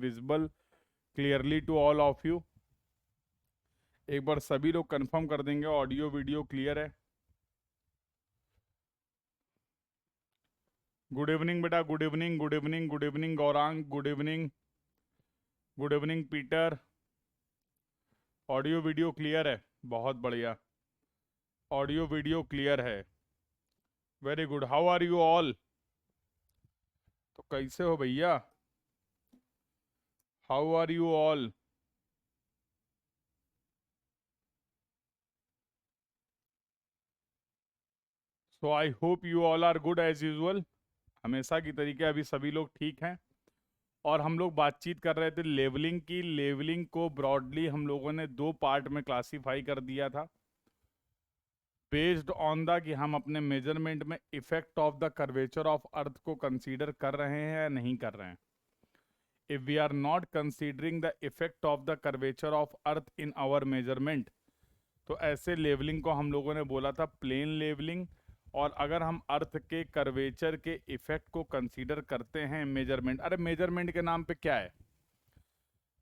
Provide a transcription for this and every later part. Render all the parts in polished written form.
Visible clearly to all of you? एक बार सभी लोग कंफर्म कर देंगे ऑडियो वीडियो क्लियर है। गुड इवनिंग बेटा, good evening, good evening, good evening Gaurang, good evening, good evening Peter. Audio video clear है, बहुत बढ़िया। ऑडियो वीडियो क्लियर है, very good. How are you all? तो कैसे हो भैया? How are you all? So I hope you all are good as usual. हमेशा की तरीके अभी सभी लोग ठीक हैं। और हम लोग बातचीत कर रहे थे लेवलिंग की। लेवलिंग को ब्रॉडली हम लोगों ने दो पार्ट में क्लासीफाई कर दिया था, बेस्ड ऑन द कि हम अपने मेजरमेंट में effect of the curvature of अर्थ को कंसीडर कर रहे हैं या नहीं कर रहे हैं। If we are not considering the effect of the curvature of earth in our measurement, तो ऐसे लेवलिंग को हम लोगों ने बोला था प्लेन लेवलिंग। और अगर हम अर्थ के कर्वेचर के इफेक्ट को कंसीडर करते हैं मेजरमेंट, अरे मेजरमेंट के नाम पे क्या है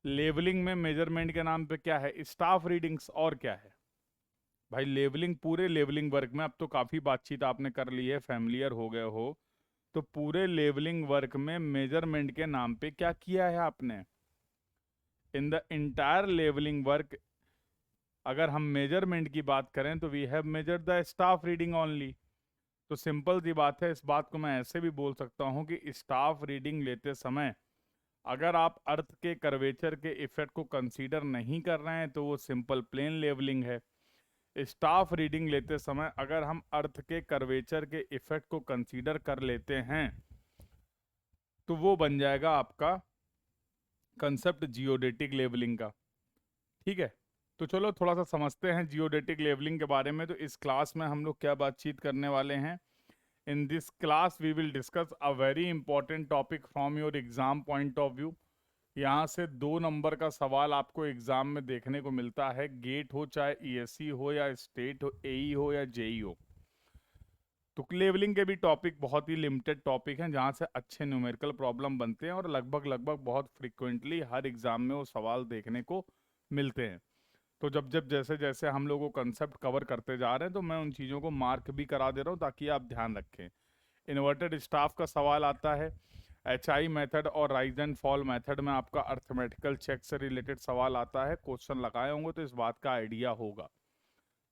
लेवलिंग में? मेजरमेंट के नाम पे क्या है? Staff readings. और क्या है भाई? लेवलिंग, पूरे लेवलिंग वर्क में अब तो काफ़ी बातचीत आपने कर ली है, फैमिलियर हो गए हो, तो पूरे लेवलिंग वर्क में मेजरमेंट के नाम पे क्या किया है आपने? In the entire levelling work अगर हम मेजरमेंट की बात करें तो we have measured the staff reading only. तो सिंपल सी बात है, इस बात को मैं ऐसे भी बोल सकता हूँ कि स्टाफ रीडिंग लेते समय अगर आप अर्थ के कर्वेचर के इफेक्ट को कंसीडर नहीं कर रहे हैं तो वो सिंपल प्लेन लेवलिंग है। स्टाफ रीडिंग लेते समय अगर हम अर्थ के कर्वेचर के इफेक्ट को कंसीडर कर लेते हैं तो वो बन जाएगा आपका कंसेप्ट जियोडेटिक लेवलिंग का। ठीक है, तो चलो थोड़ा सा समझते हैं जियोडेटिक लेवलिंग के बारे में। तो इस क्लास में हम लोग क्या बातचीत करने वाले हैं? In this class we will discuss a very important topic from your exam point of view. यहाँ से 2 नंबर का सवाल आपको एग्जाम में देखने को मिलता है, गेट हो चाहे ईएससी हो या स्टेट हो, एई हो या जेई हो। तो लेवलिंग के भी टॉपिक बहुत ही लिमिटेड टॉपिक हैं जहाँ से अच्छे न्यूमेरिकल प्रॉब्लम बनते हैं और लगभग लगभग बहुत फ्रिक्वेंटली हर एग्जाम में वो सवाल देखने को मिलते हैं। तो जब जब जैसे जैसे हम लोग वो कंसेप्ट कवर करते जा रहे हैं तो मैं उन चीज़ों को मार्क भी करा दे रहा हूँ ताकि आप ध्यान रखें। इन्वर्टेड स्टाफ का सवाल आता है, एचआई मेथड और राइज एंड फॉल मेथड में आपका अर्थमेटिकल चेक से रिलेटेड सवाल आता है। क्वेश्चन लगाए होंगे तो इस बात का आइडिया होगा,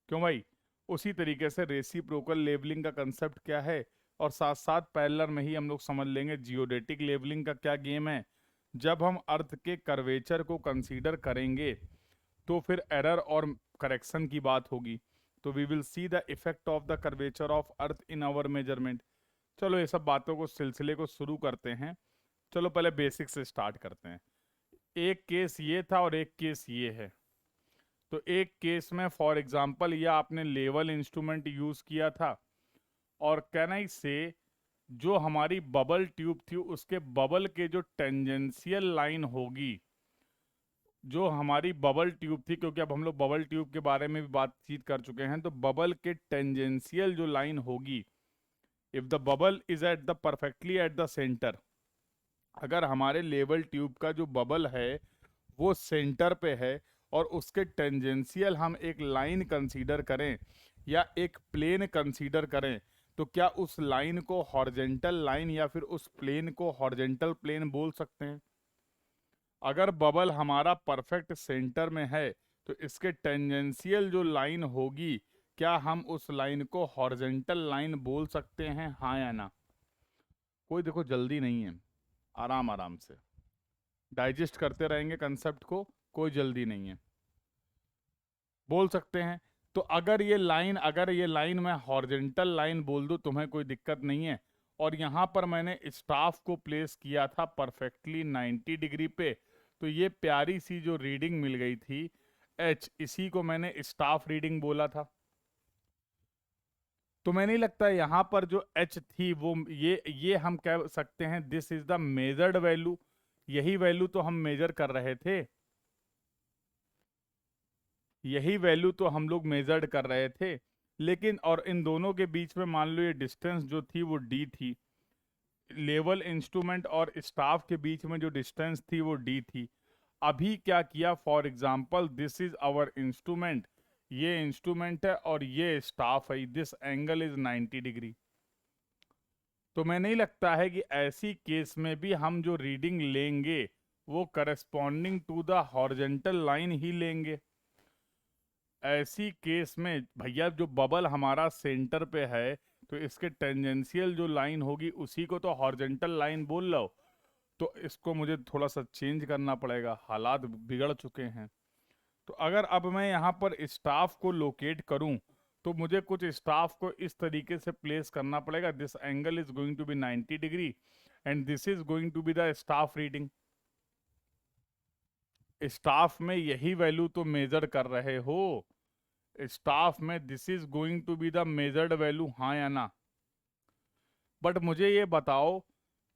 क्यों भाई? उसी तरीके से रेसिप्रोकल लेवलिंग का कंसेप्ट क्या है, और साथ साथ पैरेलल में ही हम लोग समझ लेंगे जियोडेटिक लेवलिंग का क्या गेम है। जब हम अर्थ के कर्वेचर को कंसीडर करेंगे तो फिर एरर और करेक्शन की बात होगी। तो we will see the effect of the curvature of earth in our measurement. चलो ये सब बातों को, सिलसिले को शुरू करते हैं। चलो पहले बेसिक से स्टार्ट करते हैं। एक केस ये था और एक केस ये है। तो एक केस में फॉर एग्जांपल यह आपने लेवल इंस्ट्रूमेंट यूज किया था, और कैन आई से जो हमारी बबल ट्यूब थी उसके बबल के जो टेंजेंशियल लाइन होगी, जो हमारी बबल ट्यूब थी, क्योंकि अब हम लोग बबल ट्यूब के बारे में भी बातचीत कर चुके हैं, तो बबल के टेंजेंशियल जो लाइन होगी, if the bubble is at the perfectly at the centre, अगर हमारे लेवल ट्यूब का जो बबल है वो सेंटर पे है और उसके टेंजेंशियल हम एक लाइन कंसीडर करें या एक प्लेन कंसीडर करें, तो क्या उस लाइन को हॉरिजेंटल लाइन या फिर उस प्लेन को हॉरिजेंटल प्लेन बोल सकते हैं? अगर बबल हमारा परफेक्ट सेंटर में है तो इसके टेंजेंशियल जो लाइन होगी, क्या हम उस लाइन को हॉरिजेंटल लाइन बोल सकते हैं, हाँ या ना? कोई देखो जल्दी नहीं है, आराम आराम से डाइजेस्ट करते रहेंगे कंसेप्ट को, कोई जल्दी नहीं है, बोल सकते हैं। तो अगर ये लाइन मैं हॉरिजेंटल लाइन बोल दूं तुम्हें कोई दिक्कत नहीं है, और यहां पर मैंने स्टाफ को प्लेस किया था परफेक्टली 90 डिग्री पे, तो ये प्यारी सी जो रीडिंग मिल गई थी एच, इसी को मैंने स्टाफ रीडिंग बोला था। तो मैं नहीं लगता यहां पर जो एच थी वो ये हम कह सकते हैं this is the measured value. यही वैल्यू तो हम मेजर कर रहे थे, यही वैल्यू तो हम लोग मेजर्ड कर रहे थे। लेकिन और इन दोनों के बीच में मान लो ये डिस्टेंस जो थी वो डी थी, लेवल इंस्ट्रूमेंट और स्टाफ के बीच में जो डिस्टेंस थी वो d थी। अभी क्या किया, for example this is our instrument, ये इंस्ट्रूमेंट है और ये स्टाफ है, दिस एंगल इज 90 डिग्री। तो मैं नहीं लगता है कि ऐसी केस में भी हम जो रीडिंग लेंगे वो corresponding to the horizontal line ही लेंगे। ऐसी केस में भैया जो बबल हमारा सेंटर पे है तो इसके टेंजेंशियल जो लाइन होगी उसी को तो हॉरिजॉन्टल लाइन बोल लो। तो इसको मुझे थोड़ा सा चेंज करना पड़ेगा, हालात बिगड़ चुके हैं। तो अगर अब मैं यहाँ पर स्टाफ को लोकेट करूं तो मुझे कुछ स्टाफ को इस तरीके से प्लेस करना पड़ेगा, this angle is going to be 90 degree and this is going to be the staff reading. Staff में यही वैल्यू तो मेजर कर रहे हो, स्टाफ में this is going to be the measured value, हाँ या ना। बट मुझे ये बताओ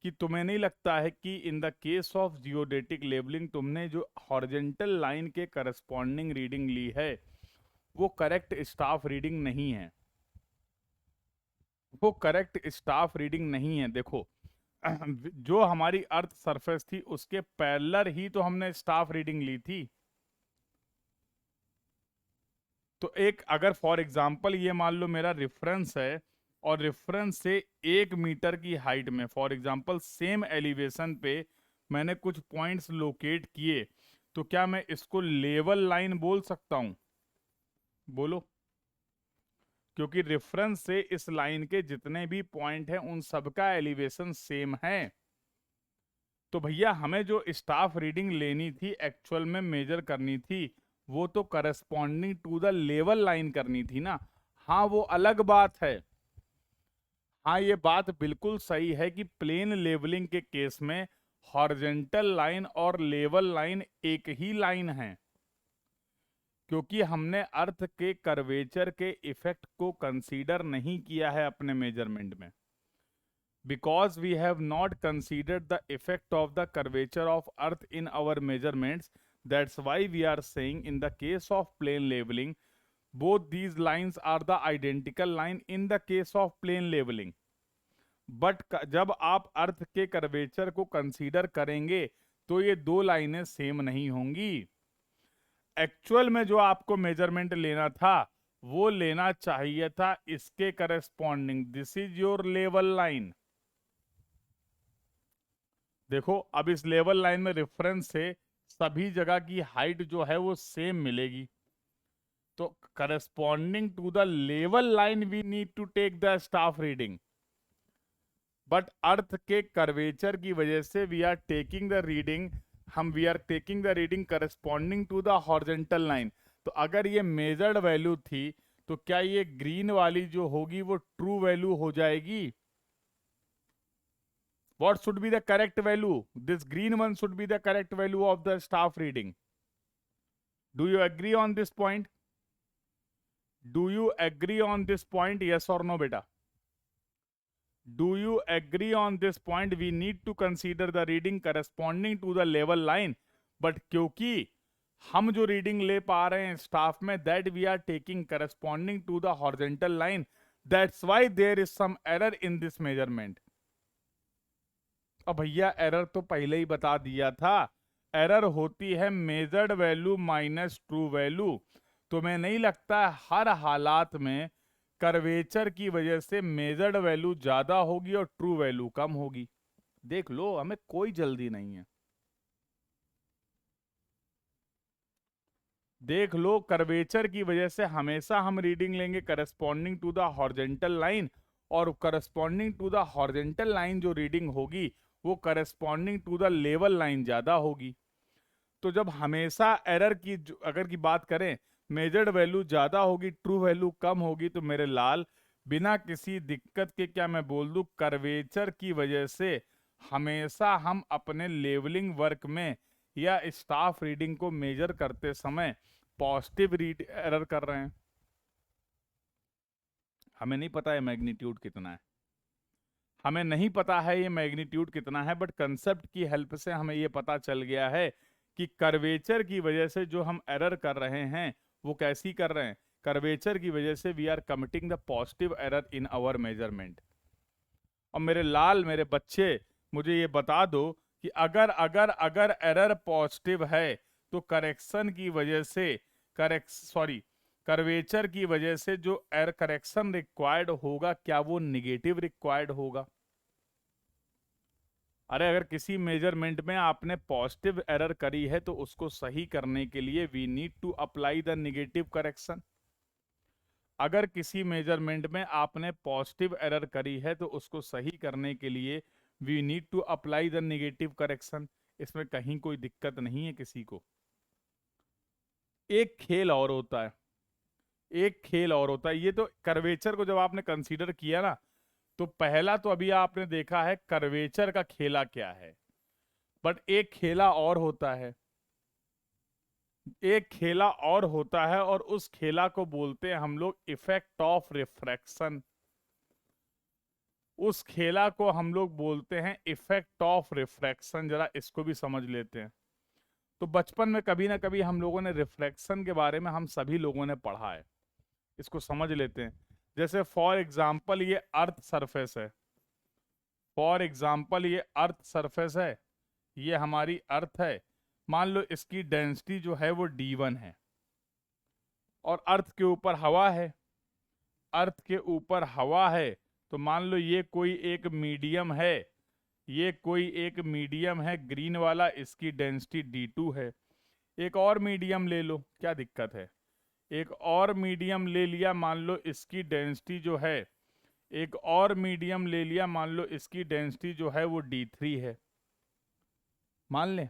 कि तुम्हें नहीं लगता है कि इन the case of geodetic labelling तुमने जो हॉरिजॉन्टल लाइन के करस्पॉन्डिंग रीडिंग ली है वो करेक्ट स्टाफ रीडिंग नहीं है, वो करेक्ट स्टाफ रीडिंग नहीं है। देखो जो हमारी अर्थ सरफेस थी उसके पैरेलल ही तो हमने स्टाफ रीडिंग ली थी। तो एक अगर फॉर एग्जांपल ये मान लो मेरा रेफरेंस है और रेफरेंस से 1 मीटर की हाइट में फॉर एग्जांपल सेम एलिवेशन पे मैंने कुछ पॉइंट्स लोकेट किए, तो क्या मैं इसको लेवल लाइन बोल सकता हूं? बोलो। क्योंकि रेफरेंस से इस लाइन के जितने भी पॉइंट हैं उन सबका एलिवेशन सेम है। तो भैया हमें जो स्टाफ रीडिंग लेनी थी, एक्चुअल में मेजर करनी थी, वो तो corresponding to the level line करनी थी ना। हाँ वो अलग बात है, हाँ ये बात बिल्कुल सही है कि प्लेन लेवलिंग के केस में हॉरिजॉन्टल लाइन और लेवल लाइन एक ही लाइन है, क्योंकि हमने अर्थ के कर्वेचर के इफेक्ट को कंसीडर नहीं किया है अपने मेजरमेंट में। Because we have not considered the effect of the curvature of earth in our measurements, that's why we are saying in the case of plane leveling both these lines are the identical line in the case of plane leveling, but जब आप अर्थ के curvature को consider करेंगे तो ये दो लाइनें same नहीं होंगी। एक्चुअल में जो आपको मेजरमेंट लेना था वो लेना चाहिए था इसके corresponding, this is your level line. देखो अब इस लेवल लाइन में रेफरेंस से सभी जगह की हाइट जो है वो सेम मिलेगी, तो corresponding to the level line we need to take the staff reading. But earth के कर्वेचर की वजह से we are taking the reading, we are taking the reading corresponding to the horizontal line. तो अगर ये measured value थी तो क्या ये ग्रीन वाली जो होगी वो ट्रू वैल्यू हो जाएगी? What should be the correct value? This green one should be the correct value of the staff reading. Do you agree on this point? Do you agree on this point? Yes or no, beta? Do you agree on this point? We need to consider the reading corresponding to the level line. But क्योंकि हम जो reading ले पा रहे हैं staff में that we are taking corresponding to the horizontal line, that's why there is some error in this measurement. अब भैया एरर तो पहले ही बता दिया था, एरर होती है measured value minus true value. तो मैं नहीं लगता हर हालात में कर्वेचर की वजह से मेजर्ड वैल्यू ज्यादा होगी और ट्रू वैल्यू कम होगी। देख लो, हमें कोई जल्दी नहीं है, देख लो कर्वेचर की वजह से हमेशा हम रीडिंग लेंगे corresponding to the horizontal line, और corresponding to the horizontal line जो रीडिंग होगी वो corresponding to the level line ज्यादा होगी। तो जब हमेशा एरर की अगर की बात करें मेजर्ड वैल्यू ज्यादा होगी ट्रू वैल्यू कम होगी, तो मेरे लाल बिना किसी दिक्कत के क्या मैं बोल दूं, कर्वेचर की वजह से हमेशा हम अपने लेवलिंग वर्क में या स्टाफ रीडिंग को मेजर करते समय पॉजिटिव रीड एरर कर रहे हैं। हमें नहीं पता है मैग्नीट्यूड कितना है, हमें नहीं पता है ये मैग्नीट्यूड कितना है, बट कंसेप्ट की हेल्प से हमें ये पता चल गया है कि कर्वेचर की वजह से जो हम एरर कर रहे हैं वो कैसी कर रहे हैं, कर्वेचर की वजह से we are committing the positive error in our measurement. और मेरे लाल, मेरे बच्चे, मुझे ये बता दो कि अगर अगर अगर एरर पॉजिटिव है तो करेक्शन की वजह से कर्वेचर की वजह से जो एरर करेक्शन रिक्वायर्ड होगा, क्या वो निगेटिव रिक्वायर्ड होगा? अरे अगर किसी मेजरमेंट में आपने पॉजिटिव एरर करी है तो उसको सही करने के लिए we need to apply the negative correction. अगर किसी मेजरमेंट में आपने पॉजिटिव एरर करी है तो उसको सही करने के लिए we need to apply the negative correction. इसमें कहीं कोई दिक्कत नहीं है किसी को। एक खेल और होता है, एक खेल और होता है। ये तो कर्वेचर को जब आपने कंसीडर किया ना, तो पहला तो अभी आपने देखा है कर्वेचर का खेला क्या है, बट एक खेला और होता है, एक खेला और होता है, और उस खेला को बोलते हैं हम लोग इफेक्ट ऑफ रिफ्रैक्शन। उस खेला को हम लोग बोलते हैं इफेक्ट ऑफ रिफ्रैक्शन। जरा इसको भी समझ लेते हैं। तो बचपन में कभी ना कभी हम लोगों ने रिफ्रैक्शन के बारे में, हम सभी लोगों ने पढ़ा है। इसको समझ लेते हैं। जैसे फॉर एग्जाम्पल ये अर्थ सरफेस है, फॉर एग्जाम्पल ये अर्थ सरफेस है, ये हमारी अर्थ है। मान लो इसकी डेंसिटी जो है वो d1 है, और अर्थ के ऊपर हवा है, अर्थ के ऊपर हवा है। तो मान लो ये कोई एक मीडियम है, ये कोई एक मीडियम है ग्रीन वाला, इसकी डेंसिटी d2 है। एक और मीडियम ले लो, क्या दिक्कत है? एक और मीडियम ले लिया, मान लो इसकी डेंसिटी जो है, एक और मीडियम ले लिया, मान लो इसकी डेंसिटी जो है वो d3 है, मान लें।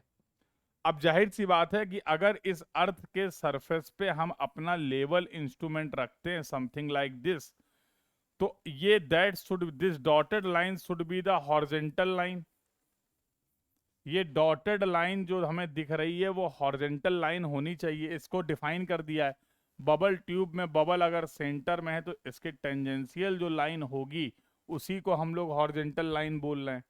अब जाहिर सी बात है कि अगर इस अर्थ के सरफेस पे हम अपना लेवल इंस्ट्रूमेंट रखते हैं, समथिंग लाइक दिस, तो ये this dotted line should be the horizontal line. ये डॉटेड लाइन जो हमें दिख रही है वो हॉरिजॉन्टल लाइन होनी चाहिए। इसको डिफाइन कर दिया है। बबल ट्यूब में बबल अगर सेंटर में है तो इसके टेंजेंशियल जो लाइन होगी उसी को हम लोग हॉरिजॉन्टल लाइन बोल रहे हैं।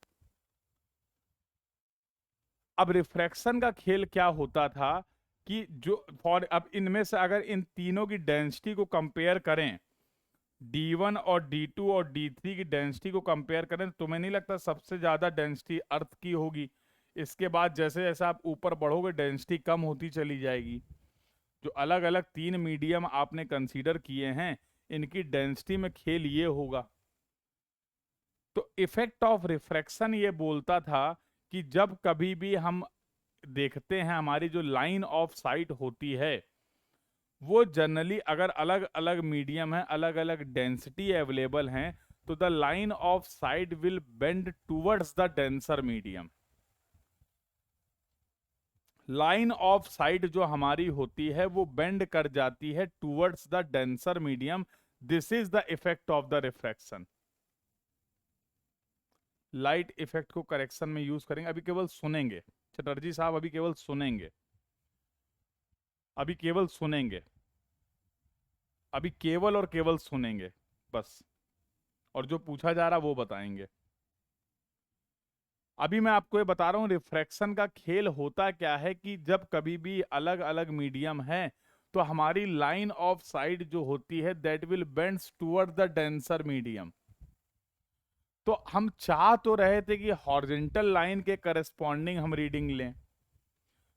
अब रिफ्रैक्शन का खेल क्या होता था कि जो फॉर अब इनमें से अगर इन तीनों की डेंसिटी को कंपेयर करें, d1 और d2 और d3 की डेंसिटी को कंपेयर करें, तो तुम्हें नहीं लगता सबसे ज्यादा डेंसिटी अर्थ की होगी? इसके बाद जैसे जैसे आप ऊपर बढ़ोगे डेंसिटी कम होती चली जाएगी। जो अलग अलग तीन मीडियम आपने कंसीडर किए हैं, इनकी डेंसिटी में खेल ये होगा। तो इफेक्ट ऑफ रिफ्रैक्शन ये बोलता था कि जब कभी भी हम देखते हैं हमारी जो लाइन ऑफ साइट होती है वो जनरली अगर अलग अलग मीडियम है, अलग अलग डेंसिटी अवेलेबल हैं, तो the line of site will bend towards the denser medium. Line of sight जो हमारी होती है वो बेंड कर जाती है towards the denser medium. This is the effect of the refraction. Light effect को करेक्शन में यूज करेंगे, अभी केवल सुनेंगे चटर्जी साहब, अभी केवल सुनेंगे, अभी केवल सुनेंगे, अभी केवल और केवल सुनेंगे बस, और जो पूछा जा रहा वो बताएंगे। अभी मैं आपको ये बता रहा हूं रिफ्रैक्शन का खेल होता क्या है कि जब कभी भी अलग अलग मीडियम है तो हमारी लाइन ऑफ साइट जो होती है that will bends toward the denser medium. तो हम चाह तो रहे थे कि हॉरिजॉन्टल लाइन के करस्पॉन्डिंग हम रीडिंग लें।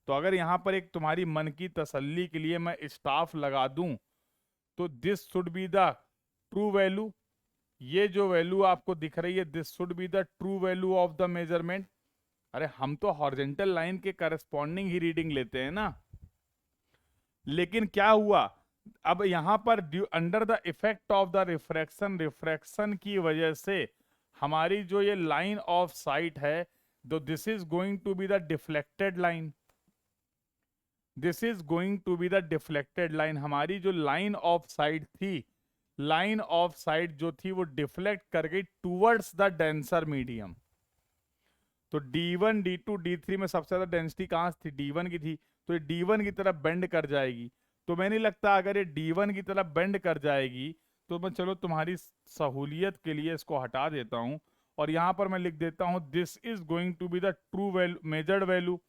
तो अगर यहां पर एक तुम्हारी मन की तसल्ली के लिए मैं स्टाफ लगा दूं, तो this should be the true value. ये जो वैल्यू आपको दिख रही है this should be the true value of the measurement. अरे हम तो हॉरिजॉन्टल लाइन के करस्पॉन्डिंग ही रीडिंग लेते हैं ना। लेकिन क्या हुआ, अब यहां पर under the effect of the refraction, refraction की वजह से हमारी जो ये लाइन ऑफ साइट है, दो this is going to be the deflected line, this is going to be the deflected line. हमारी जो लाइन ऑफ साइट थी, लाइन ऑफ साइट जो थी वो डिफ्लेक्ट कर गई टूवर्ड्स द डेंसर मीडियम। तो d1 d2 d3 में सबसे ज्यादा डेंसिटी कहां थी? d1 की थी, तो ये d1 की तरफ बेंड कर जाएगी। तो मैं नहीं लगता अगर ये d1 की तरफ बेंड कर जाएगी तो मैं, चलो तुम्हारी सहूलियत के लिए इसको हटा देता हूं और यहां पर मैं लिख देता हूं this is going to be the true value, measured value.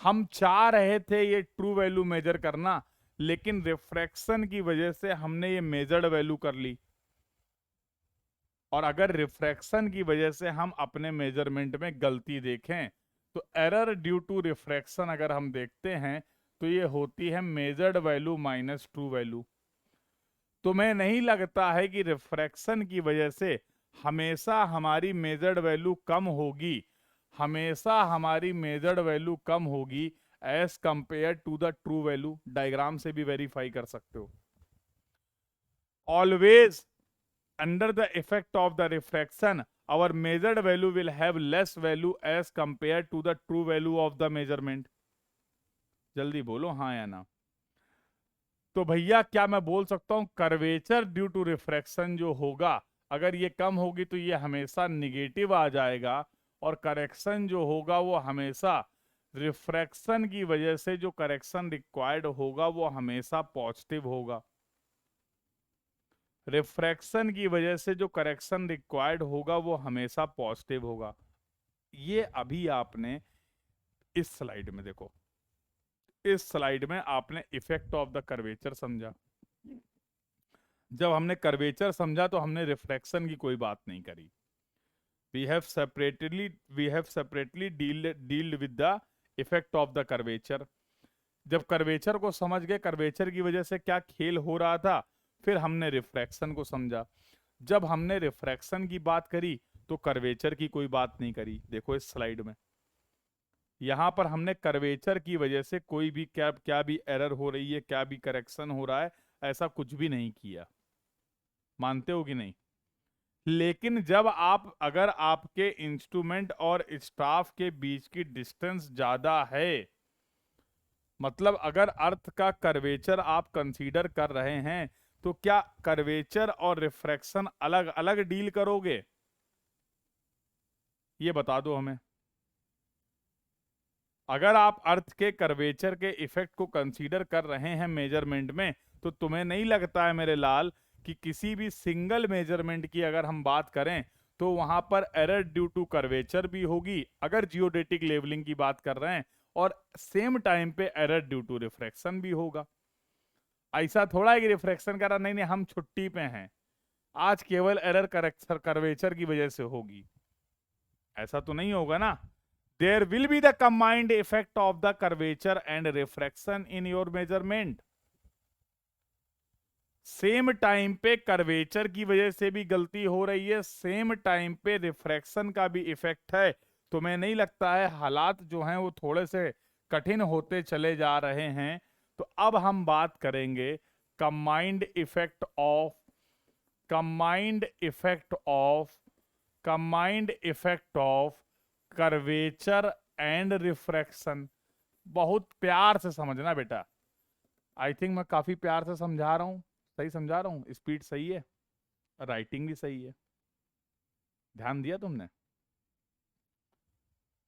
हम चाह रहे थे ये ट्रू वैल्यू मेजर करना, लेकिन रिफ्रैक्शन की वजह से हमने ये मेजर्ड वैल्यू कर ली। और अगर रिफ्रैक्शन की वजह से हम अपने मेजरमेंट में गलती देखें तो एरर ड्यू टू रिफ्रैक्शन अगर हम देखते हैं तो ये होती है measured value minus true value. तुम्हें नहीं लगता है कि रिफ्रैक्शन की वजह से हमेशा हमारी मेजर्ड वैल्यू कम होगी, हमेशा हमारी मेजर्ड वैल्यू कम होगी as compare to the true value? Diagram से भी वेरीफाई कर सकते हो। Always under the effect of the refraction our measured value will have less value as compared to the true value of the measurement। जल्दी बोलो हाँ या ना। तो भैया क्या मैं बोल सकता हूं कर्वेचर ड्यू टू रिफ्रैक्शन जो होगा अगर ये कम होगी तो ये हमेशा निगेटिव आ जाएगा, और करेक्शन जो होगा वो हमेशा रिफ्रैक्शन की वजह से जो करेक्शन रिक्वायर्ड होगा वो हमेशा पॉजिटिव होगा। रिफ्रैक्शन की वजह से जो करेक्शन रिक्वायर्ड होगा वो हमेशा पॉजिटिव होगा। ये अभी आपने इस स्लाइड में देखो, इस स्लाइड में आपने इफेक्ट ऑफ द कर्वेचर समझा। जब हमने कर्वेचर समझा तो हमने रिफ्रैक्शन की कोई बात नहीं करी। We have separately dealt with the effect of the curvature. जब कर्वेचर को समझ गए, कर्वेचर की वजह से क्या खेल हो रहा था, फिर हमने रिफ्रैक्शन को समझा। जब हमने रिफ्रैक्शन की बात करी तो कर्वेचर की कोई बात नहीं करी। देखो इस स्लाइड में यहां पर हमने कर्वेचर की वजह से कोई भी क्या भी एरर हो रही है, क्या भी करेक्शन हो रहा है, ऐसा कुछ भी नहीं किया। मानते हो कि नहीं? लेकिन जब आप अगर आपके इंस्ट्रूमेंट और स्टाफ के बीच की डिस्टेंस ज्यादा है, मतलब अगर अर्थ का कर्वेचर आप कंसीडर कर रहे हैं, तो क्या कर्वेचर और रिफ्रैक्शन अलग अलग डील करोगे? ये बता दो हमें। अगर आप अर्थ के कर्वेचर के इफेक्ट को कंसीडर कर रहे हैं मेजरमेंट में, तो तुम्हें नहीं लगता है मेरे लाल कि किसी भी सिंगल मेजरमेंट की अगर हम बात करें तो वहां पर एरर ड्यू टू कर्वेचर भी होगी अगर जियोडेटिक लेवलिंग की बात कर रहे हैं, और सेम टाइम पे एरर ड्यू टू रिफ्रैक्शन भी होगा। ऐसा थोड़ा है कि रिफ्रैक्शन कर रहा, नहीं नहीं हम छुट्टी पे हैं, आज केवल एरर करेक्टर कर्वेचर की वजह से होगी, ऐसा तो नहीं होगा ना। There will be the combined effect of the curvature and refraction in your measurement. Same time पे कर्वेचर की वजह से भी गलती हो रही है, सेम टाइम पे रिफ्रैक्शन का भी इफेक्ट है। तुम्हें नहीं लगता है हालात जो हैं वो थोड़े से कठिन होते चले जा रहे हैं? तो अब हम बात करेंगे combined effect of combined effect of combined effect of curvature and refraction. बहुत प्यार से समझना बेटा। आई थिंक मैं काफी प्यार से समझा रहा हूं, सही समझा रहा हूं, स्पीड सही है, राइटिंग भी सही है। ध्यान दिया तुमने?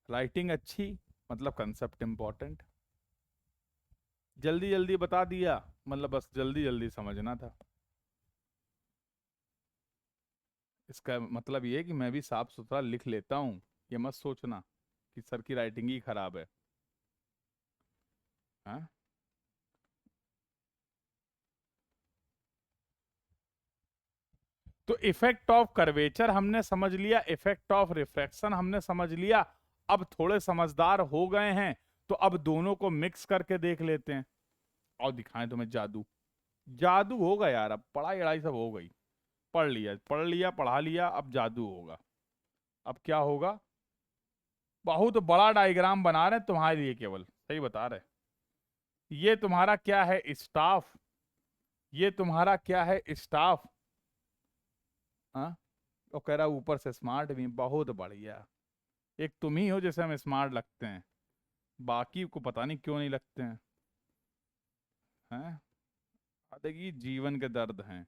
राइटिंग अच्छी मतलब कंसेप्ट इंपॉर्टेंट। जल्दी जल्दी बता दिया मतलब बस जल्दी जल्दी समझना था। इसका मतलब ये है कि मैं भी साफ सुथरा लिख लेता हूं, ये मत सोचना कि सर की राइटिंग ही खराब है। हाँ? तो इफेक्ट ऑफ कर्वेचर हमने समझ लिया, इफेक्ट ऑफ रिफ्रैक्शन हमने समझ लिया। अब थोड़े समझदार हो गए हैं तो अब दोनों को मिक्स करके देख लेते हैं और दिखाएं तुम्हें जादू। जादू होगा यार, अब पढ़ाई अढ़ाई सब हो गई, पढ़ लिया पढ़ा लिया, अब जादू होगा। अब क्या होगा? बहुत बड़ा डायग्राम बना रहे हैं तुम्हारे लिए, केवल सही बता रहे। ये तुम्हारा क्या है? स्टाफ। ये तुम्हारा क्या है? स्टाफ। हाँ, वो कह रहा ऊपर से स्मार्ट भी, बहुत बढ़िया। एक तुम ही हो जैसे हम स्मार्ट लगते हैं, बाकी को पता नहीं क्यों नहीं लगते हैं। हैं? देखिए जीवन के दर्द हैं,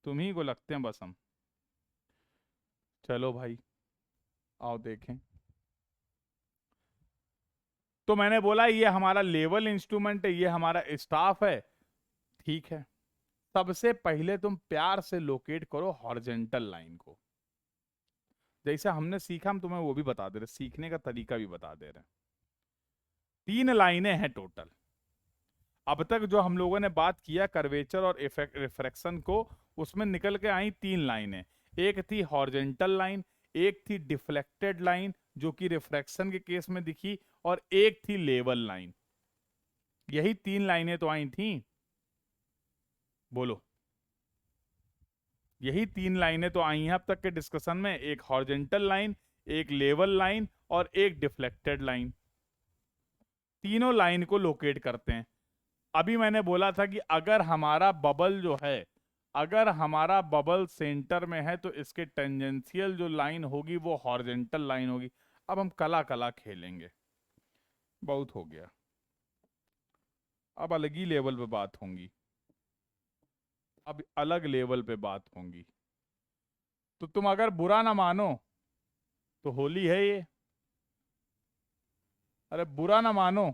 तुम ही को लगते हैं बस हम। चलो भाई आओ देखें। तो मैंने बोला ये हमारा लेवल इंस्ट्रूमेंट है, ये हमारा स्टाफ है, ठीक है। सबसे पहले तुम प्यार से लोकेट करो हॉरिजॉन्टल लाइन को। जैसे हमने सीखा हम तुम्हें वो भी बता दे रहे, सीखने का तरीका भी बता दे रहे हैं। 3 लाइनें हैं टोटल। अब तक जो हम लोगों ने बात किया कर्वेचर और रिफ्रैक्शन को, उसमें निकल के आई 3 लाइनें। एक थी हॉरिजेंटल लाइन, एक थी डिफ्लेक्टेड लाइन जो कि रिफ्रैक्शन के केस में दिखी, और एक थी लेवल लाइन। यही 3 लाइनें तो आई थी, बोलो। यही 3 लाइनें तो आई हैं अब तक के डिस्कशन में, एक हॉरिजेंटल लाइन, एक लेवल लाइन और एक डिफ्लेक्टेड लाइन। तीनों लाइन को लोकेट करते हैं। अभी मैंने बोला था कि अगर हमारा बबल जो है, अगर हमारा बबल सेंटर में है तो इसके टेंजेंशियल जो लाइन होगी वो हॉरिजेंटल लाइन होगी। अब हम कला कला खेलेंगे, बहुत हो गया, अब अलग ही लेवल पे बात होंगी, अब अलग लेवल पे बात होंगी। तो तुम अगर बुरा ना मानो तो होली है ये, अरे बुरा ना मानो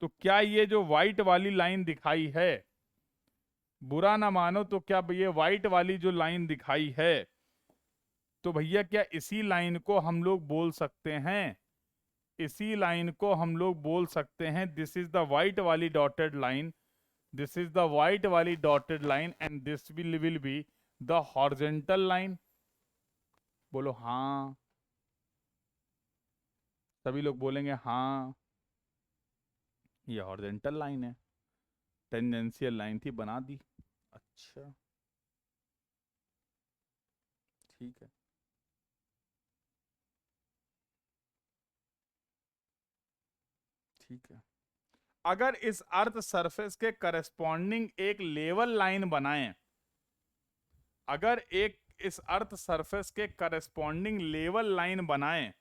तो क्या ये जो व्हाइट वाली लाइन दिखाई है, बुरा ना मानो तो क्या ये व्हाइट वाली जो लाइन दिखाई है, तो भैया क्या इसी लाइन को हम लोग बोल सकते हैं, इसी लाइन को हम लोग बोल सकते हैं दिस इज द व्हाइट वाली dotted line, this is the white वाली dotted line and this will be the horizontal line. बोलो हाँ, सभी लोग बोलेंगे हाँ, ये हॉरिजेंटल लाइन है, टेंजेंशियल लाइन थी बना दी। अच्छा, ठीक है, ठीक है। अगर इस अर्थ सरफेस के करस्पॉन्डिंग एक लेवल लाइन बनाएं, अगर एक इस अर्थ सरफेस के करस्पॉन्डिंग लेवल लाइन बनाएं,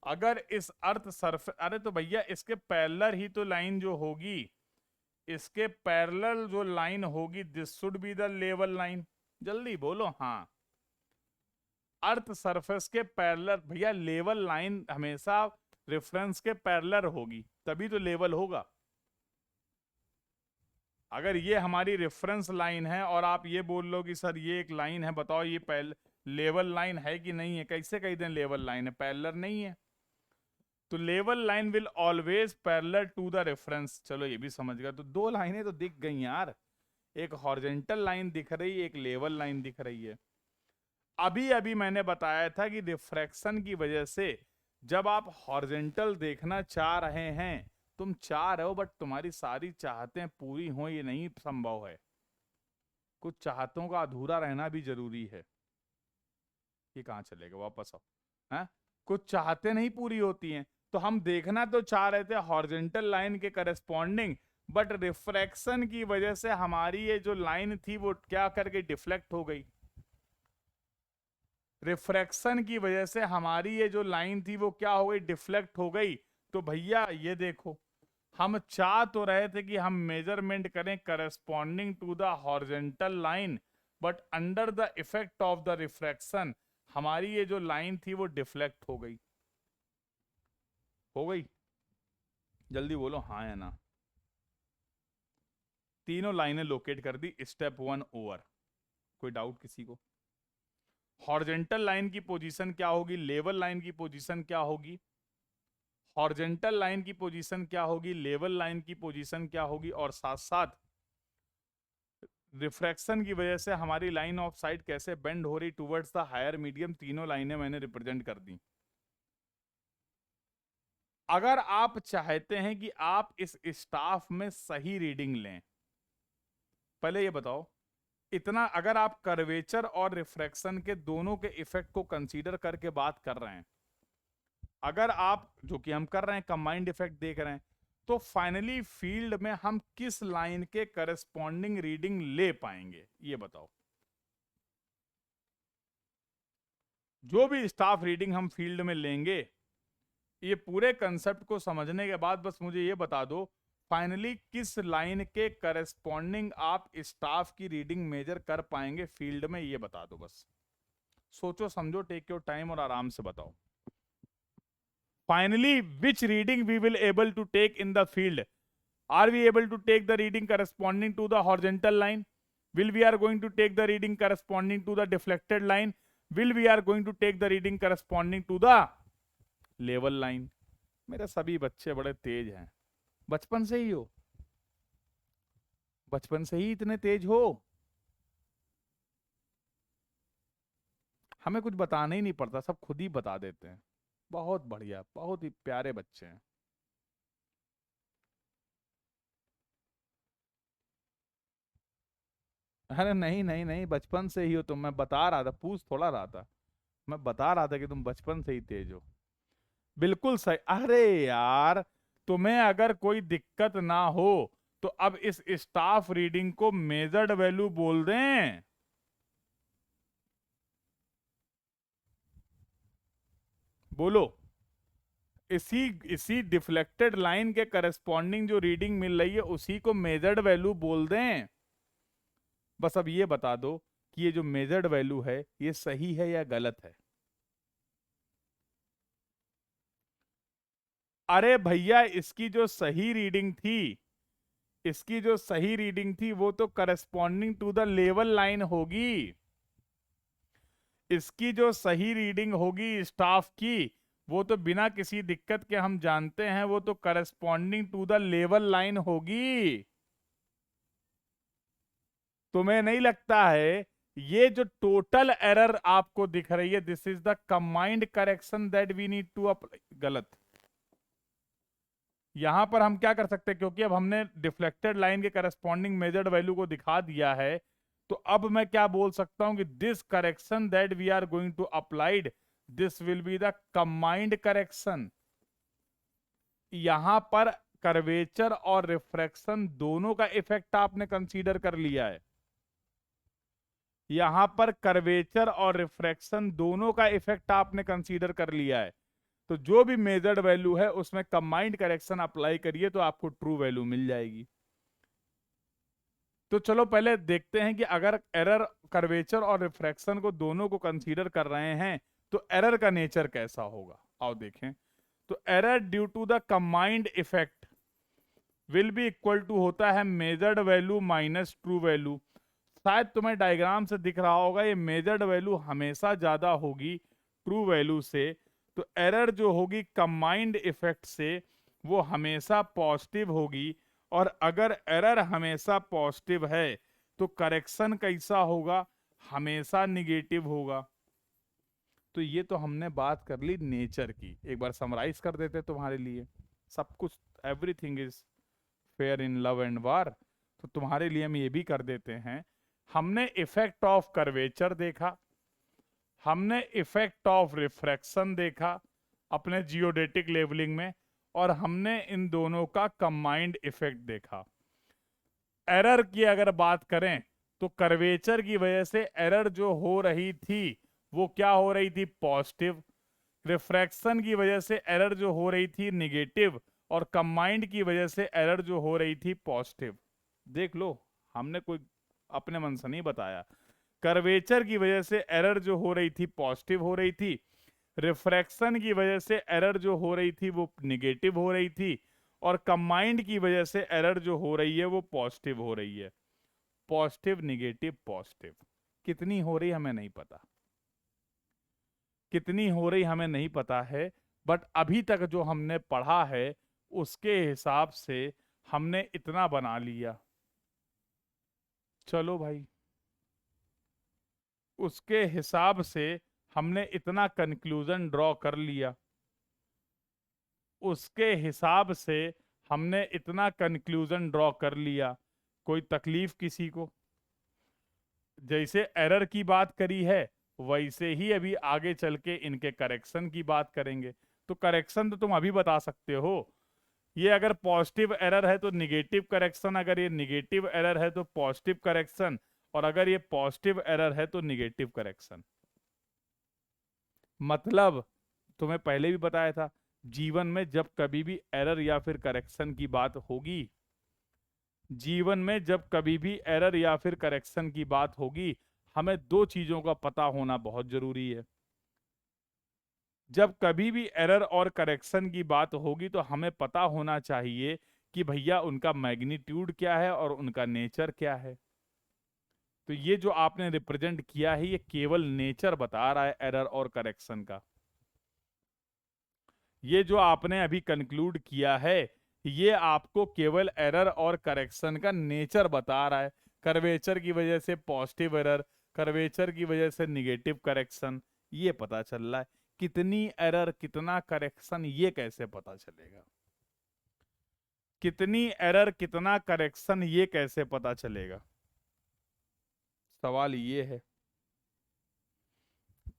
अगर इस अर्थ सरफेस, अरे तो भैया इसके पैरेलल ही तो लाइन जो होगी, इसके पैरेलल जो लाइन होगी this should be the level line. जल्दी बोलो हाँ। अर्थ सरफेस के पैरेलल, भैया लेवल लाइन हमेशा रेफरेंस के पैरेलल होगी तभी तो लेवल होगा। अगर ये हमारी रेफरेंस लाइन है और आप ये बोल लो कि सर ये एक लाइन है, बताओ ये लेवल लाइन है कि नहीं है, कैसे कह दें लेवल लाइन है, पैरेलल नहीं है। तो level line will always parallel to the reference. चलो ये भी समझ गया, तो 2 लाइनें तो दिख गई यार, एक हॉरिजेंटल लाइन दिख रही है, एक लेवल लाइन दिख रही है। अभी अभी मैंने बताया था कि रिफ्रैक्शन की वजह से जब आप हॉरिजेंटल देखना चाह रहे हैं, तुम चाह रहे हो बट तुम्हारी सारी चाहतें पूरी हो ये नहीं संभव है, कुछ चाहतों का अधूरा रहना भी जरूरी है। ये कहाँ चलेगा, वापस आओ। हैं, कुछ चाहते नहीं पूरी होती हैं, तो हम देखना तो चाह रहे थे हॉरिजेंटल लाइन के करस्पॉन्डिंग, बट रिफ्रैक्शन की वजह से हमारी ये जो लाइन थी वो क्या करके डिफ्लेक्ट हो गई। रिफ्रैक्शन की वजह से हमारी ये जो लाइन थी वो क्या हो गई, डिफ्लेक्ट हो गई। तो भैया ये देखो, हम चाह तो रहे थे कि हम मेजरमेंट करें corresponding to the horizontal line, but under the effect of the refraction हमारी ये जो लाइन थी वो डिफ्लेक्ट हो गई। हो गई, जल्दी बोलो हाँ या ना। तीनों लाइनें लोकेट कर दी, स्टेप 1 ओवर। कोई डाउट किसी को? हॉरिजेंटल लाइन की पोजीशन क्या होगी, लेवल लाइन की पोजीशन क्या होगी, हॉरिजेंटल लाइन की पोजीशन क्या होगी, लेवल लाइन की पोजीशन क्या होगी, और साथ साथ रिफ्रैक्शन की वजह से हमारी लाइन ऑफ साइट कैसे बेंड हो रही टुवर्ड्स द हायर मीडियम, तीनों लाइनें मैंने रिप्रेजेंट कर दी। अगर आप चाहते हैं कि आप इस स्टाफ में सही रीडिंग लें, पहले ये बताओ, इतना अगर आप कर्वेचर और रिफ्रैक्शन के दोनों के इफेक्ट को कंसीडर करके बात कर रहे हैं, अगर आप, जो कि हम कर रहे हैं, कंबाइंड इफेक्ट देख रहे हैं, तो फाइनली फील्ड में हम किस लाइन के करस्पॉन्डिंग रीडिंग ले पाएंगे, ये बताओ। जो भी स्टाफ रीडिंग हम फील्ड में लेंगे, ये पूरे कंसेप्ट को समझने के बाद बस मुझे ये बता दो फाइनली किस लाइन के करस्पॉन्डिंग आप स्टाफ की रीडिंग मेजर कर पाएंगे फील्ड में, ये बता दो बस। सोचो समझो, टेक योर टाइम और आराम से बताओ। Finally which reading we will able to take in the field, are we able to take the reading corresponding to the horizontal line, will we are going to take the reading corresponding to the deflected line, will we are going to take the reading corresponding to the level line। मेरे सभी बच्चे बड़े तेज हैं, बचपन से ही हो, बचपन से ही इतने तेज हो। हमें कुछ बताना ही नहीं पड़ता, सब खुद ही बता देते हैं। बहुत बढ़िया, बहुत ही प्यारे बच्चे हैं। अरे नहीं नहीं नहीं, बचपन से ही हो तुम, मैं बता रहा था, पूछ थोड़ा रहा था, मैं बता रहा था कि तुम बचपन से ही तेज हो। बिल्कुल सही। अरे यार, तुम्हें अगर कोई दिक्कत ना हो तो अब इस स्टाफ रीडिंग को मेजर्ड वैल्यू बोल दें। बोलो। इसी इसी डिफ्लेक्टेड लाइन के करस्पॉन्डिंग जो रीडिंग मिल रही है उसी को मेजर्ड वैल्यू बोल दें। बस अब ये बता दो कि ये जो मेजर्ड वैल्यू है ये सही है या गलत है। अरे भैया, इसकी जो सही रीडिंग थी वो तो corresponding to the level line होगी। इसकी जो सही रीडिंग होगी स्टाफ की, वो तो बिना किसी दिक्कत के हम जानते हैं, वो तो corresponding to the level line होगी। तुम्हें नहीं लगता है ये जो टोटल एरर आपको दिख रही है, this is the combined correction that we need to apply? गलत। यहां पर हम क्या कर सकते हैं, क्योंकि अब हमने डिफ्लेक्टेड लाइन के करस्पॉन्डिंग मेजर्ड वैल्यू को दिखा दिया है, तो अब मैं क्या बोल सकता हूं कि this correction that we are going to applied, this will be the combined correction. यहां पर कर्वेचर और रिफ्रैक्शन दोनों का इफेक्ट आपने कंसीडर कर लिया है। यहां पर कर्वेचर और रिफ्रैक्शन दोनों का इफेक्ट आपने कंसीडर कर लिया है। तो जो भी मेजर्ड वैल्यू है उसमें कंबाइंड करेक्शन अप्लाई करिए तो आपको ट्रू वैल्यू मिल जाएगी। तो चलो पहले देखते हैं कि अगर एरर कर्वेचर और रिफ्रैक्शन को दोनों को कंसीडर कर रहे हैं तो एरर का नेचर कैसा होगा। आओ देखें। तो error due to the combined effect will be equal to होता है measured value minus true value. शायद तुम्हें डायग्राम से दिख रहा होगा, ये मेजर्ड वैल्यू हमेशा ज्यादा होगी ट्रू वैल्यू से। तो एरर जो होगी कंबाइंड इफेक्ट से वो हमेशा पॉजिटिव होगी। और अगर एरर हमेशा पॉजिटिव है तो करेक्शन कैसा होगा, हमेशा निगेटिव होगा। तो ये तो हमने बात कर ली नेचर की, एक बार समराइज कर देते तुम्हारे लिए। सब कुछ, everything is fair in love and वार। तो तुम्हारे लिए हम ये भी कर देते हैं। हमने इफेक्ट ऑफ कर्वेचर देखा, हमने इफेक्ट ऑफ रिफ्रैक्शन देखा अपने जियोडेटिक लेवलिंग में, और हमने इन दोनों का कंबाइंड इफेक्ट देखा। एरर की अगर बात करें तो कर्वेचर की वजह से एरर जो हो रही थी वो क्या हो रही थी, पॉजिटिव। रिफ्रैक्शन की वजह से एरर जो हो रही थी निगेटिव, और कंबाइंड की वजह से एरर जो हो रही थी पॉजिटिव। देख लो, हमने कोई अपने मन से नहीं बताया। कर्वेचर की वजह से एरर जो हो रही थी पॉजिटिव हो रही थी, रिफ्रैक्शन की वजह से एरर जो हो रही थी वो निगेटिव हो रही थी, और कंबाइंड की वजह से एरर जो हो रही है वो पॉजिटिव हो रही है। पॉजिटिव निगेटिव पॉजिटिव, कितनी हो रही हमें नहीं पता, कितनी हो रही हमें नहीं पता है। बट अभी तक जो हमने पढ़ा है उसके हिसाब से हमने इतना बना लिया। चलो भाई, उसके हिसाब से हमने इतना कंक्लूजन ड्रॉ कर लिया, उसके हिसाब से हमने इतना कंक्लूजन ड्रॉ कर लिया। कोई तकलीफ किसी को? जैसे एरर की बात करी है वैसे ही अभी आगे चल के इनके करेक्शन की बात करेंगे। तो करेक्शन तो तुम अभी बता सकते हो। ये अगर पॉजिटिव एरर है तो निगेटिव करेक्शन, अगर ये निगेटिव एरर है तो पॉजिटिव करेक्शन, और अगर ये पॉजिटिव एरर है तो निगेटिव करेक्शन। मतलब तुम्हें पहले भी बताया था, जीवन में जब कभी भी एरर या फिर करेक्शन की बात होगी, जीवन में जब कभी भी एरर या फिर करेक्शन की बात होगी, हमें दो चीजों का पता होना बहुत जरूरी है। जब कभी भी एरर और करेक्शन की बात होगी तो हमें पता होना चाहिए कि भैया उनका मैग्नीट्यूड क्या है और उनका नेचर क्या है। तो ये जो आपने रिप्रेजेंट किया है ये केवल नेचर बता रहा है एरर और करेक्शन का। ये जो आपने अभी कंक्लूड किया है ये आपको केवल एरर और करेक्शन का नेचर बता रहा है। कर्वेचर की वजह से पॉजिटिव एरर, कर्वेचर की वजह से निगेटिव करेक्शन, ये पता चल रहा है, कितनी एरर कितना करेक्शन ये कैसे पता चलेगा? कितनी एरर कितना करेक्शन ये कैसे पता चलेगा? सवाल ये है।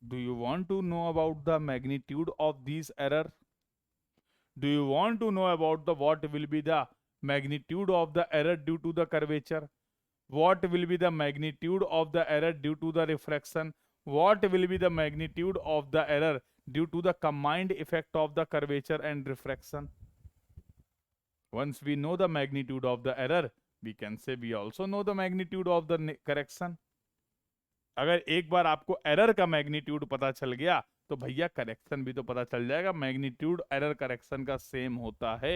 Do you want to know about the magnitude of this error? Do you want to know about the what will be the magnitude of the error due to the curvature? What will be the magnitude of the error due to the refraction? What will be the magnitude of the error due to the combined effect of the curvature and refraction? Once we know the magnitude of the error, we can say we also know the magnitude of the correction. अगर एक बार आपको error का magnitude पता चल गया तो भैया correction भी तो पता चल जाएगा। मैग्नीट्यूड एरर करेक्शन का सेम होता है।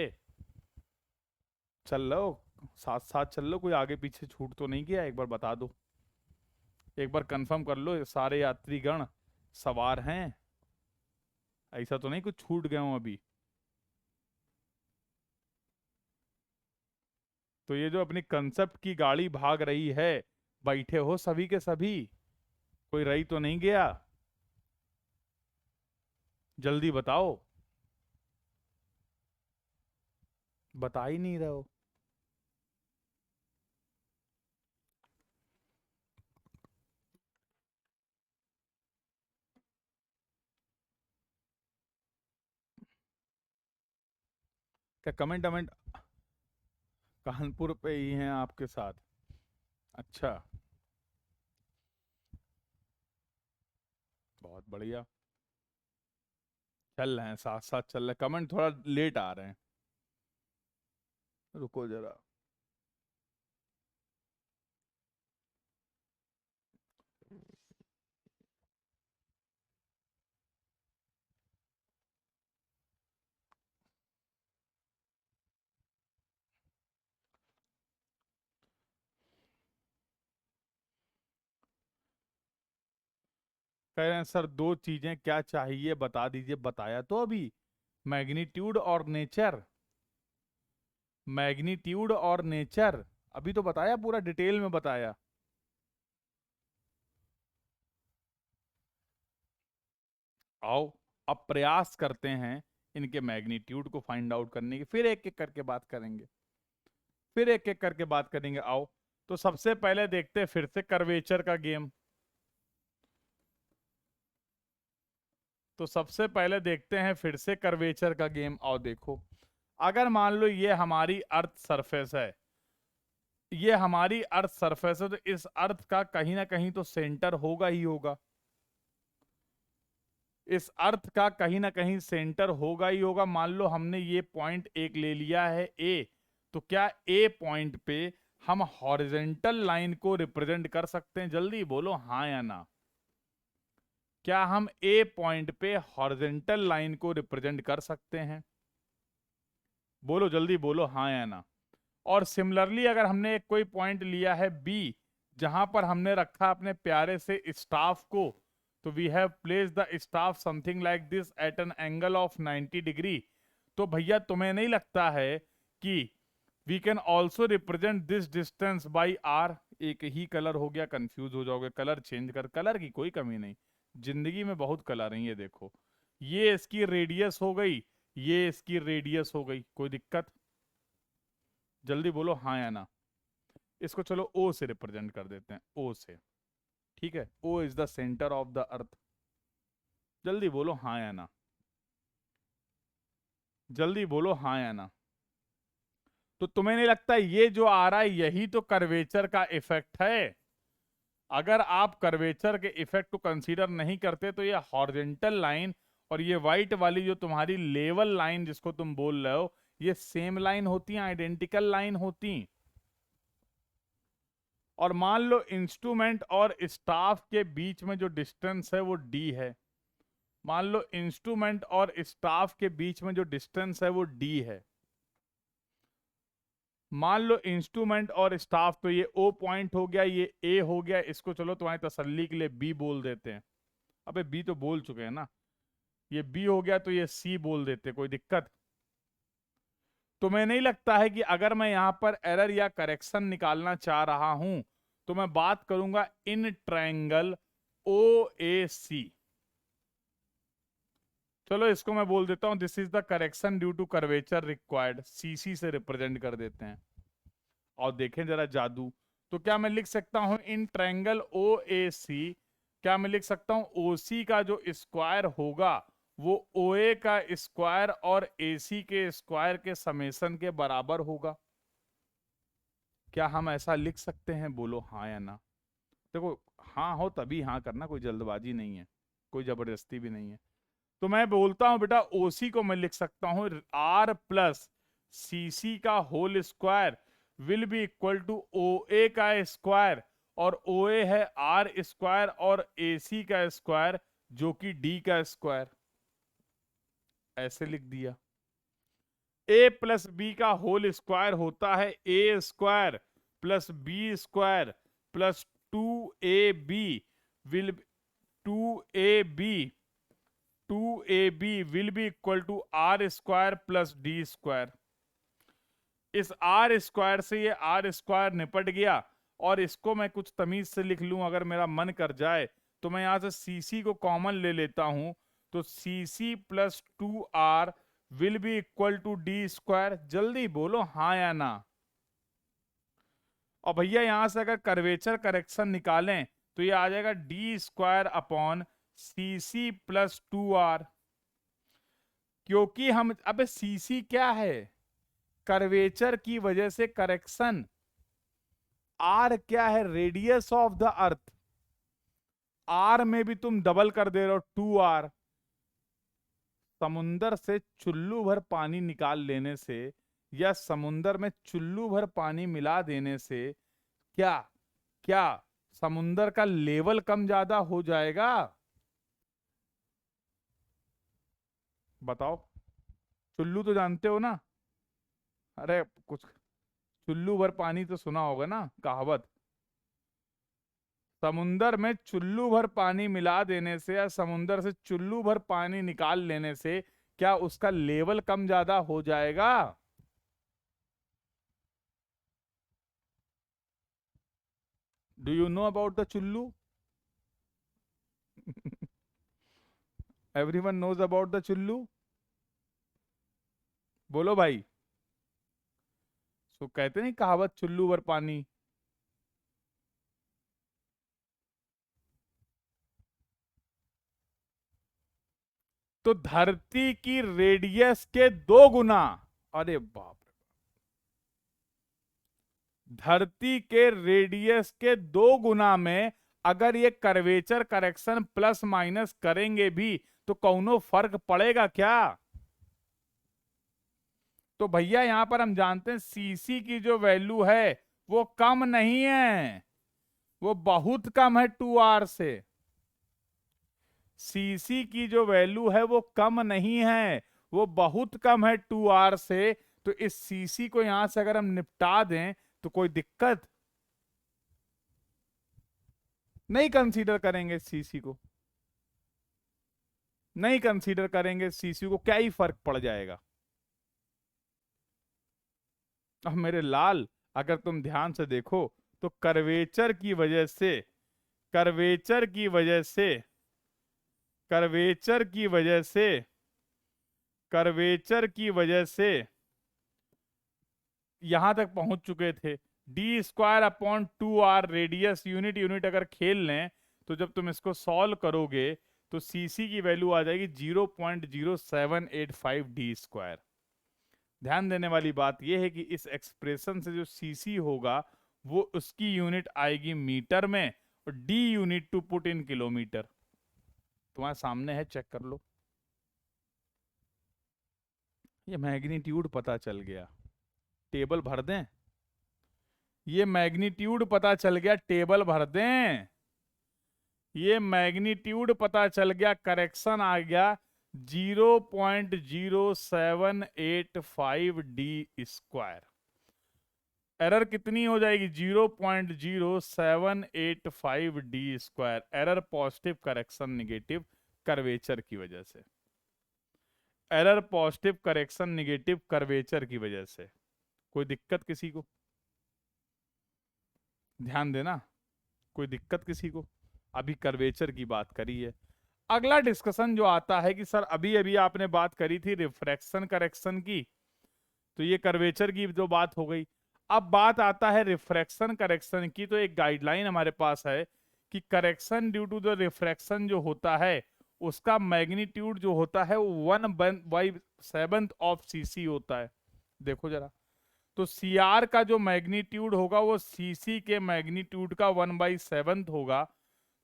चल लो, साथ साथ चल लो, कोई आगे पीछे छूट तो नहीं गया? एक बार बता दो, एक बार कंफर्म कर लो सारे यात्रीगण सवार हैं, ऐसा तो नहीं कुछ छूट गए हो अभी? तो ये जो अपनी कंसेप्ट की गाड़ी भाग रही है, बैठे हो सभी के सभी, कोई रही तो नहीं गया? जल्दी बताओ, बता ही नहीं रहे हो। क्या कमेंट कमेंट कानपुर पे ही हैं आपके साथ? अच्छा, बहुत बढ़िया, चल रहे हैं साथ साथ चल रहे। कमेंट थोड़ा लेट आ रहे हैं, रुको जरा। कह रहे हैं सर दो चीजें क्या चाहिए बता दीजिए। बताया तो अभी, मैग्नीट्यूड और नेचर। मैग्नीट्यूड और नेचर अभी तो बताया, पूरा डिटेल में बताया। आओ अब प्रयास करते हैं इनके मैग्नीट्यूड को फाइंड आउट करने की, फिर एक एक करके बात करेंगे, फिर एक एक करके बात करेंगे। आओ तो सबसे पहले देखते हैं फिर से कर्वेचर का गेम। तो सबसे पहले देखते हैं फिर से कर्वेचर का गेम। आओ देखो, अगर मान लो ये हमारी अर्थ सरफेस है, ये हमारी अर्थ सरफेस है, तो इस अर्थ का कहीं ना कहीं तो सेंटर होगा ही होगा। इस अर्थ का कहीं ना कहीं सेंटर होगा ही होगा। मान लो हमने ये पॉइंट एक ले लिया है ए, तो क्या ए पॉइंट पे हम हॉरिजेंटल लाइन को रिप्रेजेंट कर सकते हैं? जल्दी बोलो हाँ या ना। क्या हम ए पॉइंट पे हॉरिजेंटल लाइन को रिप्रेजेंट कर सकते हैं? बोलो जल्दी बोलो हाँ या ना। और सिमिलरली अगर हमने एक कोई पॉइंट लिया है बी, जहां पर हमने रखा अपने प्यारे से स्टाफ को, तो we have place the staff something like this at an angle of 90 degree. तो भैया तुम्हें नहीं लगता है कि we can also represent this distance by R? एक ही कलर हो गया, कंफ्यूज हो जाओगे, कलर चेंज कर। कलर की कोई कमी नहीं, जिंदगी में बहुत कलर है। ये देखो, ये इसकी रेडियस हो गई, ये इसकी रेडियस हो गई, कोई दिक्कत? जल्दी बोलो हाँ या ना। इसको चलो ओ से रिप्रेजेंट कर देते हैं, ओ से, ठीक है? O is the centre of the earth. जल्दी बोलो हाँ या ना, जल्दी बोलो हाँ या ना। तो तुम्हें नहीं लगता ये जो आ रहा है यही तो कर्वेचर का इफेक्ट है? अगर आप कर्वेचर के इफेक्ट को कंसीडर नहीं करते तो ये हॉरिजेंटल लाइन और ये व्हाइट वाली जो तुम्हारी लेवल लाइन जिसको तुम बोल रहे हो, ये सेम लाइन होती हैं, आइडेंटिकल लाइन होती। और मान लो इंस्ट्रूमेंट और स्टाफ के बीच में जो डिस्टेंस है वो डी है। मान लो इंस्ट्रूमेंट और स्टाफ के बीच में जो डिस्टेंस है वो डी है। मान लो इंस्ट्रूमेंट और स्टाफ, तो ये ओ पॉइंट हो गया, ये ए हो गया, इसको चलो तुम्हारी तसल्ली के लिए बी बोल देते हैं। अबे बी तो बोल चुके हैं ना, ये बी हो गया तो ये सी बोल देते, कोई दिक्कत? तुम्हें नहीं लगता है कि अगर मैं यहां पर एरर या करेक्शन निकालना चाह रहा हूं तो मैं बात करूंगा इन ट्रायंगल ओ ए सी? चलो इसको मैं बोल देता हूं this is the correction due to curvature required, CC से रिप्रेजेंट कर देते हैं। और देखें जरा जादू, तो क्या मैं लिख सकता हूं इन ट्रायंगल ओ ए सी, क्या मैं लिख सकता हूं ओसी का जो स्क्वायर होगा वो ओए का स्क्वायर और एसी के स्क्वायर के समेशन के बराबर होगा? क्या हम ऐसा लिख सकते हैं? बोलो हाँ या ना। देखो, हाँ हो तभी हाँ करना, कोई जल्दबाजी नहीं है, कोई जबरदस्ती भी नहीं है। तो मैं बोलता हूं बेटा ओसी को मैं लिख सकता हूं आर प्लस सी सी का whole square will be equal to O A का स्क्वायर, और ओ ए है आर स्क्वायर और ए सी का स्क्वायर जो कि डी का स्क्वायर। ऐसे लिख दिया। ए प्लस बी का होल स्क्वायर होता है A square plus B square plus two A B will two A B two A B will be equal to R square plus D square. इस R square से ये are square निपट गया, और इसको मैं कुछ तमीज से लिख लूं अगर मेरा मन कर जाए, तो मैं यहां से सी सी को कॉमन ले लेता हूं, तो C C plus two R will be equal to D square. जल्दी बोलो हाँ या ना। और भैया यहां से अगर कर्वेचर करेक्शन निकालें तो ये आ जाएगा D square upon C C plus two R, क्योंकि हम अबे सी सी क्या है? कर्वेचर की वजह से करेक्शन। आर क्या है? Radius of the earth. R में भी तुम डबल कर दे रहे हो, टू आर। समुंदर से चुल्लू भर पानी निकाल लेने से या समुंदर में चुल्लू भर पानी मिला देने से क्या क्या समुंदर का लेवल कम ज्यादा हो जाएगा? बताओ। चुल्लू तो जानते हो ना? अरे कुछ, चुल्लू भर पानी तो सुना होगा ना कहावत। समुंदर में चुल्लू भर पानी मिला देने से या समुंदर से चुल्लू भर पानी निकाल लेने से क्या उसका लेवल कम ज्यादा हो जाएगा? Do you know about the चुल्लू? एवरीवन नोज अबाउट द चुल्लू? बोलो भाई। तो कहते नहीं कहावत, चुल्लू भर पानी। तो धरती की रेडियस के 2 गुना। अरे बाप रे, धरती के रेडियस के 2 गुना में अगर ये कर्वेचर करेक्शन प्लस माइनस करेंगे भी तो कौनो फर्क पड़ेगा क्या? तो भैया यहां पर हम जानते हैं सीसी की जो वैल्यू है वो कम नहीं है, वो बहुत कम है 2R से। सीसी की जो वैल्यू है वो कम नहीं है, वो बहुत कम है 2R से। तो इस सीसी को यहां से अगर हम निपटा दें तो कोई दिक्कत नहीं। कंसीडर करेंगे सीसी को, नहीं कंसीडर करेंगे सीसी को, क्या ही फर्क पड़ जाएगा? अब मेरे लाल, अगर तुम ध्यान से देखो तो कर्वेचर की वजह से, कर्वेचर की वजह से, कर्वेचर की वजह से, कर्वेचर की वजह से यहां तक पहुंच चुके थे। D square upon 2R radius, unit unit अगर खेल लें तो जब तुम इसको सॉल्व करोगे तो सीसी की वैल्यू आ जाएगी 0.0785 डी स्क्वायर। ध्यान देने वाली बात यह है कि इस एक्सप्रेशन से जो सीसी होगा वो उसकी यूनिट आएगी मीटर में, और D unit to put in kilometre. तुम्हारे सामने है, चेक कर लो। ये मैग्नीट्यूड पता चल गया, टेबल भर दें? ये मैग्नीट्यूड पता चल गया, टेबल भर दें? ये मैग्नीट्यूड पता चल गया, करेक्शन आ गया 0.0785 डी स्क्वायर। एरर कितनी हो जाएगी? 0.0785 D square. Error positive, correction negative, curvature की वजह से। Error positive, correction negative, curvature की वजह से। कोई दिक्कत किसी को? ध्यान देना, कोई दिक्कत किसी को? अभी कर्वेचर की बात करी है। अगला डिस्कशन जो आता है कि सर अभी अभी आपने बात करी थी रिफ्रैक्शन करेक्शन की, तो ये कर्वेचर की जो बात हो गई। अब बात आता है रिफ्रैक्शन करेक्शन की, तो एक गाइडलाइन हमारे पास है कि correction due to the refraction जो होता है उसका मैग्नीट्यूड जो होता है वो 1/7 ऑफ सीसी होता है। देखो जरा, तो सी आर का जो मैग्नीट्यूड होगा वो सीसी के मैग्नीट्यूड का 1/7 होगा।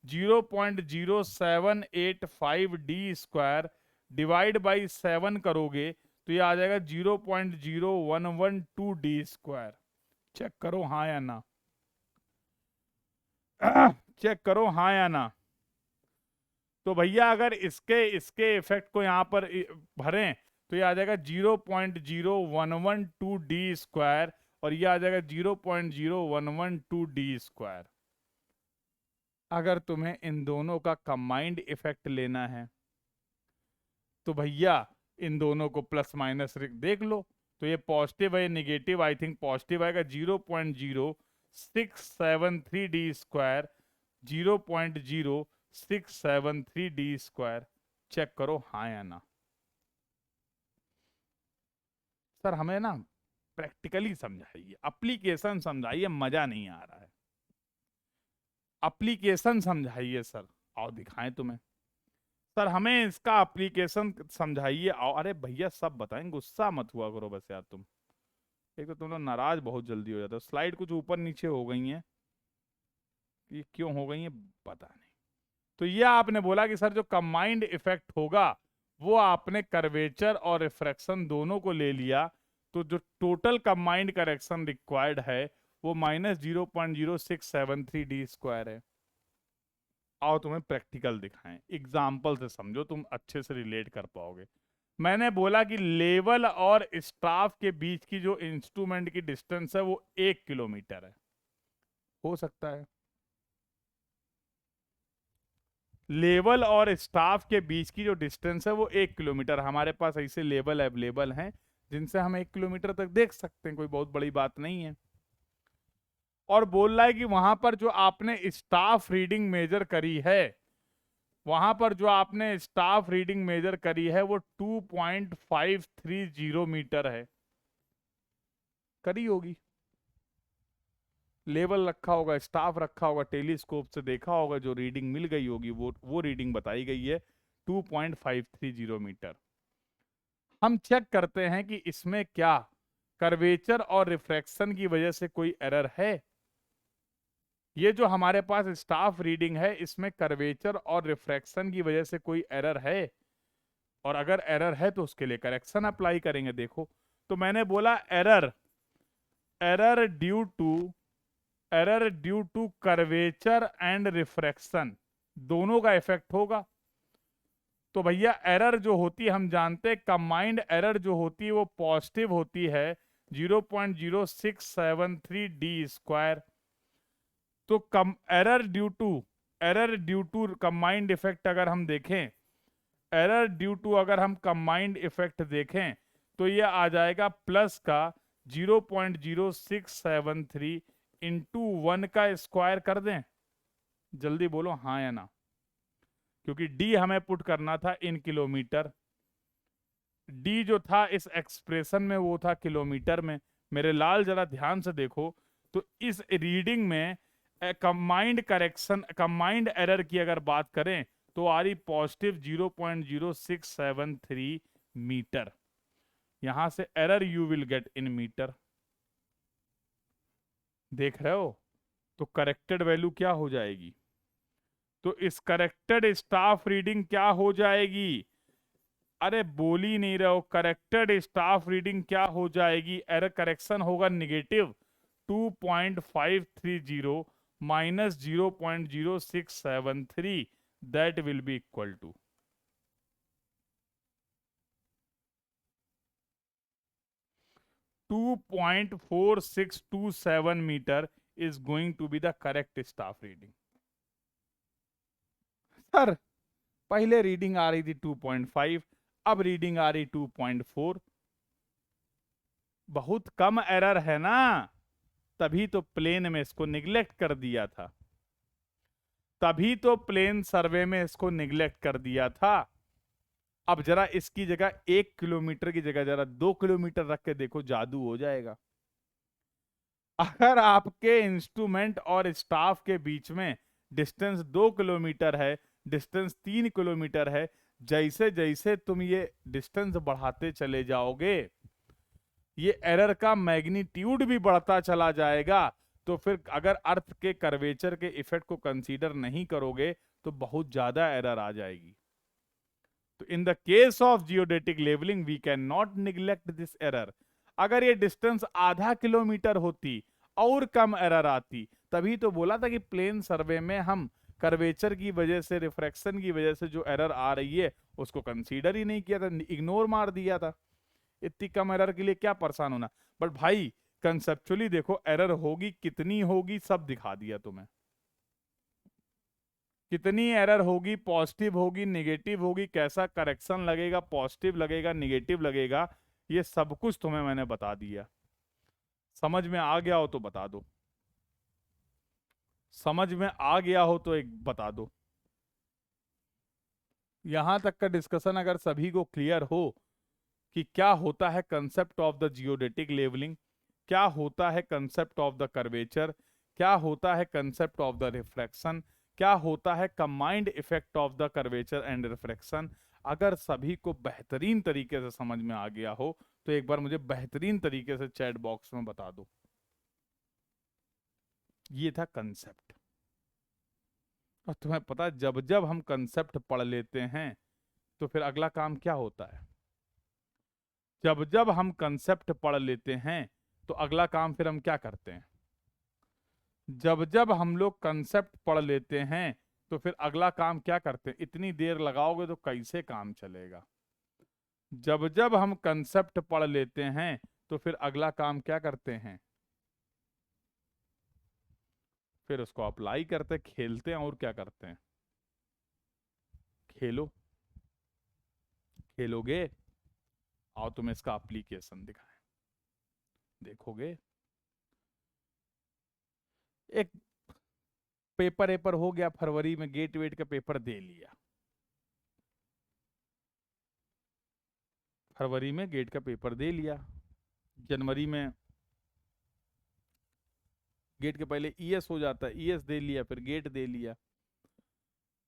0.0785 डी स्क्वायर डिवाइड बाई 7 करोगे तो ये आ जाएगा 0.0112 डी स्क्वायर। चेक करो हाँ या ना, चेक करो हाँ या ना। तो भैया अगर इसके इसके इफेक्ट को यहां पर भरें तो ये आ जाएगा 0.0112 डी स्क्वायर और ये आ जाएगा 0.0112 डी स्क्वायर। अगर तुम्हें इन दोनों का कंबाइंड इफेक्ट लेना है तो भैया इन दोनों को प्लस माइनस देख लो, तो ये पॉजिटिव है, निगेटिव आई थिंक पॉजिटिव आएगा। 0.0673 D square, 0.0673 D square. Check करो हाँ या ना। सर हमें ना प्रैक्टिकली समझाइए, एप्लीकेशन समझाइए, मजा नहीं आ रहा है। एप्लीकेशन समझाइए सर, आओ दिखाएं तुम्हें। सर हमें इसका एप्लीकेशन समझाइए आओ। अरे भैया सब बताएं, गुस्सा मत हुआ करो बस यार तुम। एक तो तुम लोग नाराज बहुत जल्दी हो जाते हो। स्लाइड कुछ ऊपर नीचे हो गई हैं, ये क्यों हो गई है पता नहीं। तो ये आपने बोला कि सर जो कंबाइंड इफेक्ट होगा वो आपने कर्वेचर और रिफ्रैक्शन दोनों को ले लिया, तो जो टोटल कंबाइंड करेक्शन रिक्वायर्ड है वो -0.0673 डी स्क्वायर है। आओ तुम्हें प्रैक्टिकल दिखाएं, एग्जाम्पल से समझो, तुम अच्छे से रिलेट कर पाओगे। मैंने बोला कि लेवल और स्टाफ के बीच की जो इंस्ट्रूमेंट की डिस्टेंस है वो 1 किलोमीटर है। हो सकता है लेवल और स्टाफ के बीच की जो डिस्टेंस है वो 1 किलोमीटर। हमारे पास ऐसे लेवल अवेलेबल हैं जिनसे हम 1 किलोमीटर तक देख सकते हैं, कोई बहुत बड़ी बात नहीं है। और बोल रहा है कि वहां पर जो आपने स्टाफ रीडिंग मेजर करी है, वहां पर जो आपने स्टाफ रीडिंग मेजर करी है वो 2.530 मीटर है। करी होगी, लेवल रखा होगा, स्टाफ रखा होगा, टेलीस्कोप से देखा होगा, जो रीडिंग मिल गई होगी वो रीडिंग बताई गई है 2.530 मीटर। हम चेक करते हैं कि इसमें क्या कर्वेचर और रिफ्रैक्शन की वजह से कोई एरर है। ये जो हमारे पास स्टाफ रीडिंग है इसमें कर्वेचर और रिफ्रैक्शन की वजह से कोई एरर है, और अगर एरर है तो उसके लिए करेक्शन अप्लाई करेंगे। देखो, तो मैंने बोला error error due to curvature and refraction, दोनों का इफेक्ट होगा। तो भैया एरर जो होती है हम जानते हैं, कंबाइंड एरर जो होती है वो पॉजिटिव होती है 0.0673 डी स्क्वायर। तो कम error due to combined effect अगर हम देखें, अगर हम कंबाइंड इफेक्ट देखें तो ये आ जाएगा प्लस का 0.0673 इंटू 1 का स्क्वायर कर दें। जल्दी बोलो हाँ या ना, क्योंकि डी हमें पुट करना था इन किलोमीटर। डी जो था इस एक्सप्रेशन में वो था किलोमीटर में। मेरे लाल जरा ध्यान से देखो, तो इस रीडिंग में कंबाइंड एरर की अगर बात करें तो आ रही पॉजिटिव 0.0673 मीटर। यहां से error you will get in metre, देख रहे हो। तो करेक्टेड वैल्यू क्या हो जाएगी, तो इस करेक्टेड स्टाफ रीडिंग क्या हो जाएगी। अरे बोल ही नहीं रहे हो, करेक्टेड स्टाफ रीडिंग क्या हो जाएगी। एरर करेक्शन होगा negative 2.530 minus 0.0673, that will be equal to 2.4627 metre is going to be the correct staff reading। Sir पहले रीडिंग आ रही थी 2.5, अब रीडिंग आ रही 2.4। बहुत कम एरर है ना, तभी तो प्लेन में इसको निगलेक्ट कर दिया था। तभी तो प्लेन सर्वे में इसको निग्लेक्ट कर दिया था। अब जरा इसकी जगह 1 किलोमीटर की जगह जरा 2 किलोमीटर रख के देखो, जादू हो जाएगा। अगर आपके इंस्ट्रूमेंट और स्टाफ के बीच में डिस्टेंस 2 किलोमीटर है, डिस्टेंस 3 किलोमीटर है, जैसे जैसे तुम ये डिस्टेंस बढ़ाते चले जाओगे, ये एरर का मैग्नीट्यूड भी बढ़ता चला जाएगा। तो फिर अगर अर्थ के कर्वेचर के इफेक्ट को कंसीडर नहीं करोगे तो बहुत ज्यादा एरर आ जाएगी। तो in the case of geodetic levelling we can not neglect this error. अगर ये डिस्टेंस आधा किलोमीटर होती और कम एरर आती, तभी तो बोला था कि प्लेन सर्वे में हम कर्वेचर की वजह से, रिफ्रैक्शन की वजह से जो एरर आ रही है उसको कंसीडर ही नहीं किया था, इग्नोर मार दिया था। इतनी कम एरर के लिए क्या परेशान होना। बट भाई कंसेप्चुअली देखो, एरर होगी कितनी होगी सब दिखा दिया तुम्हें। कितनी एरर होगी, पॉजिटिव होगी, निगेटिव होगी, कैसा करेक्शन लगेगा, पॉजिटिव लगेगा, निगेटिव लगेगा, ये सब कुछ तुम्हें मैंने बता दिया। समझ में आ गया हो तो बता दो, समझ में आ गया हो तो एक बता दो। यहां तक का डिस्कशन अगर सभी को क्लियर हो कि क्या होता है concept of the geodetic levelling, क्या होता है कंसेप्ट ऑफ द कर्वेचर, क्या होता है कंसेप्ट ऑफ द रिफ्रैक्शन, क्या होता है combined effect of the curvature and refraction, अगर सभी को बेहतरीन तरीके से समझ में आ गया हो तो एक बार मुझे बेहतरीन तरीके से चैट बॉक्स में बता दो। ये था कंसेप्ट। और तुम्हें पता है, जब जब हम कंसेप्ट पढ़ लेते हैं तो फिर अगला काम क्या होता है। जब जब हम कंसेप्ट पढ़ लेते हैं तो अगला काम फिर हम क्या करते हैं। जब जब हम लोग कंसेप्ट पढ़ लेते हैं तो फिर अगला काम क्या करते हैं। इतनी देर लगाओगे तो कैसे काम चलेगा। जब जब हम कंसेप्ट पढ़ लेते हैं तो फिर अगला काम क्या करते हैं, फिर उसको अप्लाई करते, खेलते हैं। और क्या करते हैं, खेलो। खेलोगे, आओ तुम्हें इसका एप्लीकेशन दिखाएं, देखोगे। एक पेपर एपर हो गया, फरवरी में गेट वेट का पेपर दे लिया, फरवरी में गेट का पेपर दे लिया, जनवरी में गेट के पहले ईएस हो जाता है, ईएस दे लिया, फिर गेट दे लिया।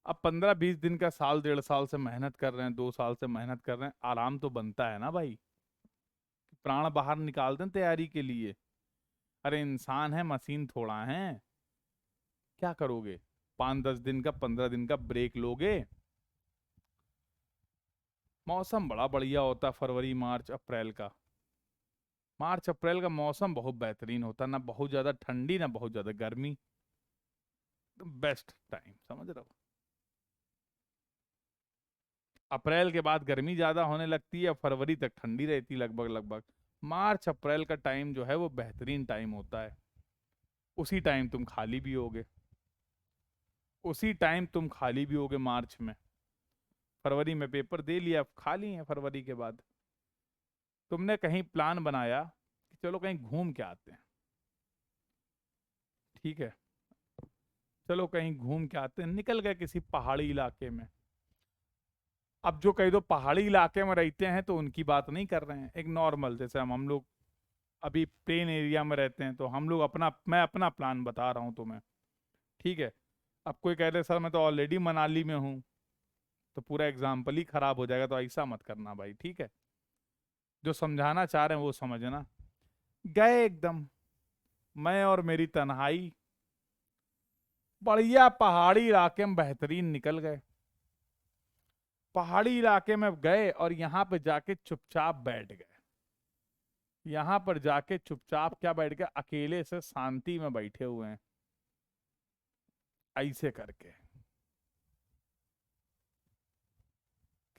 अब 15-20 दिन का, साल 1.5 साल से मेहनत कर रहे हैं, 2 साल से मेहनत कर रहे हैं, आराम तो बनता है ना भाई। प्राण बाहर निकालते हैं तैयारी के लिए। अरे इंसान है, मशीन थोड़ा है। क्या करोगे, 5-10 दिन का, 15 दिन का ब्रेक लोगे। मौसम बड़ा बढ़िया होता है फरवरी मार्च अप्रैल का। मार्च अप्रैल का मौसम बहुत बेहतरीन होता है, ना बहुत ज्यादा ठंडी ना बहुत ज्यादा गर्मी, बेस्ट टाइम, समझ रहे हो। अप्रैल के बाद गर्मी ज्यादा होने लगती है, फरवरी तक ठंडी रहती लगभग लगभग। मार्च अप्रैल का टाइम जो है वो बेहतरीन टाइम होता है। उसी टाइम तुम खाली भी होगे, उसी टाइम तुम खाली भी होगे मार्च में। फरवरी में पेपर दे लिया, खाली है फरवरी के बाद। तुमने कहीं प्लान बनाया कि चलो कहीं घूम के आते हैं, ठीक है, चलो कहीं घूम के आते हैं, निकल गए किसी पहाड़ी इलाके में। अब जो कई दो पहाड़ी इलाके में रहते हैं तो उनकी बात नहीं कर रहे हैं, एक नॉर्मल जैसे हम लोग अभी प्लेन एरिया में रहते हैं, तो हम लोग अपना, मैं अपना प्लान बता रहा हूँ तुम्हें, ठीक है। अब कोई कह रहे सर मैं तो ऑलरेडी मनाली में हूँ, तो पूरा एग्जाम्पल ही खराब हो जाएगा, तो ऐसा मत करना भाई, ठीक है। जो समझाना चाह रहे हैं वो समझना। गए एकदम, मैं और मेरी तन्हाई, बढ़िया पहाड़ी इलाके में बेहतरीन निकल गए। पहाड़ी इलाके में गए और यहाँ पे जाके चुपचाप बैठ गए। यहाँ पर जाके चुपचाप क्या बैठ गए, अकेले से शांति में बैठे हुए हैं, ऐसे करके।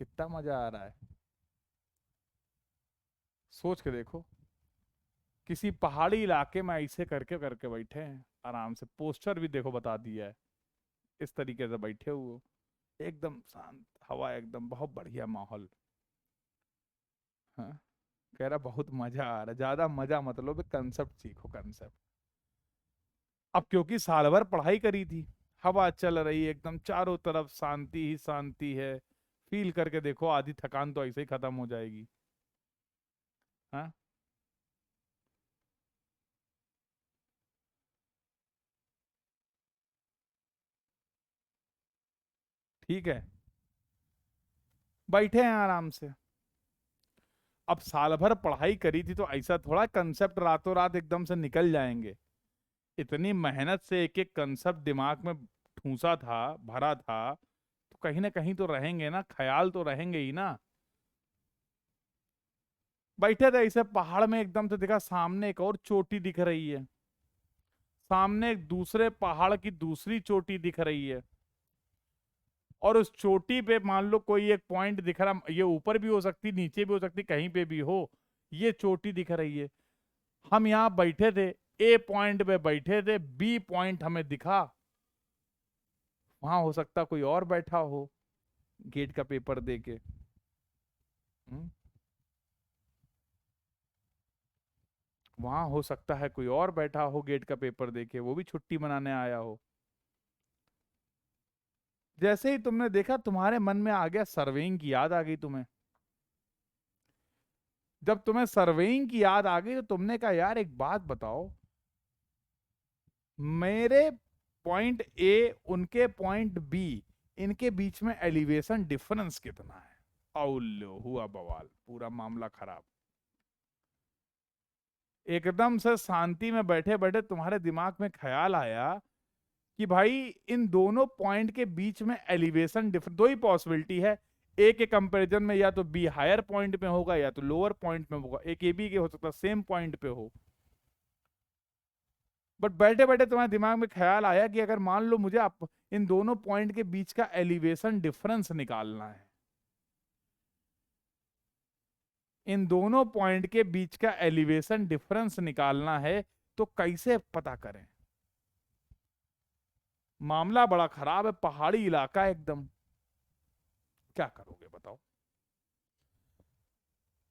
कितना मजा आ रहा है, सोच के देखो। किसी पहाड़ी इलाके में ऐसे करके करके बैठे हैं आराम से। पोस्टर भी देखो बता दिया है, इस तरीके से बैठे हुए, एकदम शांत हवा, एकदम बहुत बढ़िया माहौल। हाँ, कह रहा बहुत मजा आ रहा है, ज्यादा मजा मतलब कंसेप्ट सीखो, कंसेप्ट। अब क्योंकि साल भर पढ़ाई करी थी, हवा चल रही है एकदम, चारों तरफ शांति ही शांति है। फील करके देखो, आधी थकान तो ऐसे ही खत्म हो जाएगी। हाँ, ठीक है, बैठे हैं आराम से। अब साल भर पढ़ाई करी थी तो ऐसा थोड़ा कंसेप्ट रातों रात एकदम से निकल जाएंगे। इतनी मेहनत से एक एक कंसेप्ट दिमाग में ठूंसा था, भरा था, तो कहीं ना कहीं तो रहेंगे ना, ख्याल तो रहेंगे ही ना। बैठे थे ऐसे पहाड़ में, एकदम से देखा सामने एक और चोटी दिख रही है, सामने एक दूसरे पहाड़ की दूसरी चोटी दिख रही है, और उस चोटी पे मान लो कोई एक पॉइंट दिख रहा, ये ऊपर भी हो सकती, नीचे भी हो सकती, कहीं पे भी हो, ये चोटी दिख रही है। हम यहाँ बैठे थे, ए पॉइंट पे बैठे थे, बी पॉइंट हमें दिखा, वहां हो सकता कोई और बैठा हो गेट का पेपर दे के। वहां हो सकता है कोई और बैठा हो गेट का पेपर दे के, वो भी छुट्टी मनाने आया हो। जैसे ही तुमने देखा, तुम्हारे मन में आ गया, सर्वेइंग की याद आ गई तुम्हें। जब तुम्हें सर्वेइंग की याद आ गई तो तुमने कहा यार एक बात बताओ, मेरे पॉइंट ए, उनके पॉइंट बी, इनके बीच में एलिवेशन डिफरेंस कितना है। औलो हुआ बवाल, पूरा मामला खराब। एकदम से शांति में बैठे बैठे तुम्हारे दिमाग में ख्याल आया कि भाई इन दोनों पॉइंट के बीच में एलिवेशन डिफरेंस, दो ही पॉसिबिलिटी है, ए के कंपैरिजन में या तो बी हायर पॉइंट में होगा या तो लोअर पॉइंट में होगा, एक ए बी के हो सकता है सेम पॉइंट पे हो। बट बैठे बैठे तुम्हारे दिमाग में ख्याल आया कि अगर मान लो मुझे आप इन दोनों पॉइंट के बीच का एलिवेशन डिफरेंस निकालना है, इन दोनों पॉइंट के बीच का एलिवेशन डिफरेंस निकालना है, तो कैसे पता करें। मामला बड़ा खराब है, पहाड़ी इलाका है एकदम, क्या करोगे बताओ।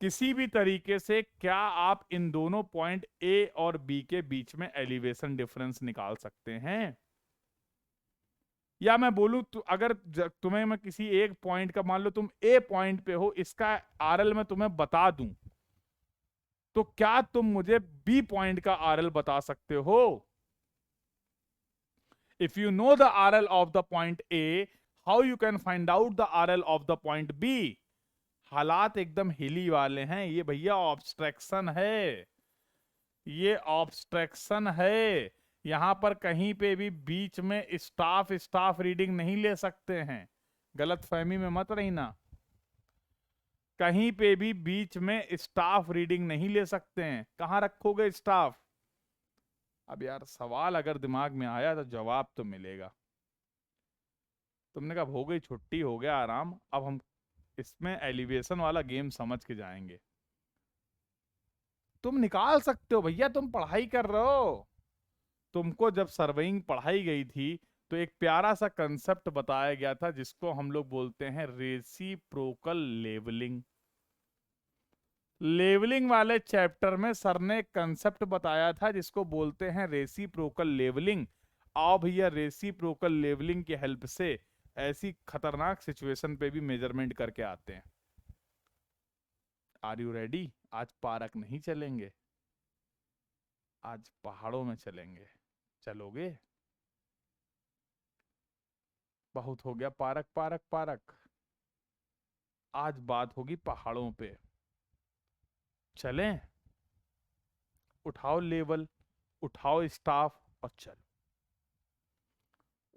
किसी भी तरीके से क्या आप इन दोनों पॉइंट ए और बी के बीच में एलिवेशन डिफरेंस निकाल सकते हैं। या मैं बोलूं तो अगर तुम्हें मैं किसी एक पॉइंट का, मान लो तुम ए पॉइंट पे हो, इसका आरएल मैं तुम्हें बता दूं, तो क्या तुम मुझे बी पॉइंट का आरएल बता सकते हो। If you know the RL of the point A, how you can find out the RL of the point B. हालात एकदम हिली वाले हैं ये भैया, ऑब्स्ट्रैक्शन है, ये ऑब्स्ट्रैक्शन है। यहां पर कहीं पे भी बीच में स्टाफ स्टाफ रीडिंग नहीं ले सकते हैं, गलत फहमी में मत रहना। कहीं पे भी बीच में स्टाफ रीडिंग नहीं ले सकते हैं, कहां रखोगे स्टाफ। अब यार सवाल अगर दिमाग में आया तो जवाब तो मिलेगा। तुमने कहा हो गई छुट्टी, हो गया आराम, अब हम इसमें एलिवेशन वाला गेम समझ के जाएंगे। तुम निकाल सकते हो भैया, तुम पढ़ाई कर रहे हो। तुमको जब सर्वेइंग पढ़ाई गई थी तो एक प्यारा सा कंसेप्ट बताया गया था जिसको हम लोग बोलते हैं रेसिप्रोकल लेवलिंग। लेवलिंग वाले चैप्टर में सर ने एक कंसेप्ट बताया था जिसको बोलते हैं रेसिप्रोकल लेवलिंग। आओ भैया रेसिप्रोकल लेवलिंग की हेल्प से ऐसी खतरनाक सिचुएशन पे भी मेजरमेंट करके आते हैं। Are you ready. आज पार्क नहीं चलेंगे, आज पहाड़ों में चलेंगे, चलोगे। बहुत हो गया पार्क पार्क पार्क, आज बात होगी पहाड़ों पे। चलें, उठाओ लेवल, उठाओ स्टाफ और चलो।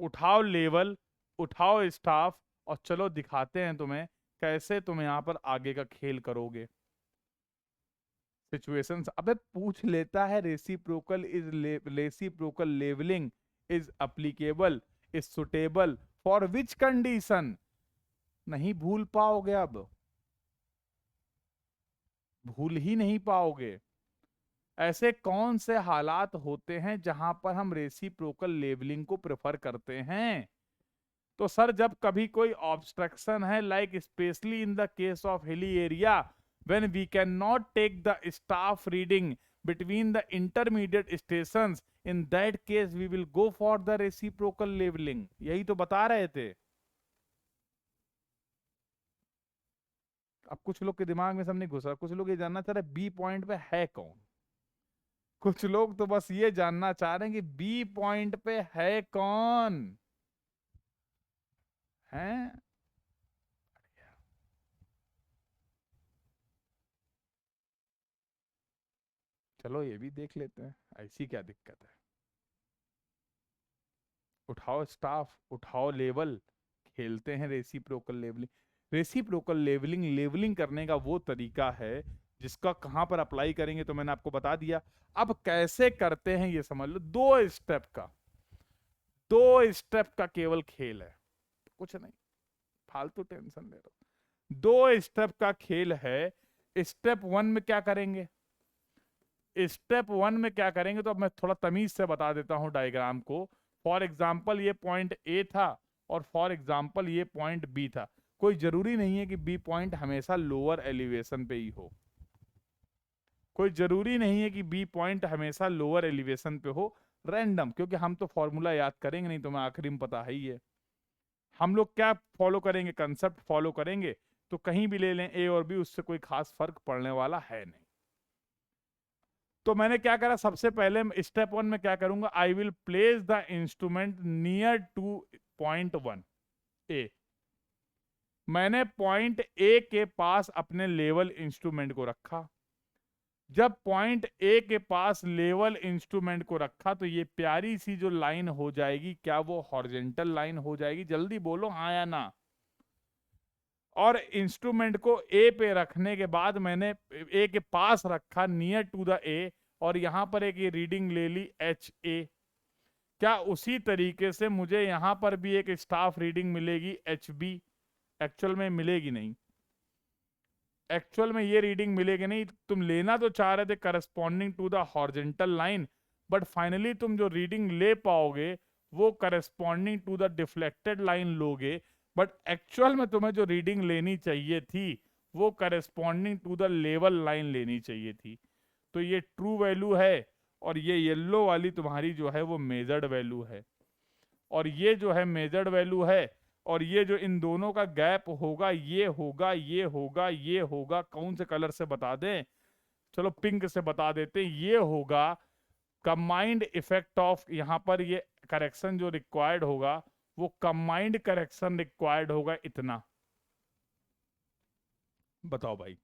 उठाओ लेवल, उठाओ स्टाफ और चलो दिखाते हैं तुम्हें कैसे तुम यहां पर आगे का खेल करोगे। सिचुएशंस अबे पूछ लेता है, reciprocal is reciprocal levelling is applicable, is suitable for which condition. नहीं भूल पाओगे, अब भूल ही नहीं पाओगे। ऐसे कौन से हालात होते हैं जहां पर हम रेसिप्रोकल लेवलिंग को प्रेफर करते हैं। तो सर जब कभी कोई ऑब्स्ट्रक्शन है, like specially in the case of hilly area, when we can not take the staff reading between the intermediate stations, in that case we will go for the reciprocal leveling. यही तो बता रहे थे. अब कुछ लोग के दिमाग में सब नहीं घुस रहा, कुछ लोग ये जानना चाह रहे बी पॉइंट पे है कौन. कुछ लोग तो बस ये जानना चाह रहे हैं कि बी पॉइंट पे है कौन है. चलो ये भी देख लेते हैं, ऐसी क्या दिक्कत है. उठाओ स्टाफ, उठाओ लेवल, खेलते हैं reciprocal levelling. Reciprocal levelling levelling करने का वो तरीका है जिसका कहां पर अप्लाई करेंगे तो मैंने आपको बता दिया. अब कैसे करते हैं ये समझ लो. दो स्टेप का केवल खेल है, कुछ नहीं, फालतू टेंशन ले रहा हूं. 2 स्टेप का खेल है. स्टेप 1 में क्या करेंगे, स्टेप 1 में क्या करेंगे तो अब मैं थोड़ा तमीज से बता देता हूं डायग्राम को. फॉर एग्जाम्पल ये पॉइंट ए था और फॉर एग्जाम्पल ये पॉइंट बी था. कोई जरूरी नहीं है कि बी पॉइंट हमेशा लोअर एलिवेशन पे ही हो. कोई जरूरी नहीं है कि बी पॉइंट हमेशा लोअर एलिवेशन पे हो. रैंडम, क्योंकि हम तो फॉर्मूला याद करेंगे नहीं, तो मैं आखिरी में पता है ही है. हम लोग क्या फॉलो करेंगे, कंसेप्ट फॉलो करेंगे. तो कहीं भी ले लें ए और बी, उससे कोई खास फर्क पड़ने वाला है नहीं. तो मैंने क्या करा, सबसे पहले स्टेप 1 में क्या करूंगा, I will place the instrument near two point 1 ए. मैंने पॉइंट ए के पास अपने लेवल इंस्ट्रूमेंट को रखा. जब पॉइंट ए के पास लेवल इंस्ट्रूमेंट को रखा तो ये प्यारी सी जो लाइन हो जाएगी, क्या वो हॉरिजॉन्टल लाइन हो जाएगी? जल्दी बोलो हाँ या ना. और इंस्ट्रूमेंट को ए पे रखने के बाद मैंने ए के पास रखा, नियर टू द ए, और यहां पर एक ये रीडिंग ले ली एच ए. क्या उसी तरीके से मुझे यहां पर भी एक स्टाफ रीडिंग मिलेगी एच बी? एक्चुअल में मिलेगी नहीं. एक्चुअल में ये रीडिंग मिलेगी नहीं. तुम लेना तो चाह रहे थे corresponding to the horizontal line, but finally तुम जो रीडिंग ले पाओगे वो corresponding to the deflected line लोगे. बट एक्चुअल में तुम्हें जो रीडिंग लेनी चाहिए थी वो corresponding to the level line लेनी चाहिए थी. तो ये ट्रू वैल्यू है और ये येलो वाली तुम्हारी जो है वो मेजर्ड वैल्यू है. और ये जो है मेजर्ड वैल्यू है, और ये जो इन दोनों का गैप होगा, ये होगा, ये होगा, ये होगा. कौन से कलर से बता दें? चलो पिंक से बता देते हैं. ये होगा कंबाइंड इफेक्ट ऑफ, यहां पर ये करेक्शन जो रिक्वायर्ड होगा वो कंबाइंड करेक्शन रिक्वायर्ड होगा इतना. बताओ भाई.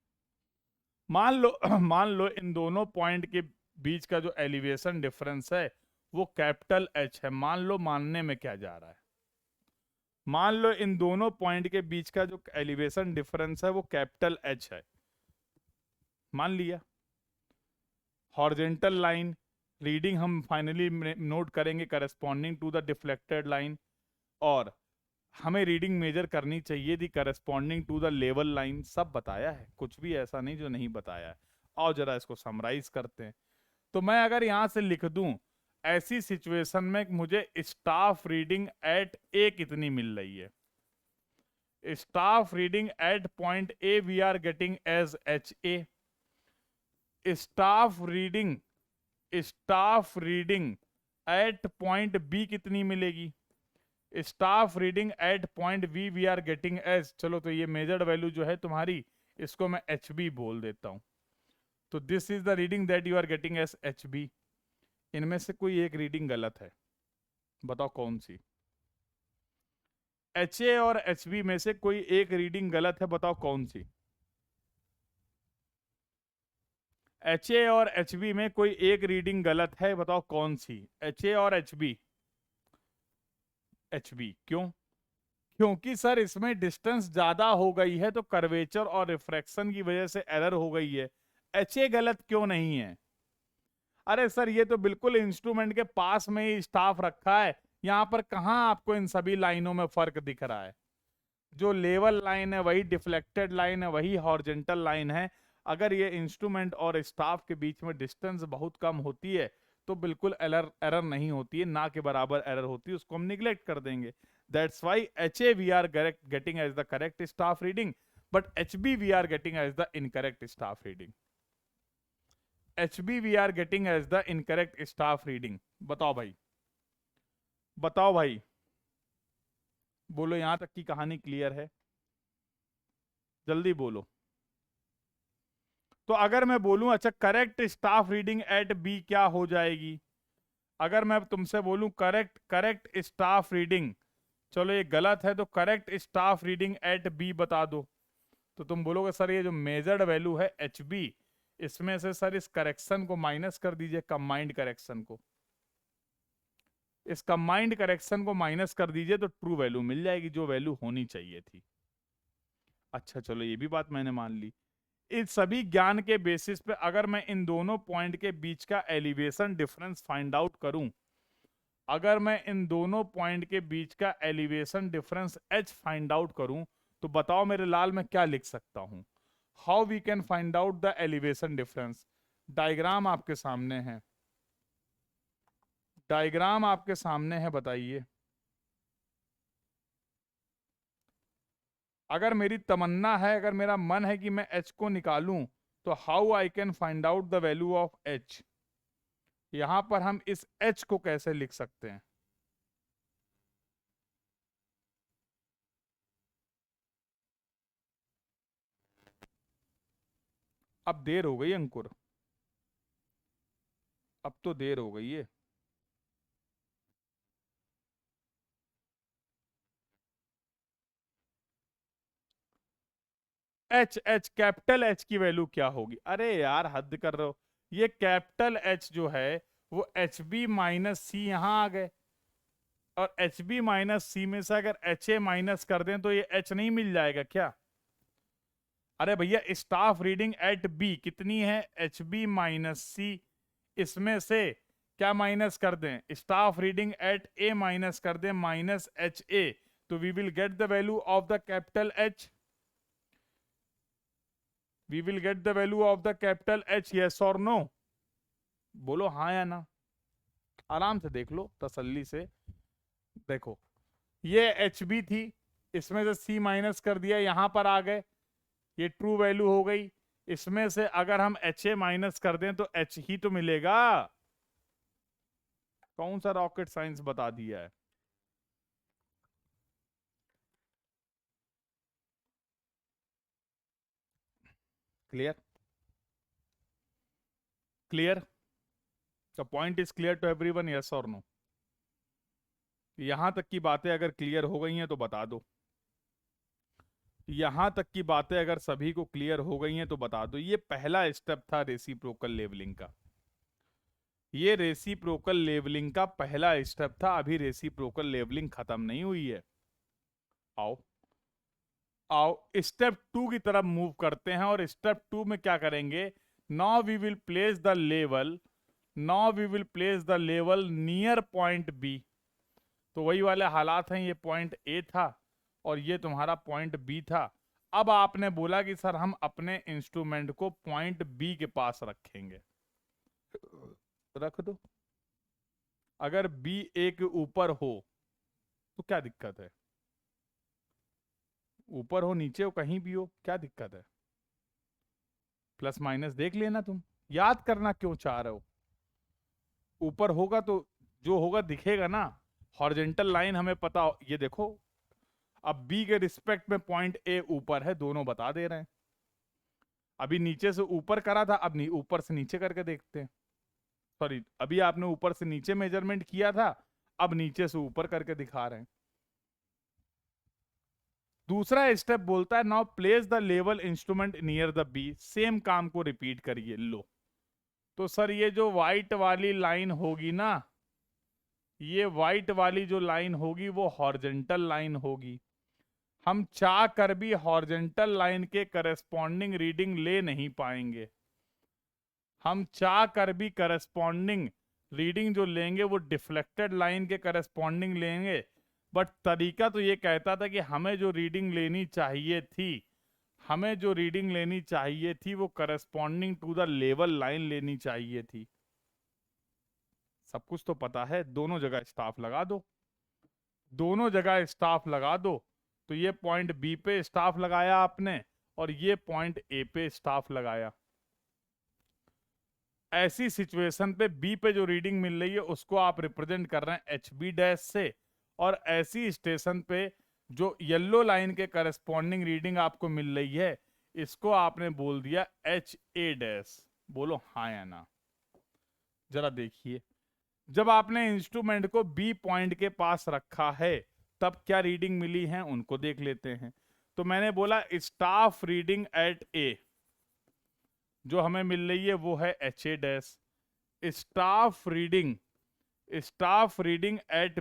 मान लो इन दोनों पॉइंट के बीच का जो एलिवेशन डिफरेंस है वो कैपिटल एच है. मान लो, मानने में क्या जा रहा है, मान लो इन दोनों पॉइंट के बीच का जो एलिवेशन डिफरेंस है वो कैपिटल एच है. मान लिया. हॉरिजॉन्टल लाइन रीडिंग हम फाइनली नोट करेंगे corresponding to the deflected line, और हमें रीडिंग मेजर करनी चाहिए थी corresponding to the level line. सब बताया है, कुछ भी ऐसा नहीं जो नहीं बताया है. आओ जरा इसको समराइज करते हैं. तो मैं अगर यहां से लिख दूं, ऐसी सिचुएशन में मुझे स्टाफ रीडिंग एट ए कितनी मिल रही है? Staff reading at point A we are getting as H A. Staff reading at point B कितनी मिलेगी? Staff reading at point B we are getting as, चलो तो ये मेजर्ड वैल्यू जो है तुम्हारी, इसको मैं एच बी बोल देता हूं. तो this is the reading that you are getting as H B. इनमें से कोई एक रीडिंग गलत है, बताओ कौन सी? एच ए और एच बी में से कोई एक रीडिंग गलत है, बताओ कौन सी? एच ए और एच बी में कोई एक रीडिंग गलत है, बताओ कौन सी? एच ए और एच बी. एच बी क्यों? क्योंकि सर इसमें डिस्टेंस ज्यादा हो गई है तो कर्वेचर और रिफ्रैक्शन की वजह से एरर हो गई है. एच ए गलत क्यों नहीं है? अरे सर ये तो बिल्कुल इंस्ट्रूमेंट के पास में ही स्टाफ रखा है. यहां पर कहां आपको इन सभी लाइनों में फर्क दिख रहा है? जो लेवल लाइन है वही डिफ्लेक्टेड लाइन है, वही हॉरिजॉन्टल लाइन है. अगर ये इंस्ट्रूमेंट और स्टाफ के बीच में डिस्टेंस बहुत कम होती है तो बिल्कुल एरर नहीं होती है, ना के बराबर एरर होती है, उसको हम निगलेक्ट कर देंगे. That's why H A we are getting as the correct staff reading, but H B we are getting as the incorrect staff reading. HB we are getting as the incorrect staff reading. बताओ भाई, बताओ भाई, बोलो, यहां तक की कहानी clear है? जल्दी बोलो। तो अगर मैं बोलूं अच्छा correct staff reading at B क्या हो जाएगी? अगर मैं तुमसे बोलूं करेक्ट करेक्ट स्टाफ रीडिंग, चलो ये गलत है, तो correct staff reading at B बता दो। तो तुम बोलोगे सर ये जो मेजर्ड वैल्यू है एच बी, इसमें से सर इस करेक्शन को माइनस कर दीजिए, कंबाइंड करेक्शन को, इस कंबाइंड करेक्शन को माइनस कर दीजिए तो ट्रू वैल्यू मिल जाएगी, जो वैल्यू होनी चाहिए थी। अच्छा चलो ये भी बात मैंने मान ली। इस सभी ज्ञान के बेसिस पे अगर मैं इन दोनों पॉइंट के बीच का एलिवेशन डिफरेंस फाइंड आउट करूं, अगर मैं इन दोनों पॉइंट के बीच का elevation difference h find out करूं, तो बताओ मेरे लाल मैं क्या लिख सकता हूं? How we can find out the elevation difference? Diagram आपके सामने है, डायग्राम आपके सामने है, बताइए। अगर मेरी तमन्ना है, अगर मेरा मन है कि मैं h को निकालूं, तो how I can find out the value of h? यहां पर हम इस h को कैसे लिख सकते हैं? अब देर हो गई अंकुर, अब तो देर हो गई है। एच कैपिटल एच की वैल्यू क्या होगी? अरे यार हद कर रहे हो, ये कैपिटल एच जो है वो एच बी माइनस सी यहां आ गए, और एच बी माइनस सी में से अगर एच ए माइनस कर दें तो ये एच नहीं मिल जाएगा क्या? अरे भैया स्टाफ रीडिंग एट बी कितनी है? एच बी माइनस सी, इसमें से क्या माइनस कर दें? Staff reading at A minus कर दें, माइनस एच ए, तो we will get the value of the capital H, we will get the value of the capital H, yes or no? बोलो हाँ या ना। आराम से देख लो, तसल्ली से देखो, ये एच बी थी, इसमें से सी माइनस कर दिया, यहां पर आ गए, ये ट्रू वैल्यू हो गई। इसमें से अगर हम एच ए माइनस कर दें तो एच ही तो मिलेगा। कौन सा रॉकेट साइंस बता दिया है? Clear? Clear? The point is clear to everyone, yes or no? यहां तक की बातें अगर क्लियर हो गई हैं तो बता दो। यहां तक की बातें अगर सभी को क्लियर हो गई हैं तो बता दो। ये पहला स्टेप था रेसिप्रोकल लेवलिंग का, ये रेसिप्रोकल लेवलिंग का पहला स्टेप था। अभी रेसिप्रोकल लेवलिंग खत्म नहीं हुई है। आओ आओ स्टेप टू की तरफ मूव करते हैं, और स्टेप टू में क्या करेंगे? Now we will place the level, now we will place the level near point B. तो वही वाले हालात हैं, ये पॉइंट ए था और ये तुम्हारा पॉइंट बी था। अब आपने बोला कि सर हम अपने इंस्ट्रूमेंट को पॉइंट बी के पास रखेंगे, रख दो। अगर बी ए के ऊपर हो तो क्या दिक्कत है? ऊपर हो नीचे हो कहीं भी हो, क्या दिक्कत है? प्लस माइनस देख लेना, तुम याद करना क्यों चाह रहे हो? ऊपर होगा तो जो होगा दिखेगा ना, हॉरिजॉन्टल लाइन हमें पता ये देखो, अब बी के रिस्पेक्ट में पॉइंट ए ऊपर है, दोनों बता दे रहे हैं। अभी नीचे से ऊपर करा था, अब ऊपर से नीचे करके देखते हैं। सॉरी, अभी आपने ऊपर से नीचे मेजरमेंट किया था, अब नीचे से ऊपर करके दिखा रहे हैं। दूसरा स्टेप बोलता है now place the level instrument near the B. Same काम को रिपीट करिए। लो, तो सर ये जो व्हाइट वाली लाइन होगी ना, ये व्हाइट वाली जो लाइन होगी वो हॉरिजॉन्टल लाइन होगी। हम चाह कर भी हॉरिजॉन्टल लाइन के करस्पॉन्डिंग रीडिंग ले नहीं पाएंगे। हम चाह कर भी करस्पॉन्डिंग रीडिंग जो लेंगे वो डिफ्लेक्टेड लाइन के करस्पॉन्डिंग लेंगे। बट तरीका तो ये कहता था कि हमें जो रीडिंग लेनी चाहिए थी, हमें जो रीडिंग लेनी चाहिए थी वो corresponding to the level line लेनी चाहिए थी। सब कुछ तो पता है, दोनों जगह स्टाफ लगा दो, दोनों जगह स्टाफ लगा दो। तो ये पॉइंट बी पे स्टाफ लगाया आपने और ये पॉइंट ए पे स्टाफ लगाया। ऐसी सिचुएशन पे बी पे जो रीडिंग मिल रही है उसको आप रिप्रेजेंट कर रहे हैं एच बी डैश से, और ऐसी स्टेशन पे जो येलो लाइन के करस्पॉन्डिंग रीडिंग आपको मिल रही है इसको आपने बोल दिया एच ए डैश। बोलो हाँ या ना। जरा देखिए, जब आपने इंस्ट्रूमेंट को बी पॉइंट के पास रखा है तब क्या रीडिंग मिली है उनको देख लेते हैं। तो मैंने बोला स्टाफ रीडिंग एट ए जो हमें मिल रही है वो है H A dash. Staff reading at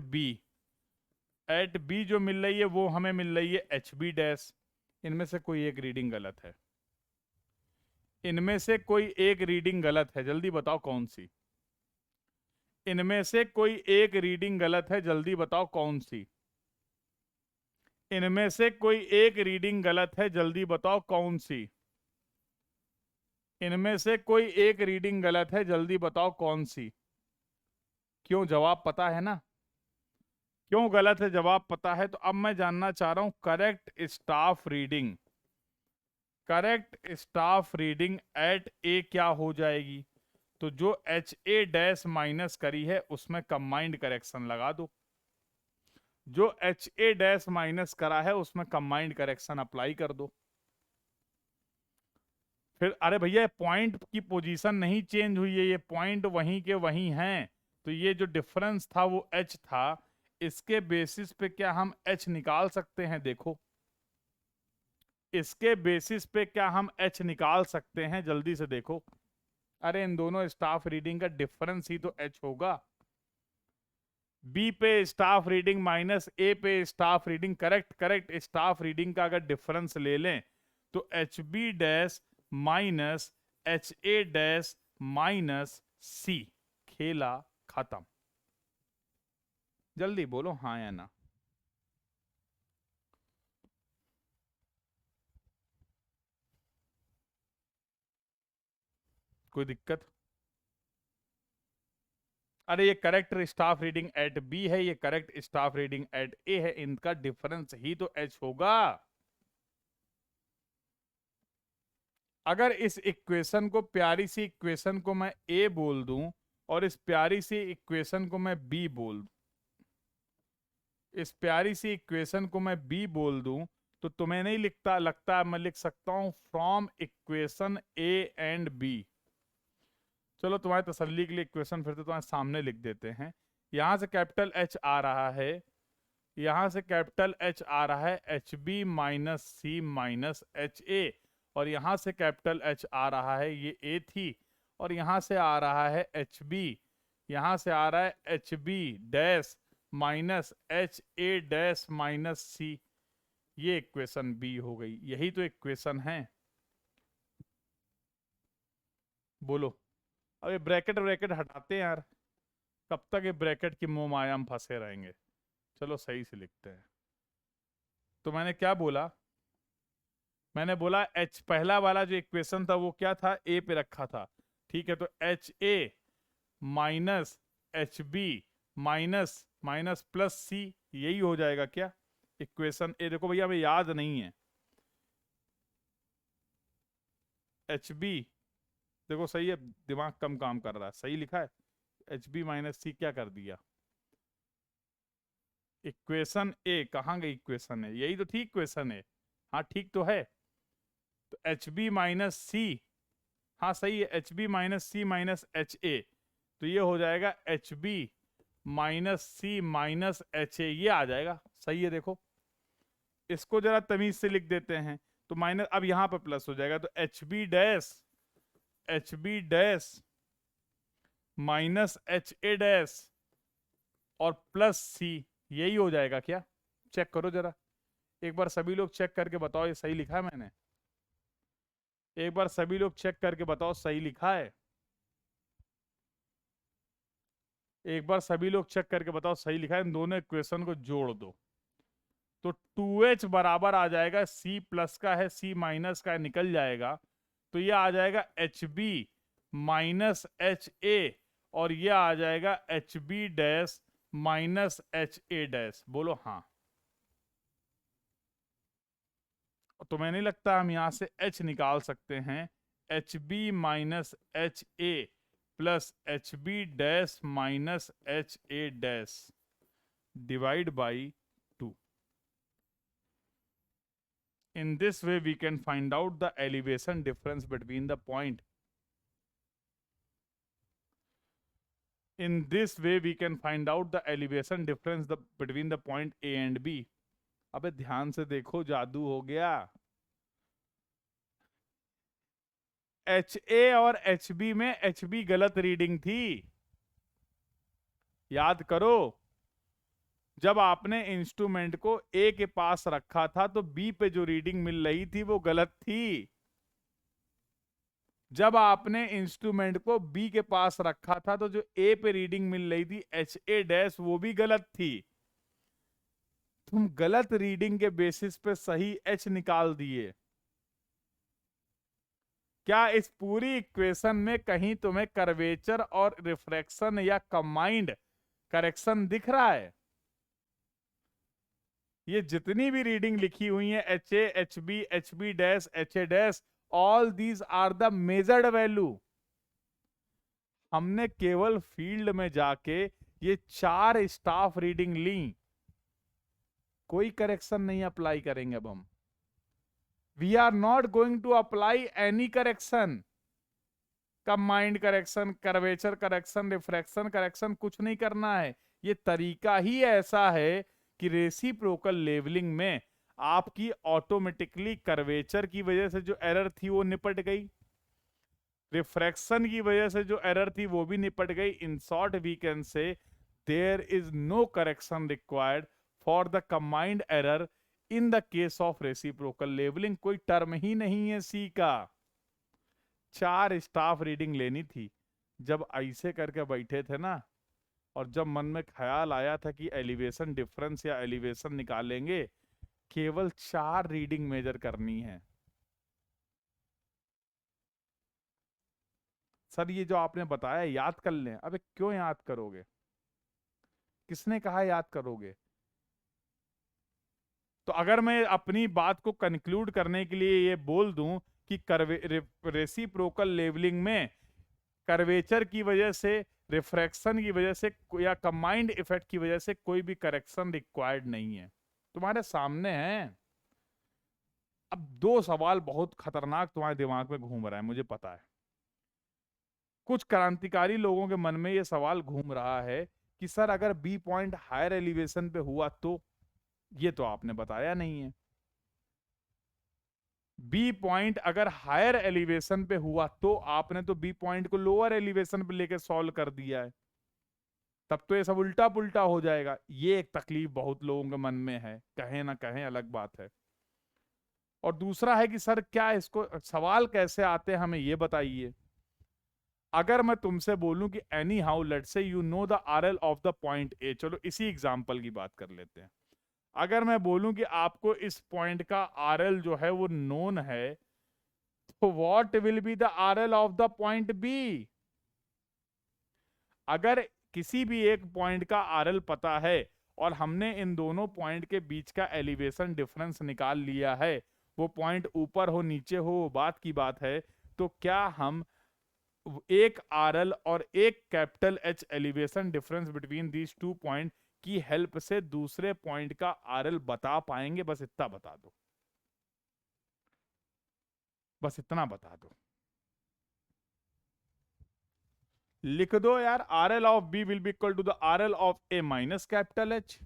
B जो मिल रही है वो हमें मिल रही है एच बी डैश। इनमें से कोई एक रीडिंग गलत है, इनमें से कोई एक रीडिंग गलत है, जल्दी बताओ कौन सी। इनमें से कोई एक रीडिंग गलत है, जल्दी बताओ कौन सी। इनमें से कोई एक रीडिंग गलत है, जल्दी बताओ कौन सी। इनमें से कोई एक रीडिंग गलत है, जल्दी बताओ कौन सी। क्यों, जवाब पता है ना क्यों गलत है, जवाब पता है। तो अब मैं जानना चाह रहा हूं करेक्ट स्टाफ रीडिंग एट ए क्या हो जाएगी। तो जो एच ए डैश माइनस करी है उसमें कंबाइंड करेक्शन लगा दो। जो एच ए डैश माइनस करा है उसमें कंबाइंड करेक्शन अप्लाई कर दो। फिर अरे भैया पॉइंट की पोजीशन नहीं चेंज हुई है, ये पॉइंट वहीं के वहीं हैं। तो ये जो डिफरेंस था वो एच था, इसके बेसिस पे क्या हम एच निकाल सकते हैं। देखो इसके बेसिस पे क्या हम एच निकाल सकते हैं, जल्दी से देखो। अरे इन दोनों स्टाफ रीडिंग का डिफरेंस ही तो एच होगा। बी पे स्टाफ रीडिंग माइनस ए पे staff reading, correct staff reading का अगर डिफरेंस ले लें तो H B dash minus H A dash minus C, खेला खत्म। जल्दी बोलो हाँ या ना। कोई दिक्कत? अरे ये correct staff reading at B है, ये correct staff reading at A है, इनका डिफरेंस ही तो एच होगा। अगर इस इक्वेशन को, प्यारी सी इक्वेशन को मैं ए बोल दूं और इस प्यारी सी इक्वेशन को मैं बी बोल दूं, इस प्यारी सी इक्वेशन को मैं बी बोल दूं, तो तुम्हें नहीं लगता मैं लिख सकता हूं from equation A and B. चलो तुम्हारी तसल्ली के लिए इक्वेशन फिर से तुम्हारे सामने लिख देते हैं। यहां से कैपिटल एच आ रहा है, यहां से कैपिटल एच आ रहा है H B minus C minus H A, और यहां से कैपिटल एच आ रहा है, ये ए थी, और यहां से आ रहा है एच बी, यहां से आ रहा है H B dash minus H A dash minus C. ये इक्वेशन बी हो गई, यही तो इक्वेशन है। बोलो, अब ये ब्रैकेट ब्रैकेट हटाते हैं यार, कब तक ये ब्रैकेट की मोह माया में फंसे रहेंगे। चलो सही से लिखते हैं। तो मैंने क्या बोला, मैंने बोला एच पहला वाला जो इक्वेशन था वो क्या था, ए पे रखा था। ठीक है, तो H A minus H B minus minus plus C, यही हो जाएगा क्या इक्वेशन ए। देखो भैया हमें याद नहीं है, एच बी देखो सही है, दिमाग कम काम कर रहा है, सही लिखा है। एच बी माइनस सी क्या कर दिया, इक्वेशन ए कहाँ गई, इक्वेशन है यही तो ठीक, इक्वेशन है हाँ ठीक तो है। तो एच बी माइनस सी, हाँ सही है, H B minus C minus H A, तो ये हो जाएगा H B minus C minus H A, ये आ जाएगा सही है। देखो इसको जरा तमीज से लिख देते हैं, तो माइनस अब यहां पर प्लस हो जाएगा, तो H B dash minus H A dash और प्लस सी, यही हो जाएगा क्या। चेक करो जरा, एक बार सभी लोग चेक करके बताओ ये सही लिखा है मैंने, एक बार सभी लोग चेक करके बताओ सही लिखा है, एक बार सभी लोग चेक करके बताओ सही लिखा है। इन दोनों इक्वेशन को जोड़ दो तो 2h बराबर आ जाएगा, c प्लस का है c माइनस का है, निकल जाएगा, तो ये आ जाएगा H B minus H A, और ये आ जाएगा H B dash minus H A dash. बोलो हाँ। तुम्हें नहीं लगता हम यहां से h निकाल सकते हैं, H B minus H A plus H B dash minus H A dash divide by 2. In this way we can find out the elevation difference between the point. In this way we can find out the elevation difference between the point A and B. अबे ध्यान से देखो, जादू हो गया. H A और H B में H B गलत रीडिंग थी. याद करो, जब आपने इंस्ट्रूमेंट को ए के पास रखा था तो बी पे जो रीडिंग मिल रही थी वो गलत थी. जब आपने इंस्ट्रूमेंट को बी के पास रखा था तो जो ए पे रीडिंग मिल रही थी एच ए डैश वो भी गलत थी. तुम गलत रीडिंग के बेसिस पे सही एच निकाल दिए. क्या इस पूरी इक्वेशन में कहीं तुम्हें कर्वेचर और रिफ्रैक्शन या कंबाइंड करेक्शन दिख रहा है? ये जितनी भी रीडिंग लिखी हुई है H A H B dash H A dash, all these are the measured value. हमने केवल फील्ड में जाके ये 4 स्टाफ रीडिंग ली. कोई करेक्शन नहीं अप्लाई करेंगे अब हम. We are not going to apply any correction. Combined correction, curvature correction, refraction correction कुछ नहीं करना है. ये तरीका ही ऐसा है कि रेसिप्रोकल लेवलिंग में आपकी ऑटोमेटिकली कर्वेचर की वजह से जो एरर थी वो निपट गई, रिफ्रैक्शन की वजह से जो एरर थी वो भी निपट गई. In short we can say there is no correction required for the combined error in the case of reciprocal levelling. कोई टर्म ही नहीं है सी का. 4 स्टाफ रीडिंग लेनी थी. जब ऐसे करके बैठे थे ना, और जब मन में ख्याल आया था कि एलिवेशन डिफरेंस या एलिवेशन निकालेंगे, केवल 4 रीडिंग मेजर करनी है. सर ये जो आपने बताया याद कर लें. अबे क्यों याद करोगे? किसने कहा याद करोगे? तो अगर मैं अपनी बात को कंक्लूड करने के लिए ये बोल दूं कि रेसिप्रोकल लेवलिंग में कर्वेचर की वजह से, रिफ्रैक्शन की वजह से या कंबाइंड इफेक्ट की वजह से कोई भी करेक्शन रिक्वायर्ड नहीं है, तुम्हारे सामने है. अब 2 सवाल बहुत खतरनाक तुम्हारे दिमाग में घूम रहा है, मुझे पता है. कुछ क्रांतिकारी लोगों के मन में यह सवाल घूम रहा है कि सर अगर बी पॉइंट हायर एलिवेशन पे हुआ तो, ये तो आपने बताया नहीं है. बी पॉइंट अगर हायर एलिवेशन पे हुआ तो आपने तो बी पॉइंट को लोअर एलिवेशन पे लेके सॉल्व कर दिया है. तब तो ये सब उल्टा पुल्टा हो जाएगा. ये एक तकलीफ बहुत लोगों के मन में है, कहें ना कहें अलग बात है. और दूसरा है कि सर क्या इसको सवाल कैसे आते हैं हमें ये बताइए. अगर मैं तुमसे बोलूं कि any how let's say you know the RL of the point ए, चलो इसी एग्जांपल की बात कर लेते हैं. अगर मैं बोलूं कि आपको इस पॉइंट का आरएल जो है वो नोन है, तो what will be the RL of the point B? अगर किसी भी एक पॉइंट का आरएल पता है और हमने इन दोनों पॉइंट के बीच का एलिवेशन डिफरेंस निकाल लिया है, वो पॉइंट ऊपर हो नीचे हो वो बात की बात है, तो क्या हम एक आरएल और एक capital H elevation difference between these 2 point की हेल्प से दूसरे पॉइंट का आरएल बता पाएंगे? बस इतना बता दो, बस इतना बता दो. लिख दो यार, RL of B will be equal to the RL of A minus capital H.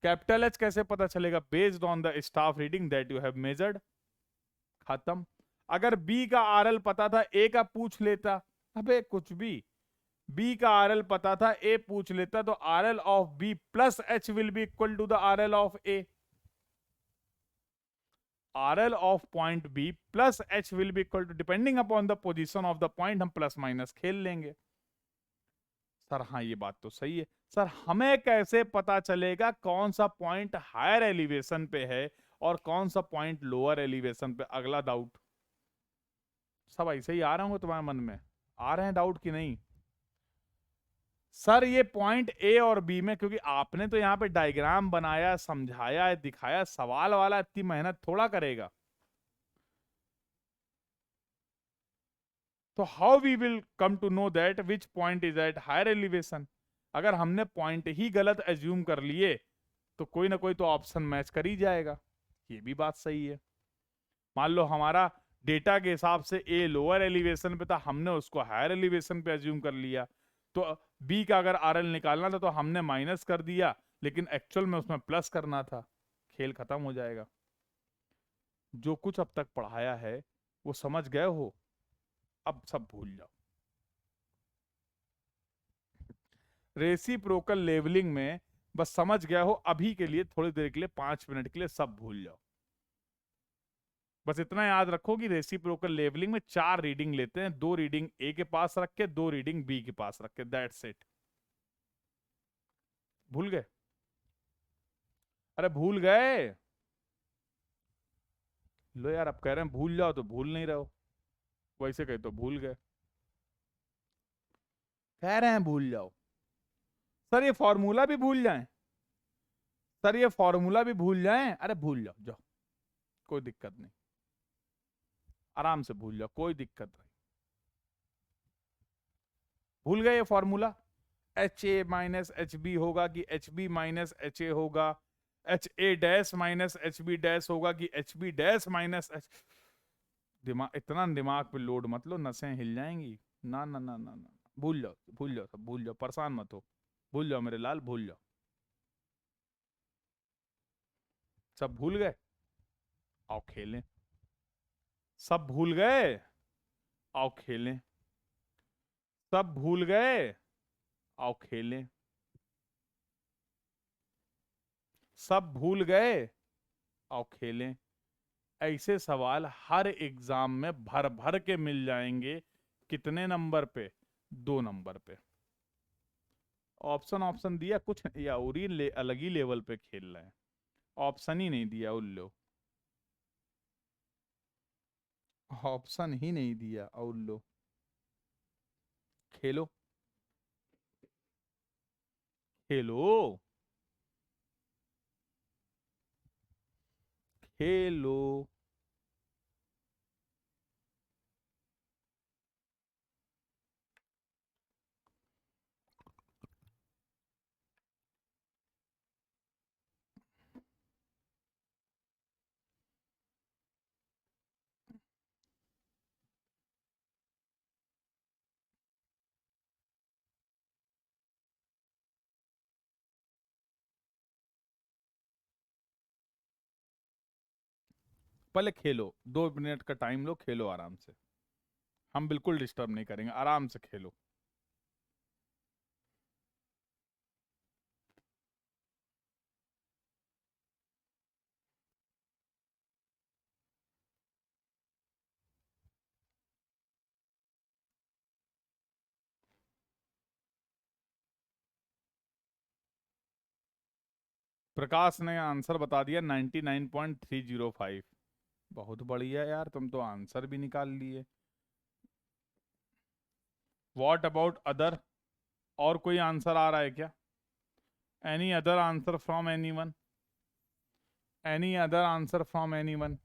Capital H कैसे पता चलेगा? Based on the staff reading that you have measured. खत्म. अगर बी का आरएल पता था, ए का पूछ लेता. अबे कुछ भी, बी का आरएल पता था, ए पूछ लेता, तो RL of B plus H will be equal to the RL of A. RL of point B plus H will be equal to, depending upon the position of the point हम plus minus खेल लेंगे. Sir हाँ ये बात तो सही है. Sir हमें कैसे पता चलेगा कौन सा पॉइंट हायर एलिवेशन पे है और कौन सा पॉइंट लोअर एलिवेशन पे? अगला डाउट. सब ऐसे ही आ रहे होंगे तुम्हारे मन में, आ रहे हैं डाउट कि नहीं? सर ये पॉइंट ए और बी में, क्योंकि आपने तो यहाँ पे डायग्राम बनाया, समझाया, दिखाया, सवाल वाला इतनी मेहनत थोड़ा करेगा. तो how we will come to know that which point is at higher elevation? अगर हमने पॉइंट ही गलत एज्यूम कर लिए तो कोई ना कोई तो ऑप्शन मैच कर ही जाएगा। ये भी बात सही है। मान लो हमारा डेटा के हिसाब से ए लोअर एलिवेशन पे था, हमने उसको हायर एलिवेशन पे एज्यूम कर लिया, तो बी का अगर आरएल निकालना था तो हमने माइनस कर दिया, लेकिन एक्चुअल में उसमें प्लस करना था। खेल खत्म हो जाएगा। जो कुछ अब तक पढ़ाया है वो समझ गए हो, अब सब भूल जाओ। रेसिप्रोकल लेवलिंग में बस समझ गया हो, अभी के लिए थोड़ी देर के लिए 5 मिनट के लिए सब भूल जाओ। बस इतना याद रखो कि रेसिप्रोकल लेवलिंग में 4 रीडिंग लेते हैं, 2 रीडिंग ए के पास रख के, 2 रीडिंग बी के पास रख के, दैट्स इट। भूल गए? अरे भूल गए? लो यार, अब कह रहे हैं भूल जाओ तो भूल नहीं रहो, वैसे कहे तो भूल गए। कह रहे हैं भूल जाओ। सर ये फॉर्मूला भी भूल जाएं? सर ये फॉर्मूला भी भूल जाएं? अरे भूल जाओ, जाओ, कोई दिक्कत नहीं, आराम से भूल जाओ, कोई दिक्कत नहीं। भूल गए ये formula? H A minus H B होगा कि H B minus H A होगा, H A dash minus H B dash होगा कि H B dash minus H. दिमाग, इतना दिमाग पे लोड मत लो, नसें हिल जाएंगी। ना ना ना ना ना, भूल जाओ, भूल जाओ, सब भूल जाओ, परेशान मत हो। भूल जाओ मेरे लाल, भूल जाओ। सब भूल गए? आओ खेलें। सब भूल गए? आओ खेलें। सब भूल गए? आओ खेलें। सब भूल गए? आओ खेलें। ऐसे सवाल हर एग्जाम में भर भर के मिल जाएंगे। कितने नंबर पे? 2 नंबर पे। ऑप्शन ऑप्शन दिया कुछ या और ही अलग ही लेवल पे खेल रहे हैं। ऑप्शन ही नहीं दिया उल्लो, ऑप्शन ही नहीं दिया उल्लो। खेलो, खेलो, खेलो। पहले खेलो, 2 मिनट का टाइम लो, खेलो आराम से। हम बिल्कुल डिस्टर्ब नहीं करेंगे, आराम से खेलो। प्रकाश ने आंसर बता दिया 99.305। बहुत बढ़िया यार, तुम तो आंसर भी निकाल लिए। What about other? और कोई आंसर आ रहा है क्या? Any other answer from anyone? Any other answer from anyone?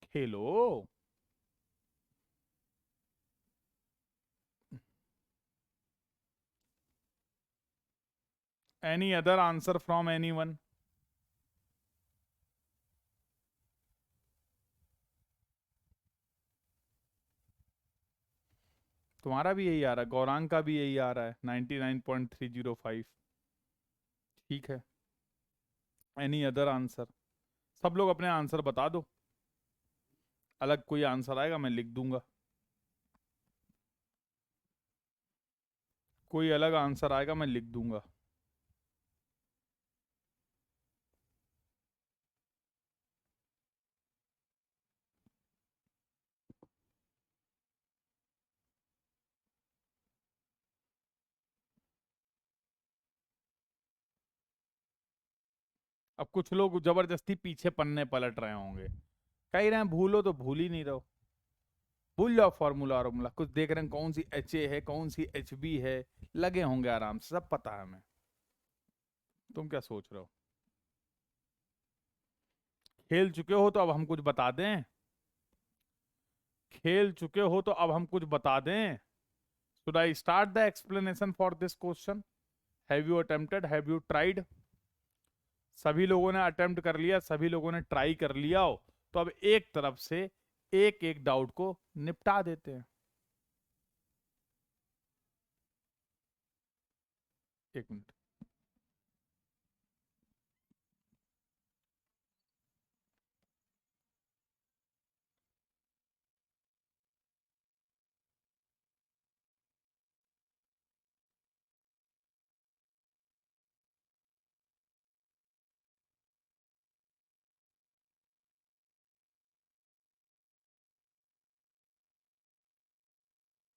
खेलो। Any other answer from anyone? तुम्हारा भी यही आ रहा है, गौरांग का भी यही आ रहा है 99.305। ठीक है, एनी अदर आंसर। सब लोग अपने आंसर बता दो, अलग कोई आंसर आएगा मैं लिख दूंगा। कोई अलग आंसर आएगा मैं लिख दूंगा। अब कुछ लोग जबरदस्ती पीछे पन्ने पलट रहे होंगे, कह रहे हैं भूलो तो भूल ही नहीं रहो। भूल जाओ फॉर्मूला वार्मूला, कुछ देख रहे हैं कौन सी एच ए है, कौन सी एच बी है, लगे होंगे आराम से, सब पता है हमें। तुम क्या सोच रहे हो? खेल चुके हो तो अब हम कुछ बता दें? खेल चुके हो तो अब हम कुछ बता दें। Should I start the explanation for this question? Have you attempted, have you tried? सभी लोगों ने अटेम्प्ट कर लिया, सभी लोगों ने ट्राई कर लिया हो, तो अब एक तरफ से एक एक डाउट को निपटा देते हैं। एक मिनट।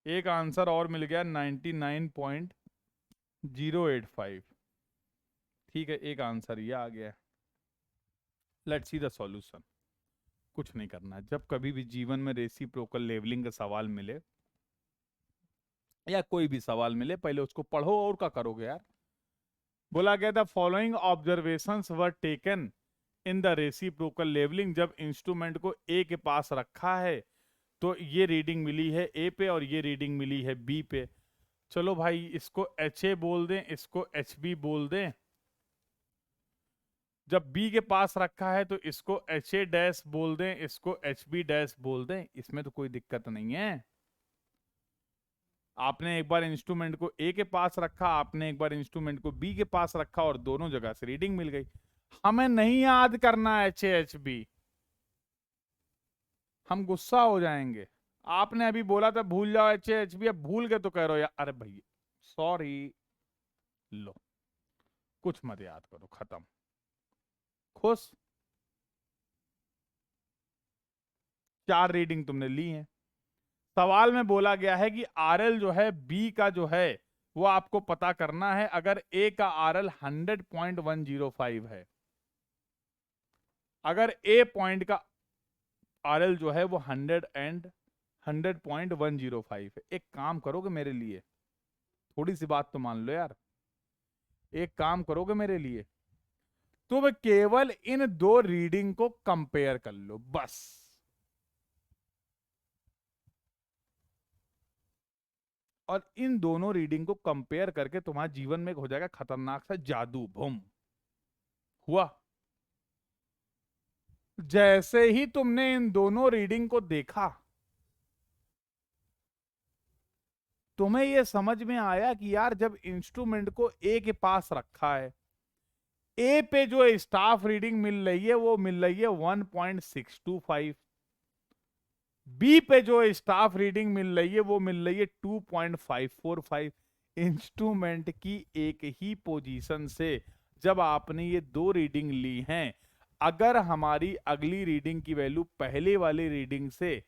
एक आंसर और मिल गया, 99.085। ठीक है, एक आंसर ये आ गया। Let's see the solution. कुछ नहीं करना है। जब कभी भी जीवन में रेसिप्रोकल लेवलिंग का सवाल मिले या कोई भी सवाल मिले, पहले उसको पढ़ो और क्या करोगे यार। बोला गया था following observations were taken in the reciprocal levelling. जब इंस्ट्रूमेंट को ए के पास रखा है तो ये रीडिंग मिली है ए पे और ये रीडिंग मिली है बी पे। चलो भाई, इसको एच ए बोल दें, इसको एच बी बोल दें। जब बी के पास रखा है तो इसको एच ए डैश बोल दें, इसको एच बी डैश बोल दें। इसमें तो कोई दिक्कत नहीं है। आपने एक बार इंस्ट्रूमेंट को ए के पास रखा, आपने एक बार इंस्ट्रूमेंट को बी के पास रखा और दोनों जगह से रीडिंग मिल गई। हमें नहीं याद करना एच ए एच बी, हम गुस्सा हो जाएंगे। आपने अभी बोला था भूल जाओ एच ए एच बी, अब भूल गए तो कह रहे हो यार अरे भैया सॉरी। लो, कुछ मत याद करो, खत्म। खुश? चार रीडिंग तुमने ली हैं। सवाल में बोला गया है कि आरएल जो है बी का जो है वो आपको पता करना है। अगर ए का आरएल 100.105 है, अगर ए पॉइंट का आरएल जो है वो 100.105 है, एक काम करोगे मेरे लिए? थोड़ी सी बात तो मान लो यार। एक काम करोगे मेरे लिए? तुम केवल इन दो रीडिंग को कंपेयर कर लो बस। और इन दोनों रीडिंग को कंपेयर करके तुम्हारे जीवन में हो जाएगा खतरनाक सा जादू। बूम हुआ। जैसे ही तुमने इन दोनों रीडिंग को देखा, तुम्हें यह समझ में आया कि यार जब इंस्ट्रूमेंट को ए के पास रखा है, ए पे जो स्टाफ रीडिंग मिल रही है वो मिल रही है 1.625, बी पे जो स्टाफ रीडिंग मिल रही है वो मिल रही है 2.545। इंस्ट्रूमेंट की एक ही पोजीशन से जब आपने ये दो रीडिंग ली हैं, अगर हमारी अगली रीडिंग की वैल्यू पहले वाली रीडिंग से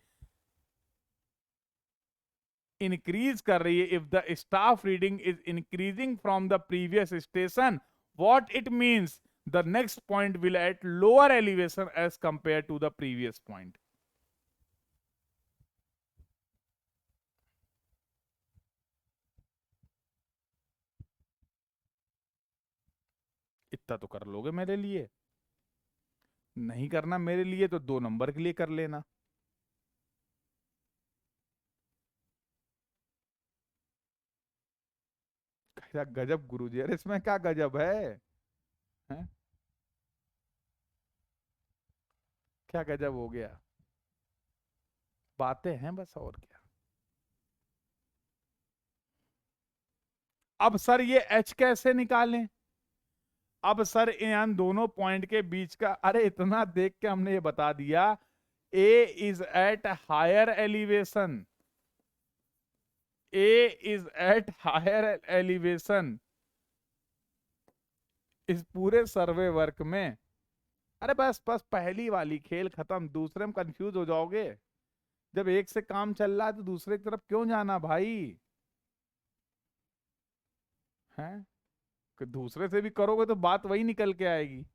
इंक्रीज कर रही है, if the staff reading is increasing from the previous station, what it means the next point will at lower elevation as compare to the previous point. इतना तो कर लोगे मेरे लिए? नहीं करना मेरे लिए तो 2 नंबर के लिए कर लेना। क्या गजब गुरुजी, अरे इसमें क्या गजब है? हैं? क्या गजब हो गया? बातें हैं बस, और क्या। अब सर ये एच कैसे निकालें? अब सर इन दोनों पॉइंट के बीच का, अरे इतना देख के हमने ये बता दिया, A is at higher elevation, A is at higher elevation इस पूरे सर्वे वर्क में। अरे बस बस, पहली वाली खेल खत्म, दूसरे में कंफ्यूज हो जाओगे। जब एक से काम चल रहा है तो दूसरे की तरफ क्यों जाना भाई? हैं? कि दूसरे से भी करोगे तो बात वही निकल के आएगी।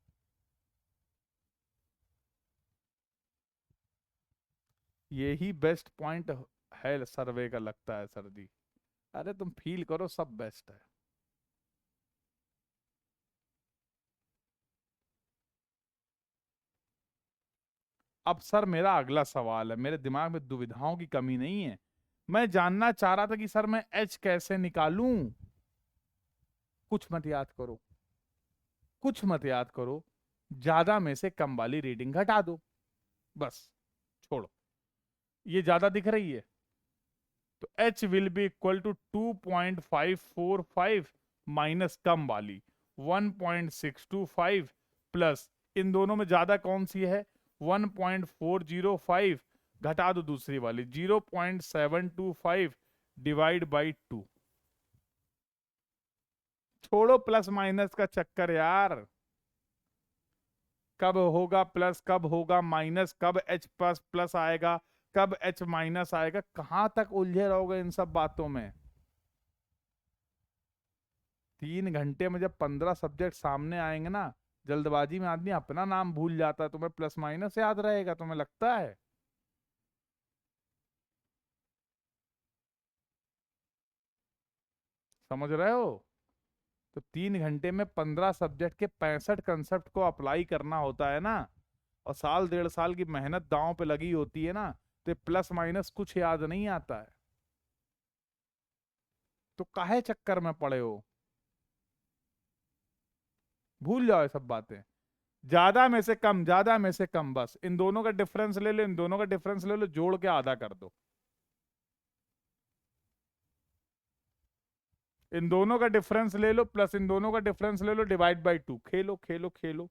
यही बेस्ट पॉइंट है सर्वे का, लगता है सर जी। अरे तुम फील करो, सब बेस्ट है। अब सर मेरा अगला सवाल है, मेरे दिमाग में दुविधाओं की कमी नहीं है, मैं जानना चाह रहा था कि सर मैं एच कैसे निकालूं। कुछ मत याद करो, कुछ मत याद करो, ज्यादा में से कम वाली रीडिंग घटा दो, बस छोड़ो। ये ज्यादा दिख रही है तो h will be equal to 2.545 minus कम वाली 1.625 प्लस इन दोनों में ज्यादा कौन सी है 1.405 घटा दो दूसरी वाली 0.725 डिवाइड बाई 2। छोड़ो प्लस माइनस का चक्कर यार, कब होगा प्लस कब होगा माइनस, कब h प्लस प्लस आएगा कब h माइनस आएगा, कहां तक उलझे रहोगे इन सब बातों में। 3 घंटे में जब 15 सब्जेक्ट सामने आएंगे ना, जल्दबाजी में आदमी अपना नाम भूल जाता है, तुम्हें प्लस माइनस याद रहेगा तुम्हें लगता है। समझ रहे हो। तो 3 घंटे में 15 सब्जेक्ट के 65 कंसेप्ट को अप्लाई करना होता है ना, और साल 1.5 साल की मेहनत दांव पे लगी होती है ना, तो प्लस माइनस कुछ याद नहीं आता है, तो काहे चक्कर में पड़े हो। भूल जाओ ये सब बातें, ज्यादा में से कम, ज्यादा में से कम, बस इन दोनों का डिफरेंस ले लो, इन दोनों का डिफरेंस ले लो, जोड़ के आधा कर दो। इन दोनों का डिफरेंस ले लो प्लस इन दोनों का डिफरेंस ले लो डिवाइड बाई 2। खेलो खेलो खेलो,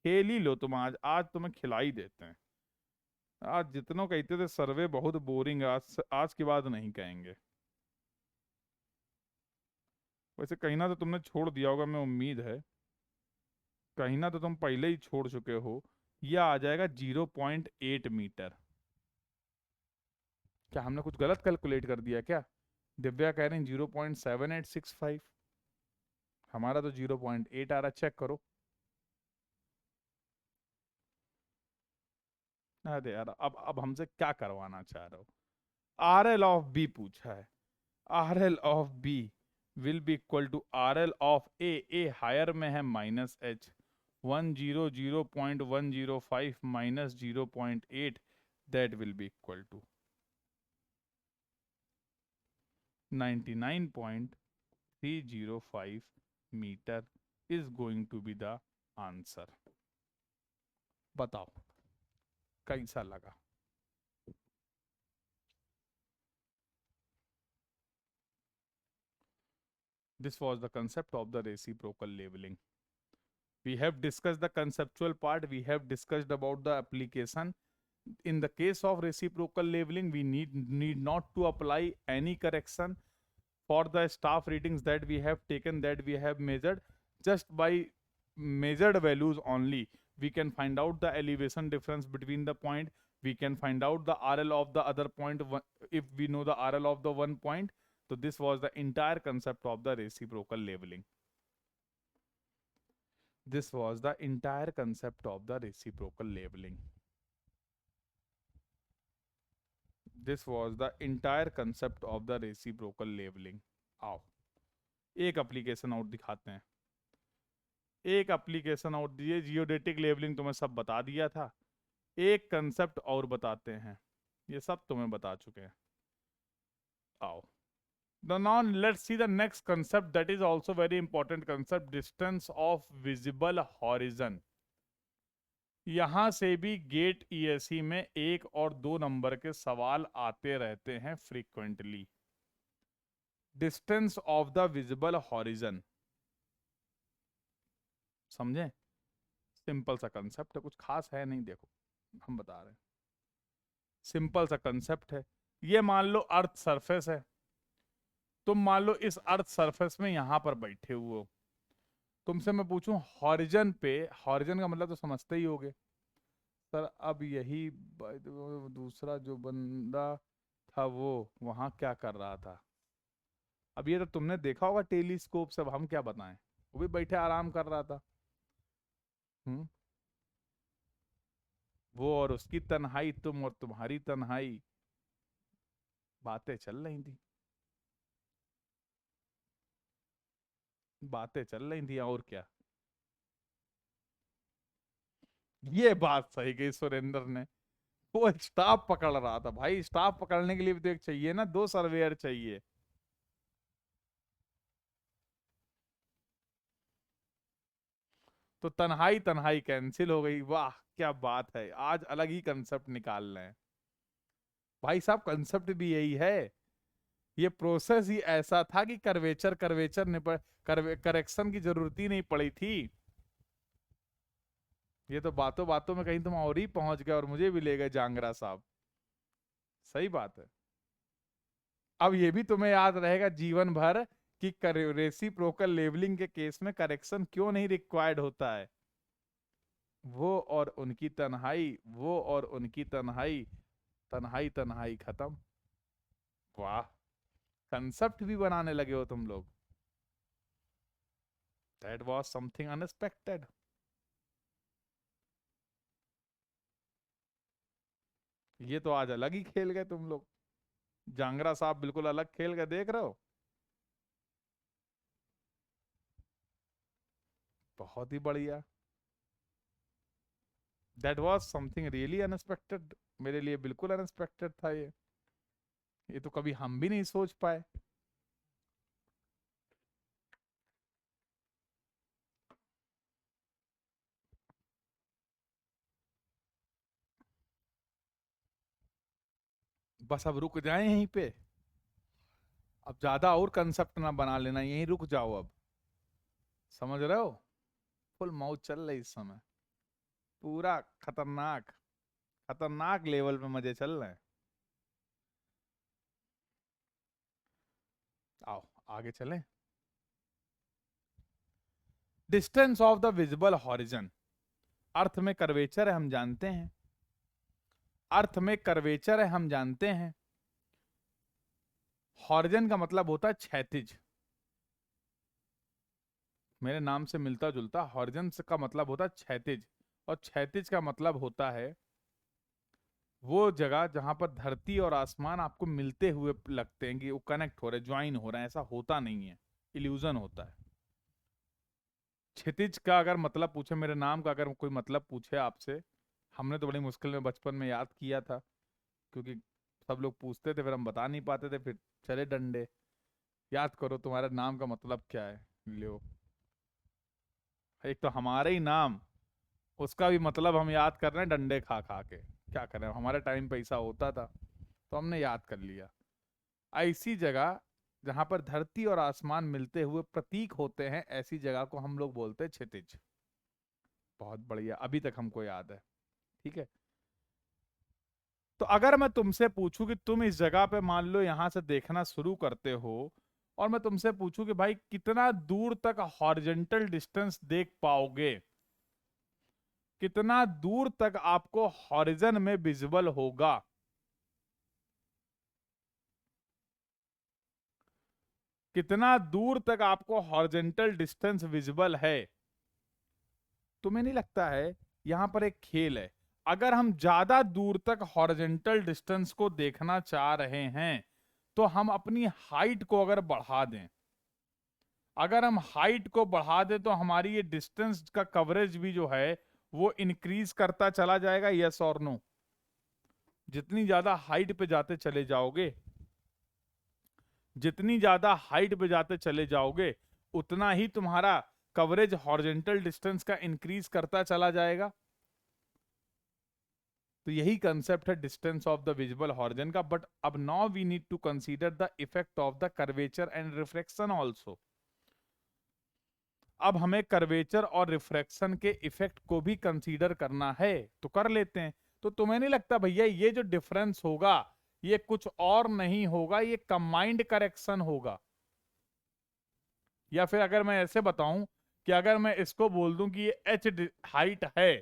खेल ही लो तुम, आज आज तुम्हें खिला ही देते हैं। आज जितनों कहते थे सर्वे बहुत बोरिंग है, आज के बाद नहीं कहेंगे। वैसे कहीं ना तो तुमने छोड़ दिया होगा, मैं उम्मीद है कहीं ना तो तुम पहले ही छोड़ चुके हो। यह आ जाएगा 0.8 मीटर। क्या हमने कुछ गलत कैलकुलेट कर दिया क्या। दिव्या कह रहे हैं 0.7865, हमारा तो 0.8 आ रहा, चेक करो। अरे यार अब हमसे क्या करवाना चाह रहे हो। आर एल ऑफ बी पूछा है, R L of B will be equal to R L of A higher में है -h, 100.105 minus 0.8, that will be equal to 99.305 metre is going to be the answer. बताओ कैसा लगा। This was the concept of the reciprocal labeling. We have discussed the conceptual part, we have discussed about the application. In the case of reciprocal labeling, we need not to apply any correction for the staff readings that we have taken, that we have measured. Just by measured values only, we can find out the elevation difference between the point. We can find out the RL of the other point if we know the RL of the one point. So this was the entire concept of the reciprocal labeling. This was the entire concept of the reciprocal labeling. This was the entire concept of the reciprocal labeling. आओ एक application और दिखाते हैं, एक application और दिए। Geodetic labelling तुम्हें सब बता दिया था, एक कंसेप्ट और बताते हैं, ये सब तुम्हें बता चुके हैं। आओ now let's see the next concept, that is also very important concept, distance of visible horizon। यहां से भी गेट ईएसई में 1 और 2 नंबर के सवाल आते रहते हैं frequently. Distance of the visible horizon, समझे, सिंपल सा कंसेप्ट है, कुछ खास है नहीं, देखो हम बता रहे हैं, सिंपल सा कंसेप्ट है। ये मान लो अर्थ सरफेस है, तुम मान लो इस अर्थ सरफेस में यहां पर बैठे हुए हो, तुमसे मैं पूछूं हॉरिजन पे, हॉरिजन का मतलब तो समझते ही होगे सर। अब यही दूसरा जो बंदा था वो वहां क्या कर रहा था। अब ये तो तुमने देखा होगा टेलीस्कोप से, अब हम क्या बताएं, वो भी बैठे आराम कर रहा था। वो और उसकी तन्हाई, तुम और तुम्हारी तन्हाई, बातें चल रही थी, बातें चल रही थी और क्या। ये बात सही कही सुरेंद्र ने, वो स्टाफ पकड़ रहा था भाई, स्टाफ पकड़ने के लिए भी तो एक चाहिए ना, दो सर्वेयर चाहिए। तो तन्हाई तन्हाई कैंसिल हो गई। वाह क्या बात है, आज अलग ही कंसेप्ट निकाल रहे हैं भाई साहब। कंसेप्ट भी यही है, ये प्रोसेस ही ऐसा था कि कर्वेचर कर्वेचर ने करेक्शन की जरूरत ही नहीं पड़ी थी। ये तो बातों बातों में कहीं तुम और ही पहुंच गए और मुझे भी ले गए जांगरा साहब। सही बात है। अब ये भी तुम्हें याद रहेगा जीवन भर कि रेसिप्रोकल लेवलिंग के केस में करेक्शन क्यों नहीं रिक्वायर्ड होता है। वो और उनकी तन्हाई, वो और उनकी तन्हाई, तन्हाई तन्हाई खत्म। वाह, कंसेप्ट भी बनाने लगे हो तुम लोग। That was something unexpected. ये तो आज अलग ही खेल गए तुम लोग। जांगरा साहब बिल्कुल अलग खेल गए, देख रहे हो। बहुत ही बढ़िया। That was something really unexpected. मेरे लिए बिल्कुल अनएक्सपेक्टेड था ये तो कभी हम भी नहीं सोच पाए। बस अब रुक जाए यहीं पे। अब ज्यादा और कंसेप्ट ना बना लेना, यहीं रुक जाओ अब। समझ रहे हो। फुल मौज चल रही इस समय। पूरा खतरनाक, खतरनाक लेवल पे मजे चल रहे हैं। आओ आगे चलें। Distance of the visible horizon. Earth में कर्वेचर है हम जानते हैं। अर्थ में कर्वेचर है हम जानते हैं। हॉरिजन का मतलब होता है क्षैतिज। मेरे नाम से मिलता जुलता, हॉरिजन का मतलब होता है क्षैतिज। और क्षैतिज का मतलब होता है वो जगह जहां पर धरती और आसमान आपको मिलते हुए लगते हैं कि वो कनेक्ट हो रहे, ज्वाइन हो रहे हैं। ऐसा होता नहीं है, इल्यूजन होता है। क्षितिज का अगर मतलब पूछे, मेरे नाम का अगर कोई मतलब पूछे आपसे, हमने तो बड़ी मुश्किल में बचपन में याद किया था, क्योंकि सब लोग पूछते थे, फिर हम बता नहीं पाते थे, फिर चले डंडे। याद करो तुम्हारे नाम का मतलब क्या है। लो, एक तो हमारे ही नाम, उसका भी मतलब हम याद कर रहे हैं डंडे खा खा के। क्या करें, हमारे टाइम पे ऐसा होता था तो हमने याद कर लिया। ऐसी जगह जहां पर धरती और आसमान मिलते हुए प्रतीक होते हैं, ऐसी जगह को हम लोग बोलते हैं क्षितिज। बहुत बढ़िया, अभी तक हमको याद है। ठीक है। तो अगर मैं तुमसे पूछूं कि तुम इस जगह पे मान लो यहां से देखना शुरू करते हो, और मैं तुमसे पूछूं कि भाई कितना दूर तक हॉरिजेंटल डिस्टेंस देख पाओगे, कितना दूर तक आपको हॉरिजन में विजिबल होगा, कितना दूर तक आपको हॉरिजेंटल डिस्टेंस विजिबल है। तुम्हें नहीं लगता है यहां पर एक खेल है। अगर हम ज्यादा दूर तक हॉरिजेंटल डिस्टेंस को देखना चाह रहे हैं, तो हम अपनी हाइट को अगर बढ़ा दें, अगर हम हाइट को बढ़ा दें तो हमारी ये डिस्टेंस का कवरेज भी जो है वो इंक्रीज करता चला जाएगा। Yes or no. जितनी ज्यादा हाइट पे जाते चले जाओगे, जितनी ज्यादा हाइट पे जाते चले जाओगे, उतना ही तुम्हारा कवरेज हॉरिजेंटल डिस्टेंस का इंक्रीज करता चला जाएगा। तो यही कंसेप्ट है distance of the visible horizon का। बट अब now we need to consider the effect of the curvature and refraction also. अब हमें कर्वेचर और रिफ्रैक्शन के इफेक्ट को भी कंसीडर करना है, तो कर लेते हैं। तो तुम्हें नहीं लगता भैया ये जो डिफरेंस होगा, ये कुछ और नहीं होगा, ये कंबाइंड करेक्शन होगा। या फिर अगर मैं ऐसे बताऊं कि अगर मैं इसको बोल दूं कि ये एच हाइट है,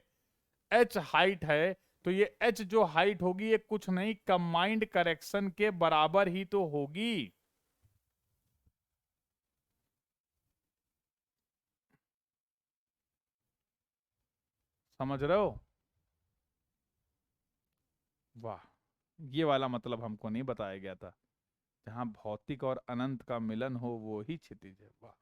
एच हाइट है, तो ये एच जो हाइट होगी ये कुछ नहीं, कंबाइंड करेक्शन के बराबर ही तो होगी। समझ रहे हो। वाह, ये वाला मतलब हमको नहीं बताया गया था। जहां भौतिक और अनंत का मिलन हो वो ही क्षितिज है। वाह,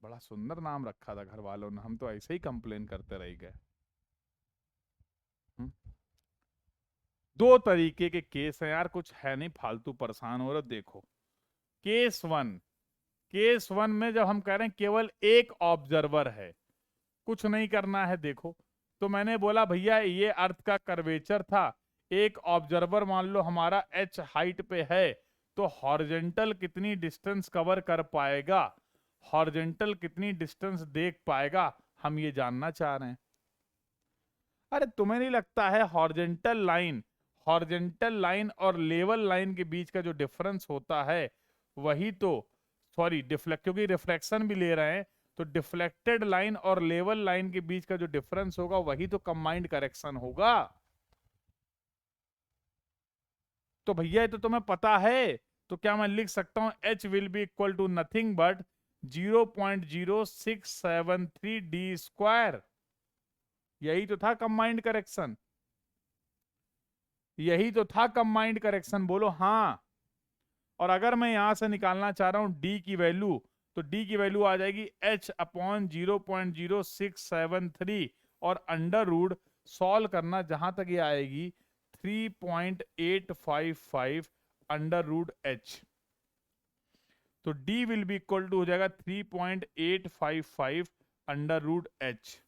बड़ा सुंदर नाम रखा था घर वालों ने, हम तो ऐसे ही कंप्लेन करते रह गए। हम्म? दो तरीके के केस हैं यार, कुछ है नहीं फालतू परेशान हो रहे। देखो केस वन में जब हम कह रहे हैं केवल एक ऑब्जर्वर है, कुछ नहीं करना है। देखो तो मैंने बोला भैया ये अर्थ का कर्वेचर था, एक ऑब्जर्वर मान लो हमारा h हाइट पे है, तो हॉरिजेंटल कितनी डिस्टेंस कवर कर पाएगा, हॉरिजेंटल कितनी डिस्टेंस देख पाएगा, हम ये जानना चाह रहे हैं। अरे तुम्हें नहीं लगता है हॉरिजेंटल लाइन और लेवल लाइन के बीच का जो डिफरेंस होता है वही तो, सॉरी डिफ्लेक्ट, क्योंकि रिफ्लेक्शन भी ले रहे हैं, तो डिफ्लेक्टेड लाइन और लेवल लाइन के बीच का जो डिफरेंस होगा वही तो कंबाइंड करेक्शन होगा। तो भैया ये तो तुम्हें पता है, तो क्या मैं लिख सकता हूं h will be equal to nothing but 0.0673 D square. यही तो था कंबाइंड करेक्शन, यही तो था कंबाइंड करेक्शन, बोलो हाँ। और अगर मैं यहां से निकालना चाह रहा हूं डी की वैल्यू, तो डी की वैल्यू आ जाएगी h अपॉन 0.0673 और अंडर रूट सॉल्व करना जहां तक ये आएगी 3.855 अंडर रूट एच। तो d will be equal to हो जाएगा 3.855 अंडर रूट एच।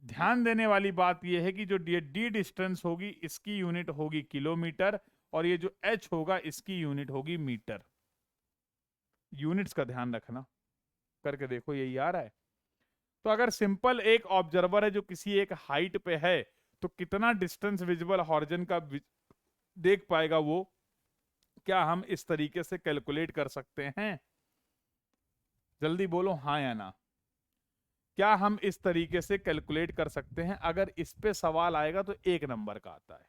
ध्यान देने वाली बात यह है कि जो डी डिस्टेंस होगी इसकी यूनिट होगी किलोमीटर, और ये जो h होगा इसकी यूनिट होगी मीटर। यूनिट्स का ध्यान रखना, करके देखो यही आ रहा है। तो अगर सिंपल एक ऑब्जर्वर है जो किसी एक हाइट पे है, तो कितना डिस्टेंस विजिबल हॉरिजन का देख पाएगा वो, क्या हम इस तरीके से कैलकुलेट कर सकते हैं? जल्दी बोलो हाँ या ना। क्या हम इस तरीके से कैलकुलेट कर सकते हैं? अगर इस पे सवाल आएगा तो एक नंबर का आता है।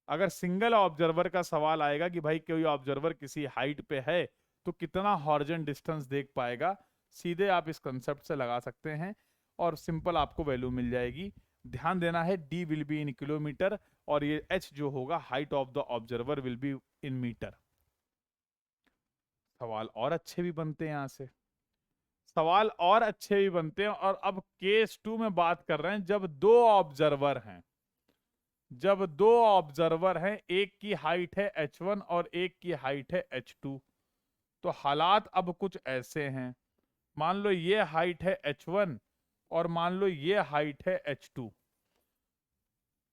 अगर सिंगल ऑब्जर्वर का सवाल आएगा कि भाई कोई ऑब्जर्वर किसी हाइट पे है तो कितना हॉरिजन डिस्टेंस देख पाएगा, सीधे आप इस कंसेप्ट से लगा सकते हैं और सिंपल आपको वैल्यू मिल जाएगी। ध्यान देना है D will be in kilometre, और ये एच जो होगा height of the observer will be in metre. सवाल और अच्छे भी बनते हैं यहां से, सवाल और अच्छे भी बनते हैं। और अब केस 2 में बात कर रहे हैं जब दो ऑब्जर्वर हैं, जब दो ऑब्जर्वर हैं, एक की हाइट है h1 और एक की हाइट है h2। तो हालात अब कुछ ऐसे हैं, मान लो ये हाइट है h1 और मान लो ये हाइट है h2।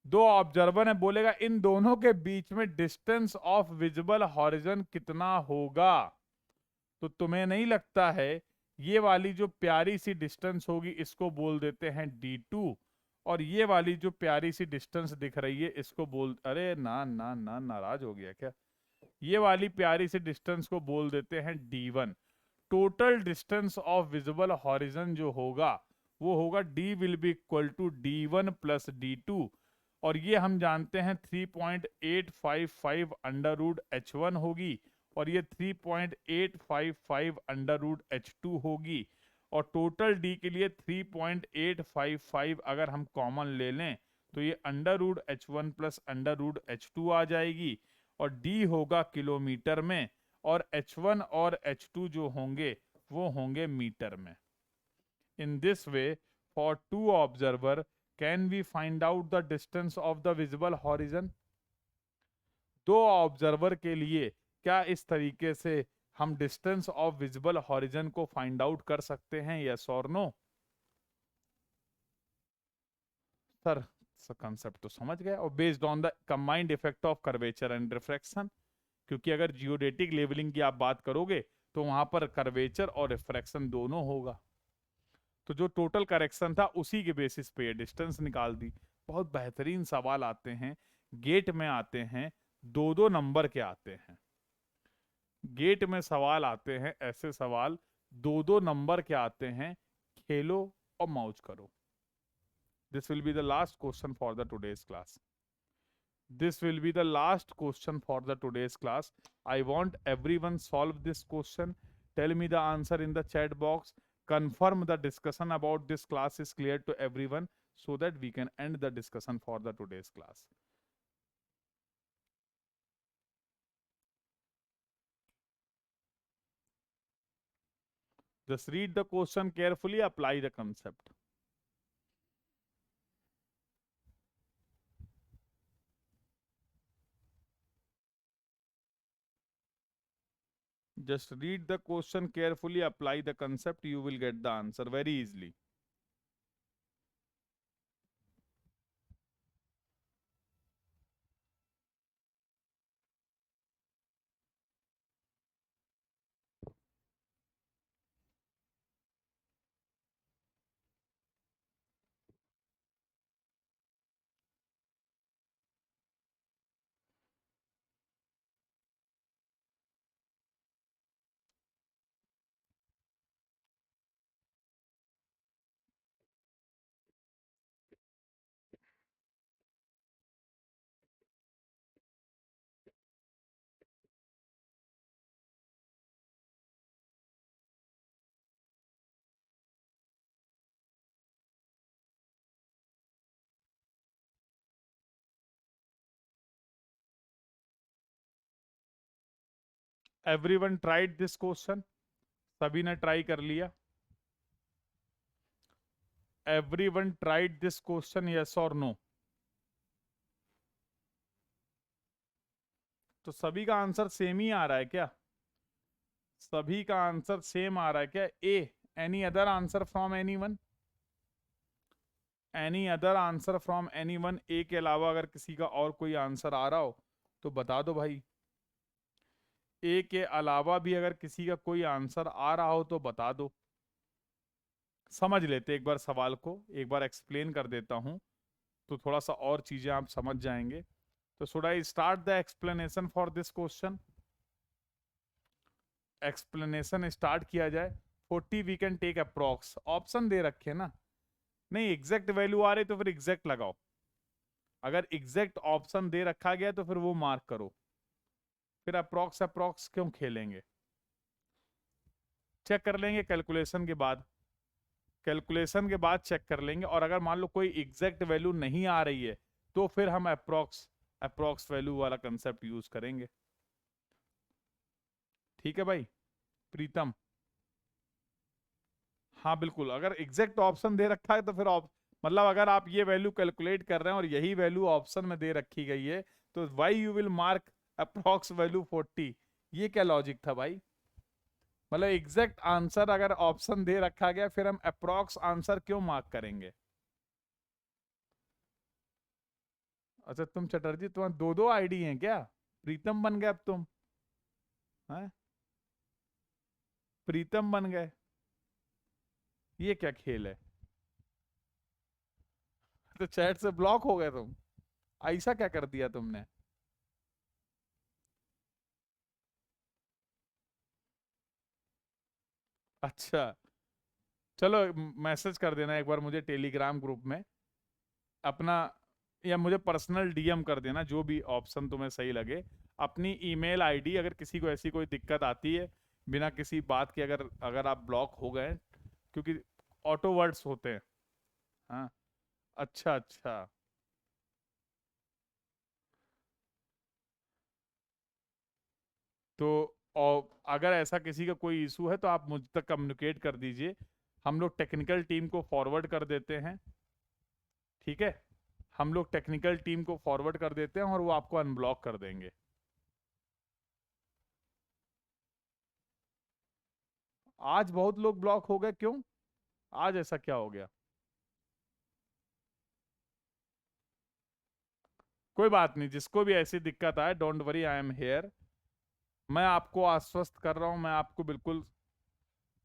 दो ऑब्जर्वर है, बोलेगा इन दोनों के बीच में डिस्टेंस ऑफ विजिबल हॉरिजन कितना होगा। तो तुम्हें नहीं लगता है ये वाली जो प्यारी सी डिस्टेंस होगी इसको बोल देते हैं d2, और ये वाली जो प्यारी सी डिस्टेंस दिख रही है इसको बोल, अरे ना ना ना, नाराज हो गया क्या? ये वाली प्यारी सी डिस्टेंस को बोल देते हैं d1। Total distance of visible horizon जो होगा वो होगा d will be equal to d1 plus d2, और ये हम जानते हैं 3.855 अंडर रूट h1 होगी, और ये 3.855 अंडर रूट h2 होगी। और टोटल d के लिए 3.855 अगर हम कॉमन ले लें तो ये under root h1 plus under root h2 आ जाएगी, और d होगा किलोमीटर में, और h1 और h2 जो होंगे वो होंगे मीटर में। In this way for two observer can we find out the distance of the visible horizon. दो ऑब्जर्वर के लिए क्या इस तरीके से हम डिस्टेंस ऑफ विजिबल हॉरिजन को फाइंड आउट कर सकते हैं, yes or no? Sir concept तो समझ गए, और based on the combined effect of curvature and refraction, क्योंकि अगर जियोडेटिक लेवलिंग की आप बात करोगे तो वहां पर कर्वेचर और रिफ्रैक्शन दोनों होगा। तो जो टोटल करेक्शन था उसी के बेसिस पे ये डिस्टेंस निकाल दी। बहुत बेहतरीन सवाल आते हैं, गेट में आते हैं, दो दो नंबर के आते हैं। गेट में सवाल आते हैं, ऐसे सवाल दो दो नंबर के आते हैं। खेलो और मौज करो। This will be the last question for the today's class. This will be the last question for the today's class. I want everyone solve this question. Tell me the answer in the chat box. Confirm the discussion about this class is clear to everyone so that we can end the discussion for the today's class. Just read the question carefully, apply the concept. Just read the question carefully, apply the concept, you will get the answer very easily. Everyone tried this question? सभी ने try कर लिया? Everyone tried this question, yes or no? तो सभी का answer same ही आ रहा है क्या? सभी का आंसर सेम आ रहा है क्या? Uh, any other answer from anyone? Any other answer from anyone? A के अलावा अगर किसी का और कोई आंसर आ रहा हो तो बता दो भाई। ए के अलावा भी अगर किसी का कोई आंसर आ रहा हो तो बता दो। समझ लेते एक बार सवाल को, एक बार एक्सप्लेन कर देता हूं तो थोड़ा सा और चीजें आप समझ जाएंगे। तो should I start the explanation for this question? Explanation start किया जाए। 40 we can take approx, option दे रखे ना, नहीं एग्जैक्ट वैल्यू आ रही तो फिर एग्जैक्ट लगाओ। अगर एग्जैक्ट ऑप्शन दे रखा गया तो फिर वो मार्क करो, फिर अप्रॉक्स अप्रॉक्स क्यों खेलेंगे? चेक कर लेंगे कैलकुलेशन के बाद, कैलकुलेशन के बाद चेक कर लेंगे। और अगर मान लो कोई एग्जैक्ट वैल्यू नहीं आ रही है तो फिर हम अप्रॉक्स अप्रॉक्स वैल्यू वाला कंसेप्ट यूज करेंगे। ठीक है भाई प्रीतम? हाँ बिल्कुल, अगर एग्जैक्ट ऑप्शन दे रखा है तो फिर मतलब अगर आप ये वैल्यू कैलकुलेट कर रहे हैं और यही वैल्यू ऑप्शन में दे रखी गई है तो why you will mark approx value 40? ये क्या लॉजिक था भाई? मतलब एग्जैक्ट आंसर अगर ऑप्शन दे रखा गया फिर हम अप्रॉक्स आंसर क्यों मार्क करेंगे? अच्छा तुम चटर्जी, तुम्हारे दो दो आईडी हैं क्या? प्रीतम बन गए अब तुम? हैं? प्रीतम बन गए? ये क्या खेल है? तो चैट से ब्लॉक हो गए तुम? ऐसा क्या कर दिया तुमने? अच्छा चलो, मैसेज कर देना एक बार मुझे टेलीग्राम ग्रुप में अपना, या मुझे पर्सनल डीएम कर देना, जो भी ऑप्शन तुम्हें सही लगे। अपनी ईमेल आईडी, अगर किसी को ऐसी कोई दिक्कत आती है बिना किसी बात के, अगर अगर आप ब्लॉक हो गए, क्योंकि ऑटो वर्ड्स होते हैं। हाँ अच्छा अच्छा। तो और अगर ऐसा किसी का कोई इशू है तो आप मुझ तक कम्युनिकेट कर दीजिए, हम लोग टेक्निकल टीम को फॉरवर्ड कर देते हैं। ठीक है, हम लोग टेक्निकल टीम को फॉरवर्ड कर देते हैं और वो आपको अनब्लॉक कर देंगे। आज बहुत लोग ब्लॉक हो गए, क्यों? आज ऐसा क्या हो गया? कोई बात नहीं, जिसको भी ऐसी दिक्कत आए don't worry, I am here. मैं आपको आश्वस्त कर रहा हूं, मैं आपको बिल्कुल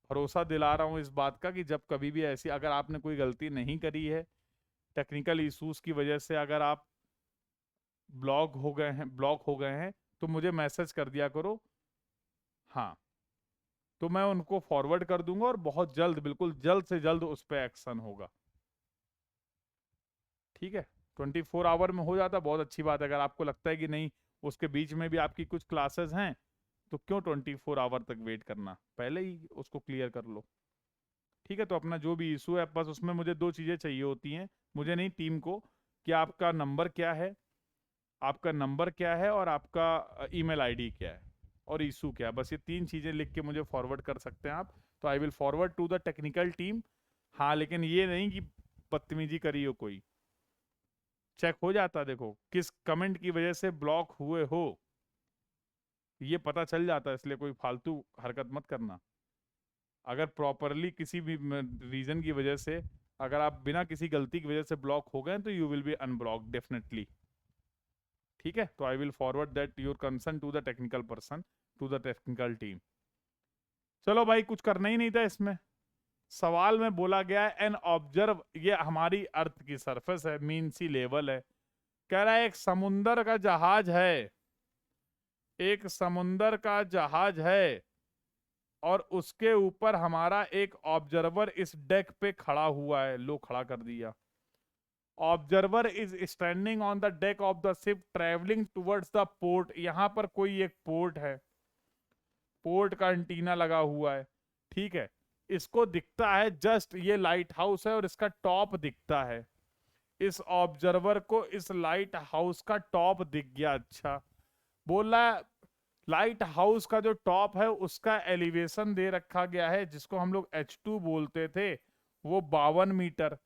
भरोसा दिला रहा हूं इस बात का कि जब कभी भी ऐसी, अगर आपने कोई गलती नहीं करी है, टेक्निकल इश्यूज की वजह से अगर आप ब्लॉक हो गए हैं तो मुझे मैसेज कर दिया करो। हाँ, तो मैं उनको फॉरवर्ड कर दूंगा और बहुत जल्द, बिल्कुल जल्द से जल्द उस पर एक्शन होगा। ठीक है, 24 आवर में हो जाता बहुत अच्छी बात है। अगर आपको लगता है कि नहीं उसके बीच में भी आपकी कुछ क्लासेस हैं तो क्यों 24 आवर तक वेट करना, पहले ही उसको क्लियर कर लो। ठीक है, तो अपना जो भी इशू है, बस उसमें मुझे दो चीज़ें चाहिए होती हैं, मुझे नहीं टीम को, कि आपका नंबर क्या है, आपका नंबर क्या है और आपका ईमेल आईडी क्या है और इशू क्या है। बस ये तीन चीज़ें लिख के मुझे फॉरवर्ड कर सकते हैं आप, तो I will forward to the technical team. हाँ लेकिन ये नहीं कि बदतमीजी करी हो कोई, चेक हो जाता देखो किस कमेंट की वजह से ब्लॉक हुए हो। ये पता चल जाता है, इसलिए कोई फालतू हरकत मत करना। अगर प्रॉपरली किसी भी रीजन की वजह से, अगर आप बिना किसी गलती की वजह से ब्लॉक हो गए तो you will be unblock definitely. ठीक है, तो I will forward that your concern to the technical person, to the technical team. चलो भाई, कुछ करना ही नहीं था इसमें। सवाल में बोला गया है एन ऑब्जर्व, ये हमारी अर्थ की सरफेस है, मीन सी लेवल है। कह रहा है एक समुंदर का जहाज है, एक समुंदर का जहाज है, और उसके ऊपर हमारा एक ऑब्जर्वर इस डेक पे खड़ा हुआ है। लो, खड़ा कर दिया। Observer is standing on the deck of the ship travelling towards the port. यहां पर कोई एक पोर्ट है, पोर्ट का एंटीना लगा हुआ है। ठीक है, इसको दिखता है जस्ट, ये लाइट हाउस है और इसका टॉप दिखता है। इस ऑब्जर्वर को इस लाइट हाउस का टॉप दिख गया। अच्छा, बोला लाइट हाउस का जो टॉप है उसका एलिवेशन दे रखा गया है, जिसको हम लोग H2 बोलते थे, वो 52 मीटर।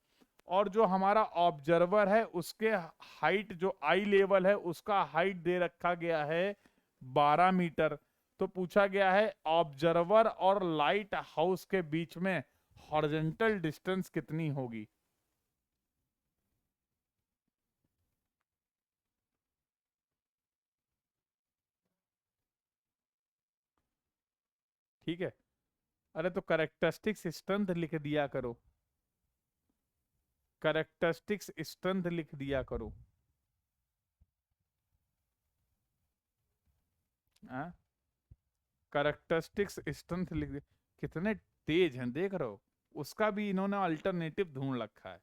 और जो हमारा ऑब्जर्वर है उसके हाइट, जो आई लेवल है उसका हाइट दे रखा गया है 12 मीटर। तो पूछा गया है ऑब्जर्वर और लाइट हाउस के बीच में हॉरिजॉन्टल डिस्टेंस कितनी होगी। ठीक है, अरे तो करेक्टरिस्टिक्स स्ट्रेंथ लिख दिया करो, करेक्टरिस्टिक्स स्ट्रेंथ लिख दिया करो। करेक्टरिस्टिक्स स्ट्रेंथ लिख दिया। कितने तेज हैं देख रहे हो, उसका भी इन्होंने अल्टरनेटिव ढूंढ रखा है।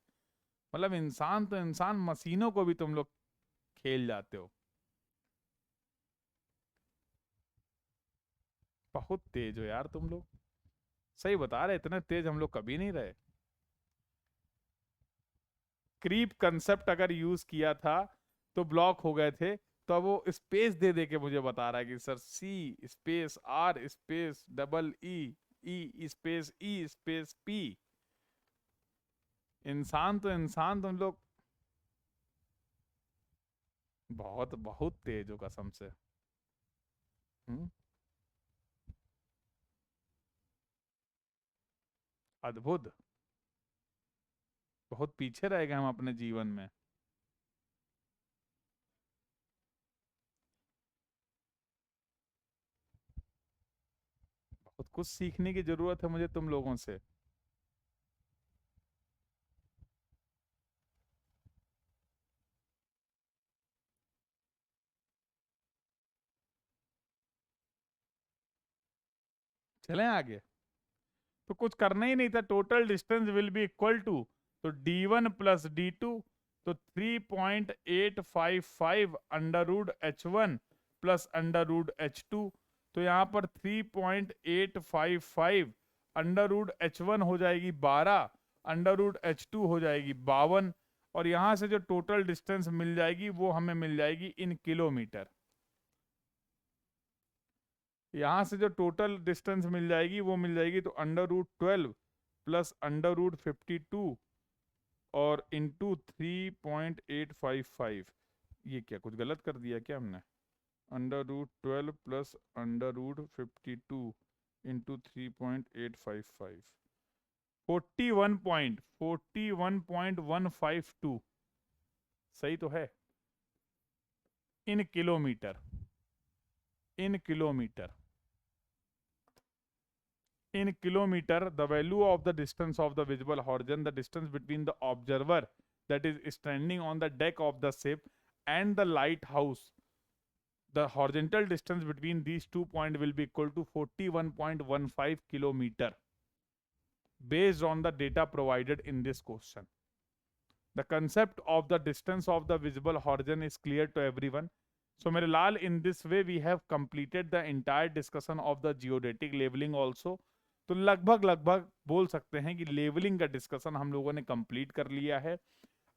मतलब इंसान तो इंसान, मशीनों को भी तुम लोग खेल जाते हो। बहुत तेज हो यार तुम लोग, सही बता रहे, इतने तेज हम लोग कभी नहीं रहे। क्रीप कंसेप्ट अगर यूज किया था तो ब्लॉक हो गए थे। तो अब वो स्पेस दे दे के मुझे बता रहा है कि sir C space R space double E, E space E space P. इंसान तो इंसान, तुम लोग बहुत बहुत तेज हो कसम से। हम्म, अद्भुत। बहुत पीछे रह गए हम अपने जीवन में। बहुत कुछ सीखने की जरूरत है मुझे तुम लोगों से। चलें आगे। तो कुछ करना ही नहीं था, total distance will be equal to, तो d1 + d2, तो 3.855 √h1 प्लस √h2। तो यहाँ पर 3.855 √h1 हो जाएगी 12, √h2 हो जाएगी 52। और यहाँ से जो टोटल डिस्टेंस मिल जाएगी वो हमें मिल जाएगी इन किलोमीटर। यहां से जो टोटल डिस्टेंस मिल जाएगी वो मिल जाएगी, तो √12 प्लस √52 और इंटू 3.855। ये क्या कुछ गलत कर दिया क्या हमने? √12 प्लस √52 इंटू 3.855, 41.152 सही तो है, इन kilometre, in kilometre, in kilometer, the value of the distance of the visible horizon, the distance between the observer that is standing on the deck of the ship and the lighthouse, the horizontal distance between these 2 points will be equal to 41.15 kilometer based on the data provided in this question. The concept of the distance of the visible horizon is clear to everyone. So मेरे लाल, in this way we have completed the entire discussion of the geodetic leveling also. तो लगभग लगभग बोल सकते हैं कि levelling का discussion हम लोगों ने कंप्लीट कर लिया है।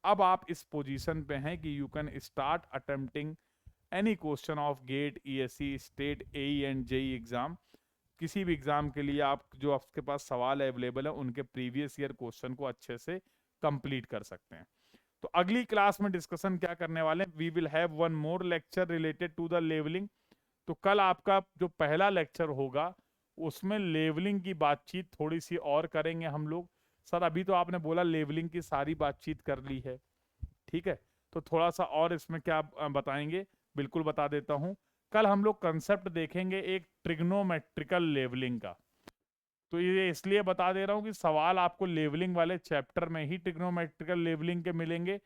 अब आप इस पोजीशन पे हैं कि you can start attempting any question of GATE, ESC, state, AE and JE exam. किसी भी एग्जाम के लिए आप जो आपके पास सवाल अवेलेबल है उनके प्रीवियस ईयर क्वेश्चन को अच्छे से कंप्लीट कर सकते हैं। तो अगली क्लास में डिस्कशन क्या करने वाले हैं, we will have one more lecture related to the levelling. तो कल आपका जो पहला लेक्चर होगा उसमें लेवलिंग की बातचीत थोड़ी सी और करेंगे हम लोग। सर अभी तो आपने बोला लेवलिंग की सारी बातचीत कर ली है, ठीक है, तो थोड़ा सा और इसमें क्या बताएंगे, बिल्कुल बता देता हूं। कल हम लोग कंसेप्ट देखेंगे एक ट्रिग्नोमेट्रिकल लेवलिंग का। तो ये इसलिए बता दे रहा हूँ कि सवाल आपको लेवलिंग वाले चैप्टर में ही ट्रिग्नोमेट्रिकल लेवलिंग के मिलेंगे।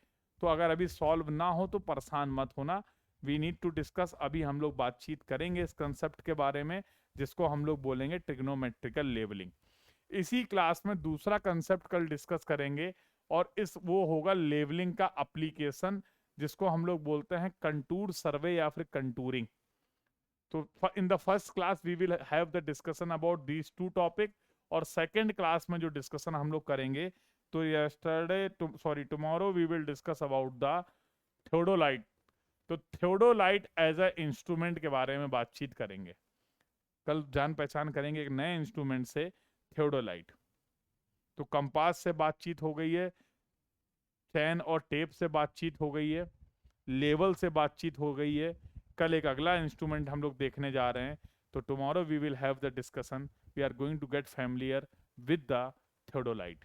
तो अगर अभी सॉल्व ना हो तो परेशान मत होना, वी नीड टू डिस्कस। अभी हम लोग बातचीत करेंगे इस कंसेप्ट के बारे में जिसको हम लोग बोलेंगे ट्रिग्नोमेट्रिकल लेवलिंग। इसी क्लास में दूसरा कंसेप्ट कल डिस्कस करेंगे और इस वो होगा लेवलिंग का एप्लीकेशन, जिसको हम लोग बोलते हैं कंटूर सर्वे या फिर कंटूरिंग। तो in the first class we will have the discussion about these two topic, और सेकंड क्लास में जो डिस्कशन हम लोग करेंगे, तो yesterday sorry tomorrow we will discuss about the theodolite. तो थियोडोलाइट एज अ इंस्ट्रूमेंट के बारे में बातचीत करेंगे कल, जान पहचान करेंगे एक नए इंस्ट्रूमेंट से, थियोडोलाइट। तो कंपास से बातचीत हो गई है, चैन और टेप से बातचीत हो गई है, लेवल से बातचीत हो गई है। कल एक अगला इंस्ट्रूमेंट हम लोग देखने जा रहे हैं। तो tomorrow we will have the discussion, we are going to get familiar with the theodolite.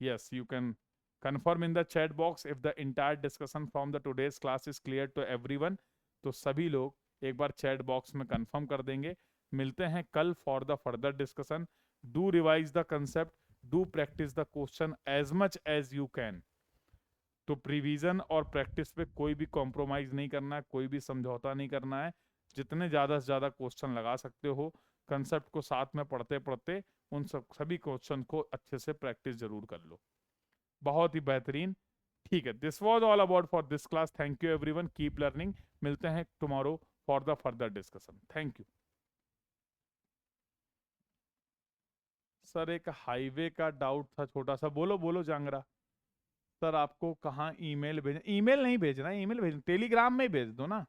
Yes, you can confirm in the chat box if the entire discussion from the today's class is clear to everyone। तो सभी लोग एक बार chat box में confirm कर देंगे। मिलते हैं कल for the further discussion. Do revise the concept, do practice the question as much as you can. तो प्रिवीजन और प्रैक्टिस पे कोई भी कॉम्प्रोमाइज नहीं करना है, कोई भी समझौता नहीं करना है। जितने ज़्यादा से ज़्यादा क्वेश्चन लगा सकते हो, कंसेप्ट को साथ में पढ़ते पढ़ते उन सभी क्वेश्चन को अच्छे से प्रैक्टिस जरूर कर लो। बहुत ही बेहतरीन, ठीक है। This was all about for this class. Thank you everyone, keep learning. मिलते हैं tomorrow for the further discussion. Thank you. Sir एक हाईवे का डाउट था छोटा सा, बोलो बोलो जांगरा। सर आपको कहाँ ईमेल भेजना? ईमेल नहीं भेजना, ईमेल भेजना टेलीग्राम में ही भेज दो ना,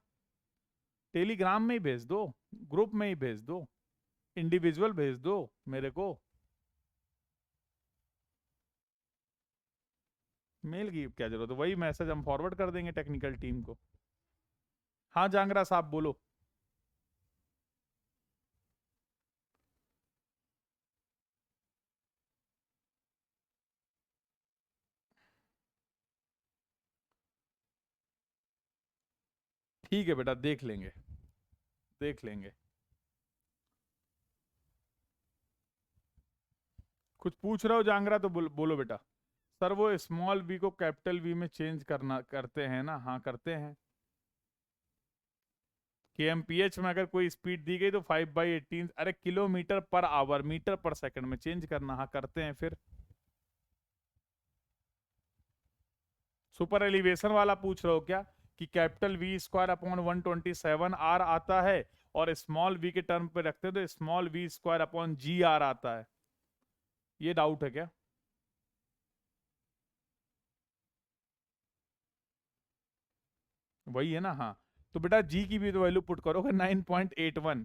टेलीग्राम में ही भेज दो, ग्रुप में ही भेज दो, इंडिविजुअल भेज दो मेरे को। मेल की क्या जरूरत है, वही मैसेज हम फॉरवर्ड कर देंगे टेक्निकल टीम को। हाँ जांगरा साहब बोलो। ठीक है बेटा, देख लेंगे, देख लेंगे। कुछ पूछ रहे हो जांगरा तो बोलो बेटा। सर वो स्मॉल वी को कैपिटल वी में चेंज करना करते हैं ना? हाँ करते हैं। KMPH में अगर कोई स्पीड दी गई तो 5/18, अरे किलोमीटर पर आवर, मीटर पर सेकंड में चेंज करना, हाँ करते हैं। फिर सुपर एलिवेशन वाला पूछ रहे हो क्या कि कैपिटल V² अपॉन 127 R आता है और स्मॉल वी के टर्म पे रखते हैं तो स्मॉल V² अपॉन GR आता है, ये डाउट है क्या? वही है ना, हाँ। तो बेटा जी की भी तो वैल्यू पुट करोगे 9.81।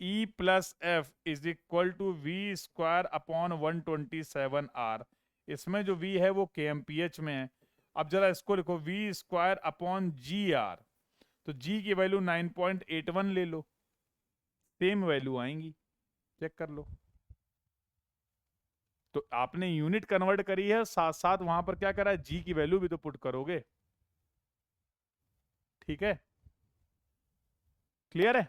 E+F = V² upon 127R। इसमें जो V है वो KMPH में है। अब जरा इसको लिखो V²अपॉन GR, तो G की वैल्यू 9.81 ले लो, सेम वैल्यू आएंगी, चेक कर लो। तो आपने यूनिट कन्वर्ट करी है, साथ साथ वहां पर क्या करा है, G की वैल्यू भी तो पुट करोगे। ठीक है, क्लियर है?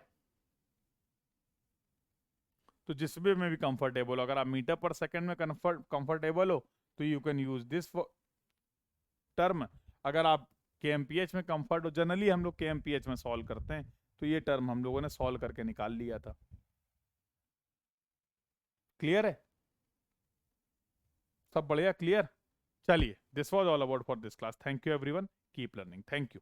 तो जिसमें में भी कंफर्टेबल हो, अगर आप मीटर पर सेकंड में कंफर्टेबल हो तो you can use this term. अगर आप KMPH में कंफर्ट हो, जनरली हम लोग KMPH में सॉल्व करते हैं, तो ये टर्म हम लोगों ने सॉल्व करके निकाल लिया था। क्लियर है? सब बढ़िया, क्लियर? चलिए, this was all about for this class. Thank you everyone, keep learning. Thank you.